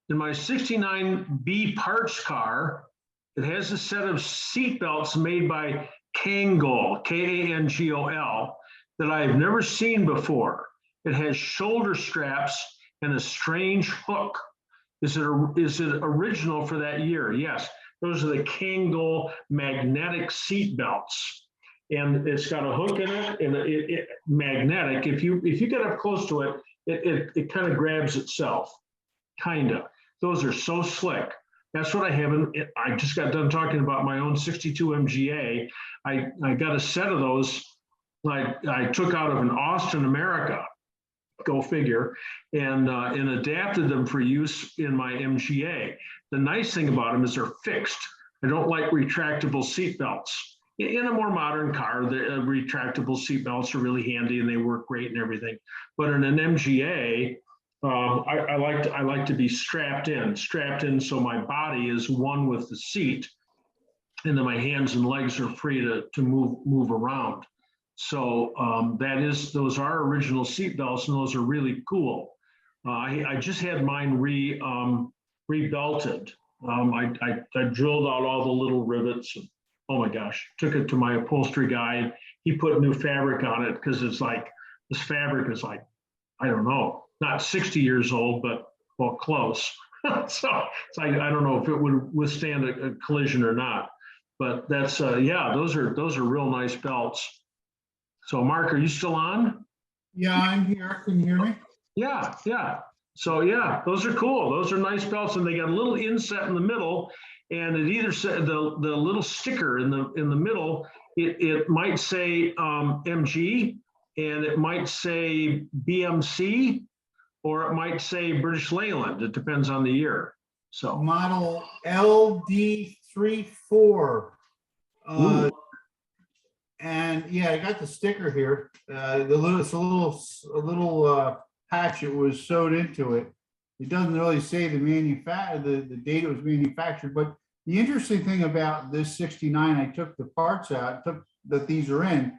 In my 69B parts car, it has a set of seat belts made by Kangol, K-A-N-G-O-L, that I've never seen before. It has shoulder straps and a strange hook. Is it original for that year? Yes. Those are the Kangol magnetic seat belts. And it's got a hook in it and it magnetic. If you get up close to it, it kind of grabs itself, kind of. Those are so slick. That's what I have. I just got done talking about my own 62 MGA. I got a set of those I took out of an Austin, America, go figure, and adapted them for use in my MGA. The nice thing about them is they're fixed. I don't like retractable seat belts. In a more modern car, the retractable seat belts are really handy and they work great and everything. But in an MGA, I like to be strapped in so my body is one with the seat, and then my hands and legs are free to move around. So those are original seat belts, and those are really cool. I just had mine rebelted. I drilled out all the little rivets. And, oh my gosh, took it to my upholstery guy. He put new fabric on it because it's like, this fabric is like, I don't know, not 60 years old, but well, close. So it's like, I don't know if it would withstand a collision or not. But that's, yeah, those are real nice belts. So Mark, are you still on? Yeah, I'm here. Can you hear me? Yeah, yeah. So yeah, those are cool. Those are nice belts, and they got a little inset in the middle, and it either said the little sticker in the middle, it might say MG, and it might say BMC, or it might say British Leyland. It depends on the year. So model LD34. And yeah, I got the sticker here. It's a little patch it was sewed into it. It doesn't really say the date it was manufactured, but the interesting thing about this 69, I took the parts out, that these are in.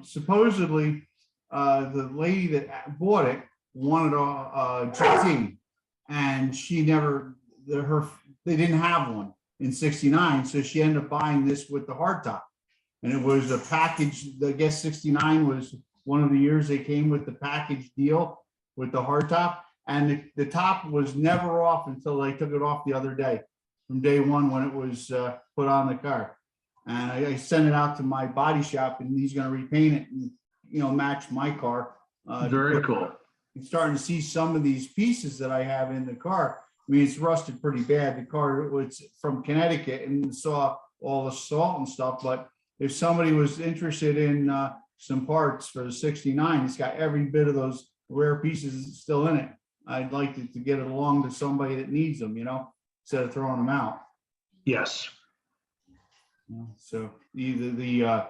Supposedly, the lady that bought it wanted a GT, and she never, they didn't have one in 69, so she ended up buying this with the hardtop. And it was a package. I guess 69 was one of the years they came with the package deal with the hardtop. And the top was never off until they took it off the other day, from day one when it was put on the car. And I sent it out to my body shop, and he's going to repaint it and, match my car. Very cool. I'm starting to see some of these pieces that I have in the car. I mean, it's rusted pretty bad. The car was from Connecticut and saw all the salt and stuff, but if somebody was interested in some parts for the 69, it's got every bit of those rare pieces still in it. I'd like to get it along to somebody that needs them, instead of throwing them out. Yes. So either the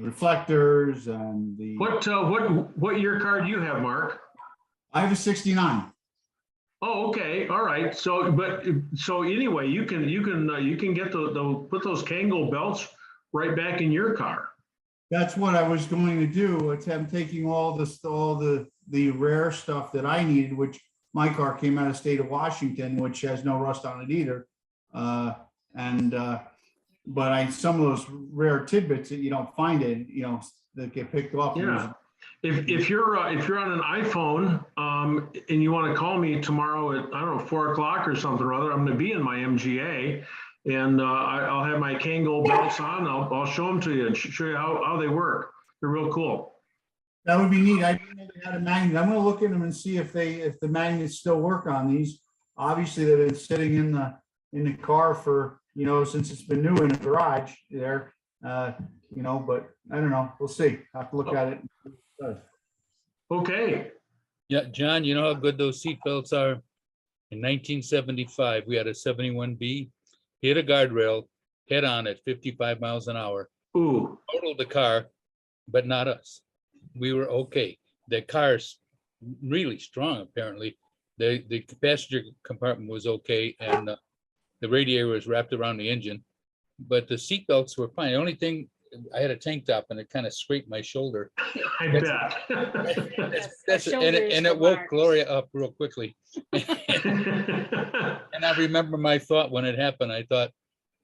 reflectors and the. What year car do you have, Mark? I have a 69. Oh, okay, all right. So anyway, you can get put those Kangol belts right back in your car. That's what I was going to do. I'm taking all the rare stuff that I needed, which my car came out of state of Washington, which has no rust on it either. But some of those rare tidbits that you don't find it, that get picked off. Yeah. If you're on an iPhone and you want to call me tomorrow at, I don't know, 4 o'clock or something or other, I'm going to be in my MGA. And I'll have my Kangol belts on. I'll show them to you and show you how they work. They're real cool. That would be neat. I didn't know they had a magnet. I'm going to look at them and see if the magnets still work on these. Obviously, they've been sitting in the car for since it's been new in the garage there. But I don't know. We'll see. I have to look at it. Okay. Yeah, John, you know how good those seat belts are? In 1975, we had a 71B. Hit a guardrail head on at 55 miles an hour. Ooh. Totaled the car, but not us. We were okay. The car's really strong, apparently. The passenger compartment was okay, and the radiator was wrapped around the engine, but the seat belts were fine. The only thing, I had a tank top and it kind of scraped my shoulder. I bet. And it woke Gloria up real quickly. And I remember my thought when it happened. I thought,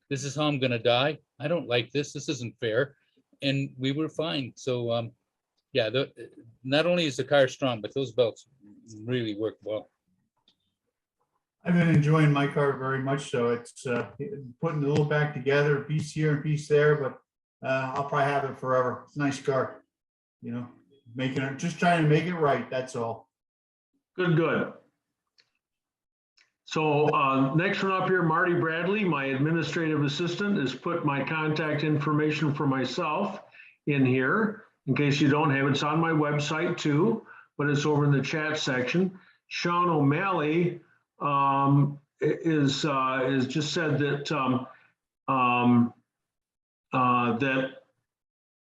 this is how I'm going to die. I don't like this. This isn't fair. And we were fine. So, yeah, not only is the car strong, but those belts really work well. I've been enjoying my car very much, so it's putting the little back together, a piece here and piece there, but I'll probably have it forever. It's a nice car, you know, making it, just trying to make it right, that's all. Good, good. So next one up here, Marty Bradley, my administrative assistant, has put my contact information for myself in here. In case you don't have it, it's on my website too, but it's over in the chat section. Sean O'Malley is just said that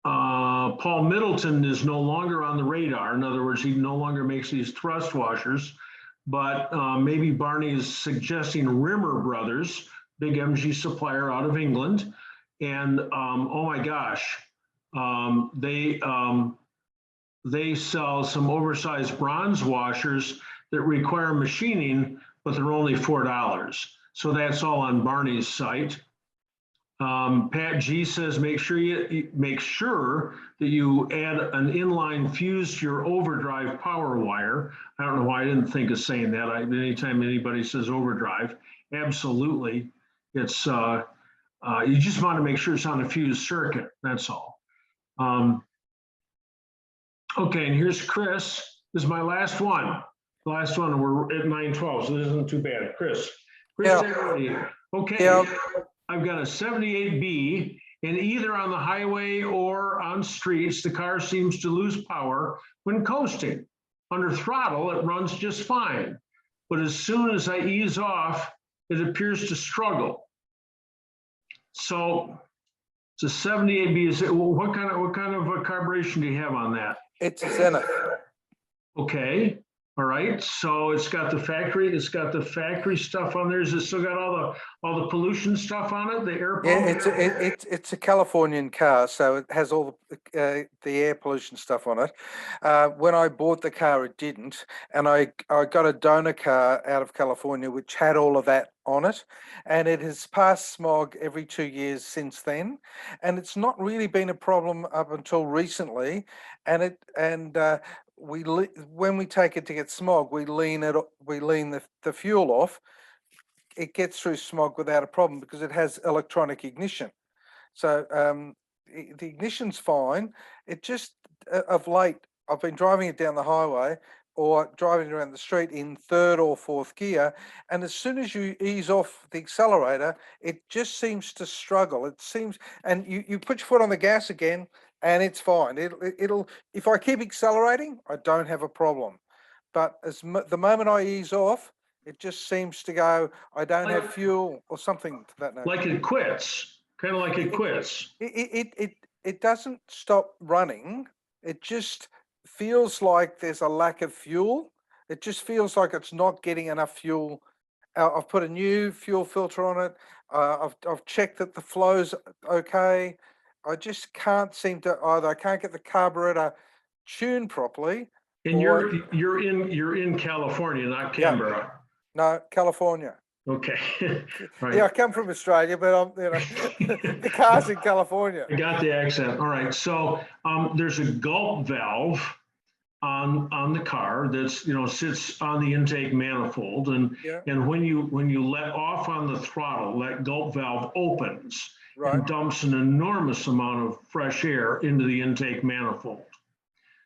Paul Middleton is no longer on the radar. In other words, he no longer makes these thrust washers, but maybe Barney is suggesting Rimmer Brothers, big MG supplier out of England. And oh my gosh, they sell some oversized bronze washers that require machining, but they're only $4. So that's all on Barney's site. Pat G says, make sure that you add an inline fuse to your overdrive power wire. I don't know why I didn't think of saying that. Anytime anybody says overdrive, absolutely. It's you just want to make sure it's on a fused circuit. That's all. Okay, and here's Chris. This is my last one. The last one, we're at 9:12, so this isn't too bad. Chris Arity. Okay, I've got a 78B, and either on the highway or on streets, the car seems to lose power when coasting. Under throttle, it runs just fine, but as soon as I ease off, it appears to struggle. So it's a 78B. What kind of a carburation do you have on that? It's a Zenith. Okay. All right, so it's got the factory stuff on there. Is it still got all the pollution stuff on it, the air? Yeah, it's a Californian car, so it has all the air pollution stuff on it. When I bought the car, it didn't, and I got a donor car out of California which had all of that on it, and it has passed smog every 2 years since then, and it's not really been a problem up until recently, when we take it to get smog, we lean the fuel off. It gets through smog without a problem because it has electronic ignition. So the ignition's fine. It just of late, I've been driving it down the highway or driving around the street in third or fourth gear, and as soon as you ease off the accelerator, it just seems to struggle. It seems, and you put your foot on the gas again, and it's fine. It'll if I keep accelerating, I don't have a problem. But the moment I ease off, it just seems to go, I don't have fuel or something to that nature. Like it quits, kind of like it quits. It doesn't stop running. It just feels like there's a lack of fuel. It just feels like it's not getting enough fuel. I've put a new fuel filter on it. I've checked that the flow's okay. I just can't seem to either. I can't get the carburetor tuned properly. And you're in California, not Canberra. Yeah. No, California. Okay. Right. Yeah, I come from Australia, but the car's in California. I got the accent. All right. So there's a gulp valve on the car that's sits on the intake manifold, and when you let off on the throttle, that gulp valve opens. Right. And dumps an enormous amount of fresh air into the intake manifold.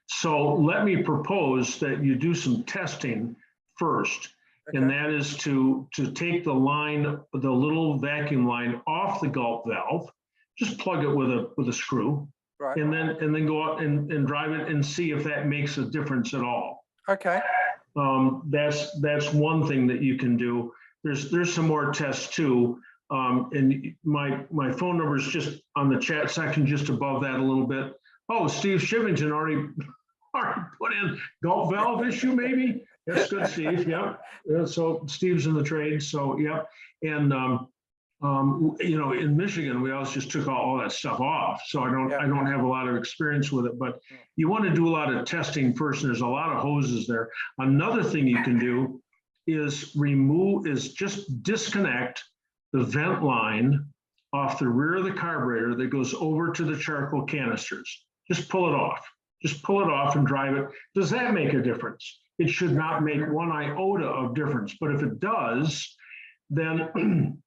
So let me propose that you do some testing first, and that is to take the line, the little vacuum line off the gulp valve, just plug it with a screw, right, and then go out and drive it and see if that makes a difference at all. Okay. That's one thing that you can do. There's some more tests too. And my phone number is just on the chat section, just above that a little bit. Oh, Steve Shivington already put in gulp valve issue, maybe. That's good, Steve. Yeah. So Steve's in the trade. So yeah. And in Michigan, we always just took all that stuff off. So I don't have a lot of experience with it. But you want to do a lot of testing first. And there's a lot of hoses there. Another thing you can do is just disconnect the vent line off the rear of the carburetor that goes over to the charcoal canisters. Just pull it off. Just pull it off and drive it. Does that make a difference? it should not make one iota of difference. But if it does, then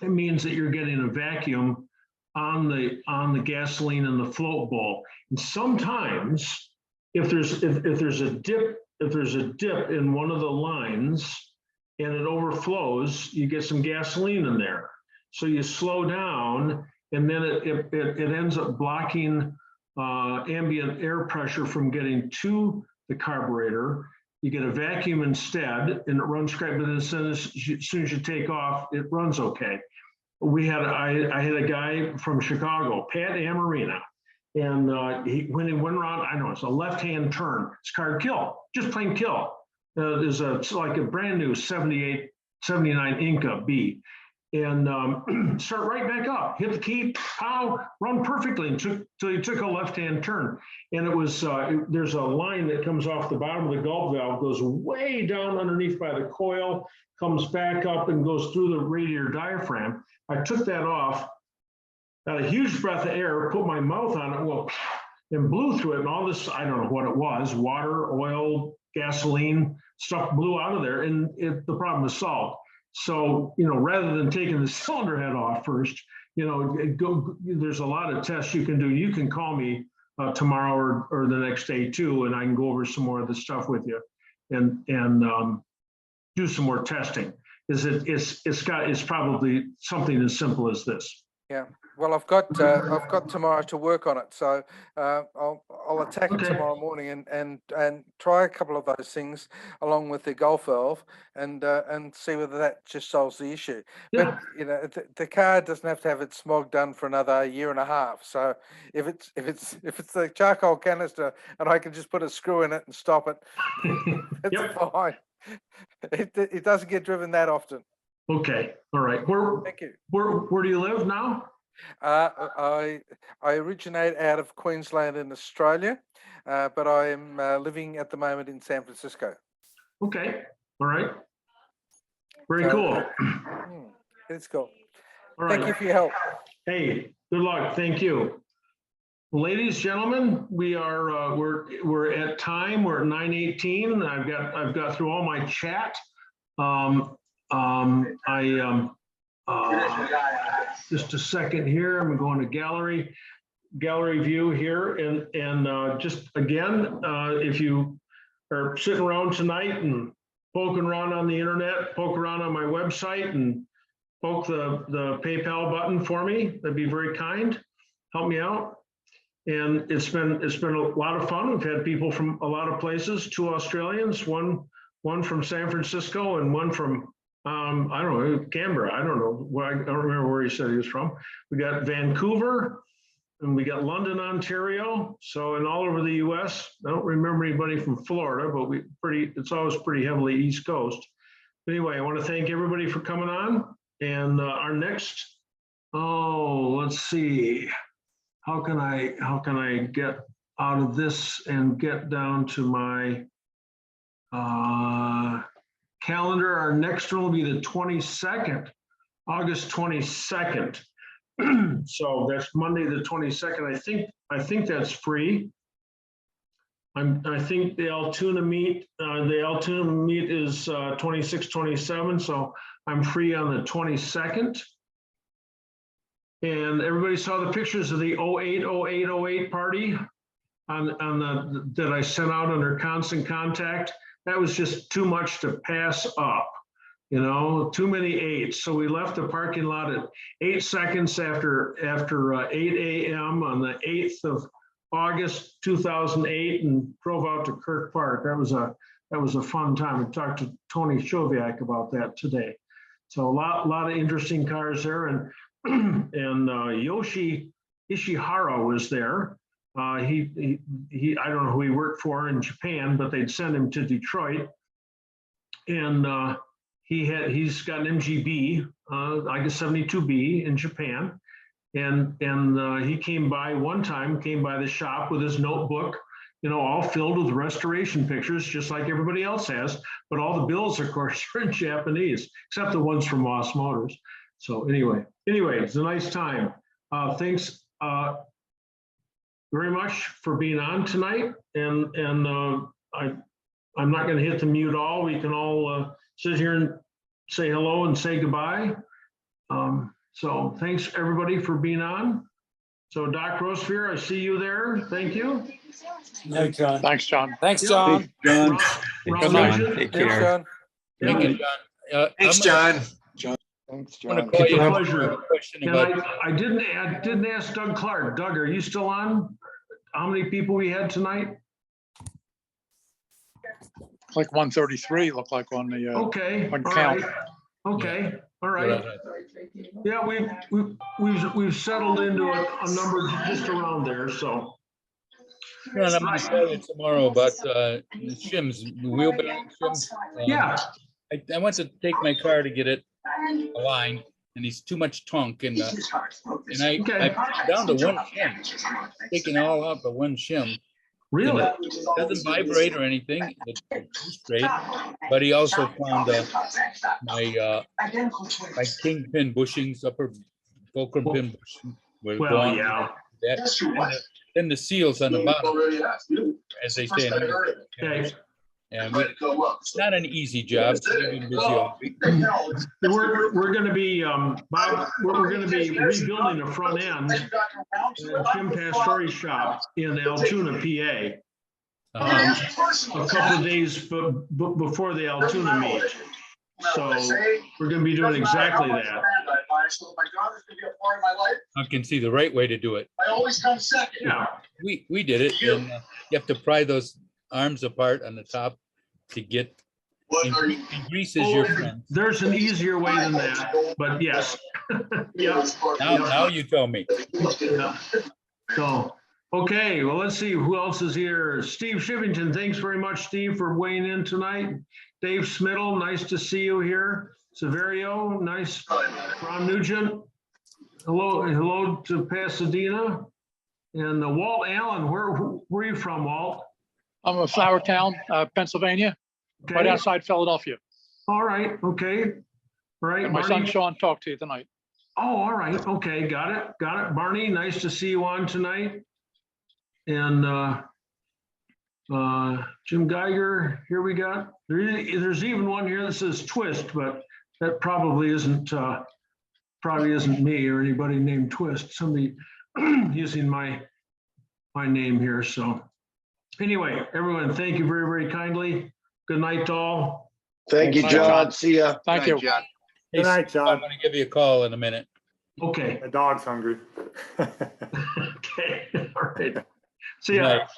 it means that you're getting a vacuum on the gasoline in the float bowl. And sometimes if there's a dip in one of the lines and it overflows, you get some gasoline in there. So you slow down, and then it ends up blocking ambient air pressure from getting to the carburetor. You get a vacuum instead, and it runs great. But as soon as you take off, it runs okay. I had a guy from Chicago, Pat Amarina, and when he went around, I know it's a left-hand turn. His car kill, just plain kill. It's like a brand new 78, 79 Inca B. And start right back up, hit the key, pow, run perfectly until he took a left-hand turn. And it was, there's a line that comes off the bottom of the gulp valve, goes way down underneath by the coil, comes back up and goes through the radiator diaphragm. I took that off, got a huge breath of air, put my mouth on it, well, and blew through it, and all this, I don't know what it was, water, oil, gasoline, stuff blew out of there, and the problem was solved. So, rather than taking the cylinder head off first, there's a lot of tests you can do. You can call me tomorrow or the next day too, and I can go over some more of the stuff with you and do some more testing. It's probably something as simple as this. Yeah, well, I've got tomorrow to work on it, so I'll attack it tomorrow morning and try a couple of those things along with the Gulf valve and see whether that just solves the issue. Yeah. But the car doesn't have to have its smog done for another year and a half. So if it's the charcoal canister and I can just put a screw in it and stop it, it's fine. It doesn't get driven that often. Okay, all right. Thank you. Where do you live now? I originate out of Queensland in Australia, but I am living at the moment in San Francisco. Okay, all right. Very cool. It's cool. All right. Thank you for your help. Hey, good luck. Thank you. Ladies, gentlemen, we are we're at time. We're at 9:18. I've got through all my chat. Just a second here. I'm going to gallery view here, and just again, if you are sitting around tonight and poking around on the internet, poke around on my website and poke the PayPal button for me, that'd be very kind. Help me out. And it's been a lot of fun. We've had people from a lot of places, 2 Australians, one from San Francisco and one from I don't know, Canberra. I don't know. I don't remember where he said he was from. We got Vancouver and we got London, Ontario. So, and all over the US. I don't remember anybody from Florida, but it's always pretty heavily East Coast. But anyway, I want to thank everybody for coming on. And our next, let's see. How can I get out of this and get down to my calendar? Our next one will be the 22nd, August 22nd. So that's Monday, the 22nd. I think that's free. I think the Altoona meet is 26, 27. So I'm free on the 22nd. And everybody saw the pictures of the 08 party that I sent out under constant contact. That was just too much to pass up, too many 8s. So we left the parking lot at 8 seconds after 8 a.m. on the 8th of August 2008 and drove out to Kirk Park. That was a fun time. I talked to Tony Choviak about that today. So a lot of interesting cars there, and Yoshi Ishihara was there. He I don't know who he worked for in Japan, but they'd send him to Detroit, and he's got an MGB, I guess 72B in Japan, and he came by the shop with his notebook, all filled with restoration pictures, just like everybody else has. But all the bills, of course, are in Japanese, except the ones from Moss Motors. So anyway, it's a nice time. Thanks very much for being on tonight, and I'm not gonna hit the mute all. We can all sit here and say hello and say goodbye. So thanks, everybody, for being on. So Doc Rosefear, I see you there. Thank you. No, John. Thanks, John. Thanks, Yep. John. Ron- Thanks, Ron John. Nugent? Take Yeah. care. John. Yeah. Thank you, John. Thanks, I'm John. Thanks, gonna John. call you. It's a up pleasure. with a question And about- I didn't ask Doug Clark. Doug, are you still on? How many people we had tonight? Like 133 looked like on the, Okay, all on count. right. Okay, all right. Yeah, we've settled into a number just around there, so. John, I'm gonna call you tomorrow about the shims, the wheel bearing shims. Yeah. I went to take my car to get it aligned, and he's too much tonk, and I put it down to one shim, taking it all out but one shim. Really? It doesn't vibrate or anything, it's straight, but he also found my kingpin bushings, upper fulcrum pin bushing. were Well, gone. yeah. Then the seals on the bottom, as they say. Okay. And it's not an easy job. We've been busy all week. We're gonna be, Bob, we're gonna be rebuilding the front end in Jim Pastore's shop in Altoona, PA. A couple of days before the Altoona meet. So we're gonna be doing exactly that. I can see the right way to do it. I always come second. Yeah. We did it, and you have to pry those arms apart on the top to get, and greases your friend. There's an easier way than that, but yes. Yeah. Now you tell me. Yeah. So, okay, well, let's see who else is here. Steve Shivington, thanks very much, Steve, for weighing in tonight. Dave Smittle, nice to see you here. Severio, nice. Ron Nugent, hello to Pasadena. And Walt Allen, where are you from, Walt? I'm in Flowertown, Pennsylvania, right Okay. outside Philadelphia. All right, okay. Right. And my son Barney? Sean talked to you tonight. Oh, all right, okay, got it. Barney, nice to see you on tonight. And Jim Geiger, here we got, there's even one here that says Twist, but that probably isn't me or anybody named Twist, somebody using my name here, so. Anyway, everyone, thank you very, very kindly. Good night to all. Thank you, John. See ya. Thank you. Good night, I'm John. gonna give you a call in a minute. Okay, The dog's hungry. okay, all right. See Good ya. night.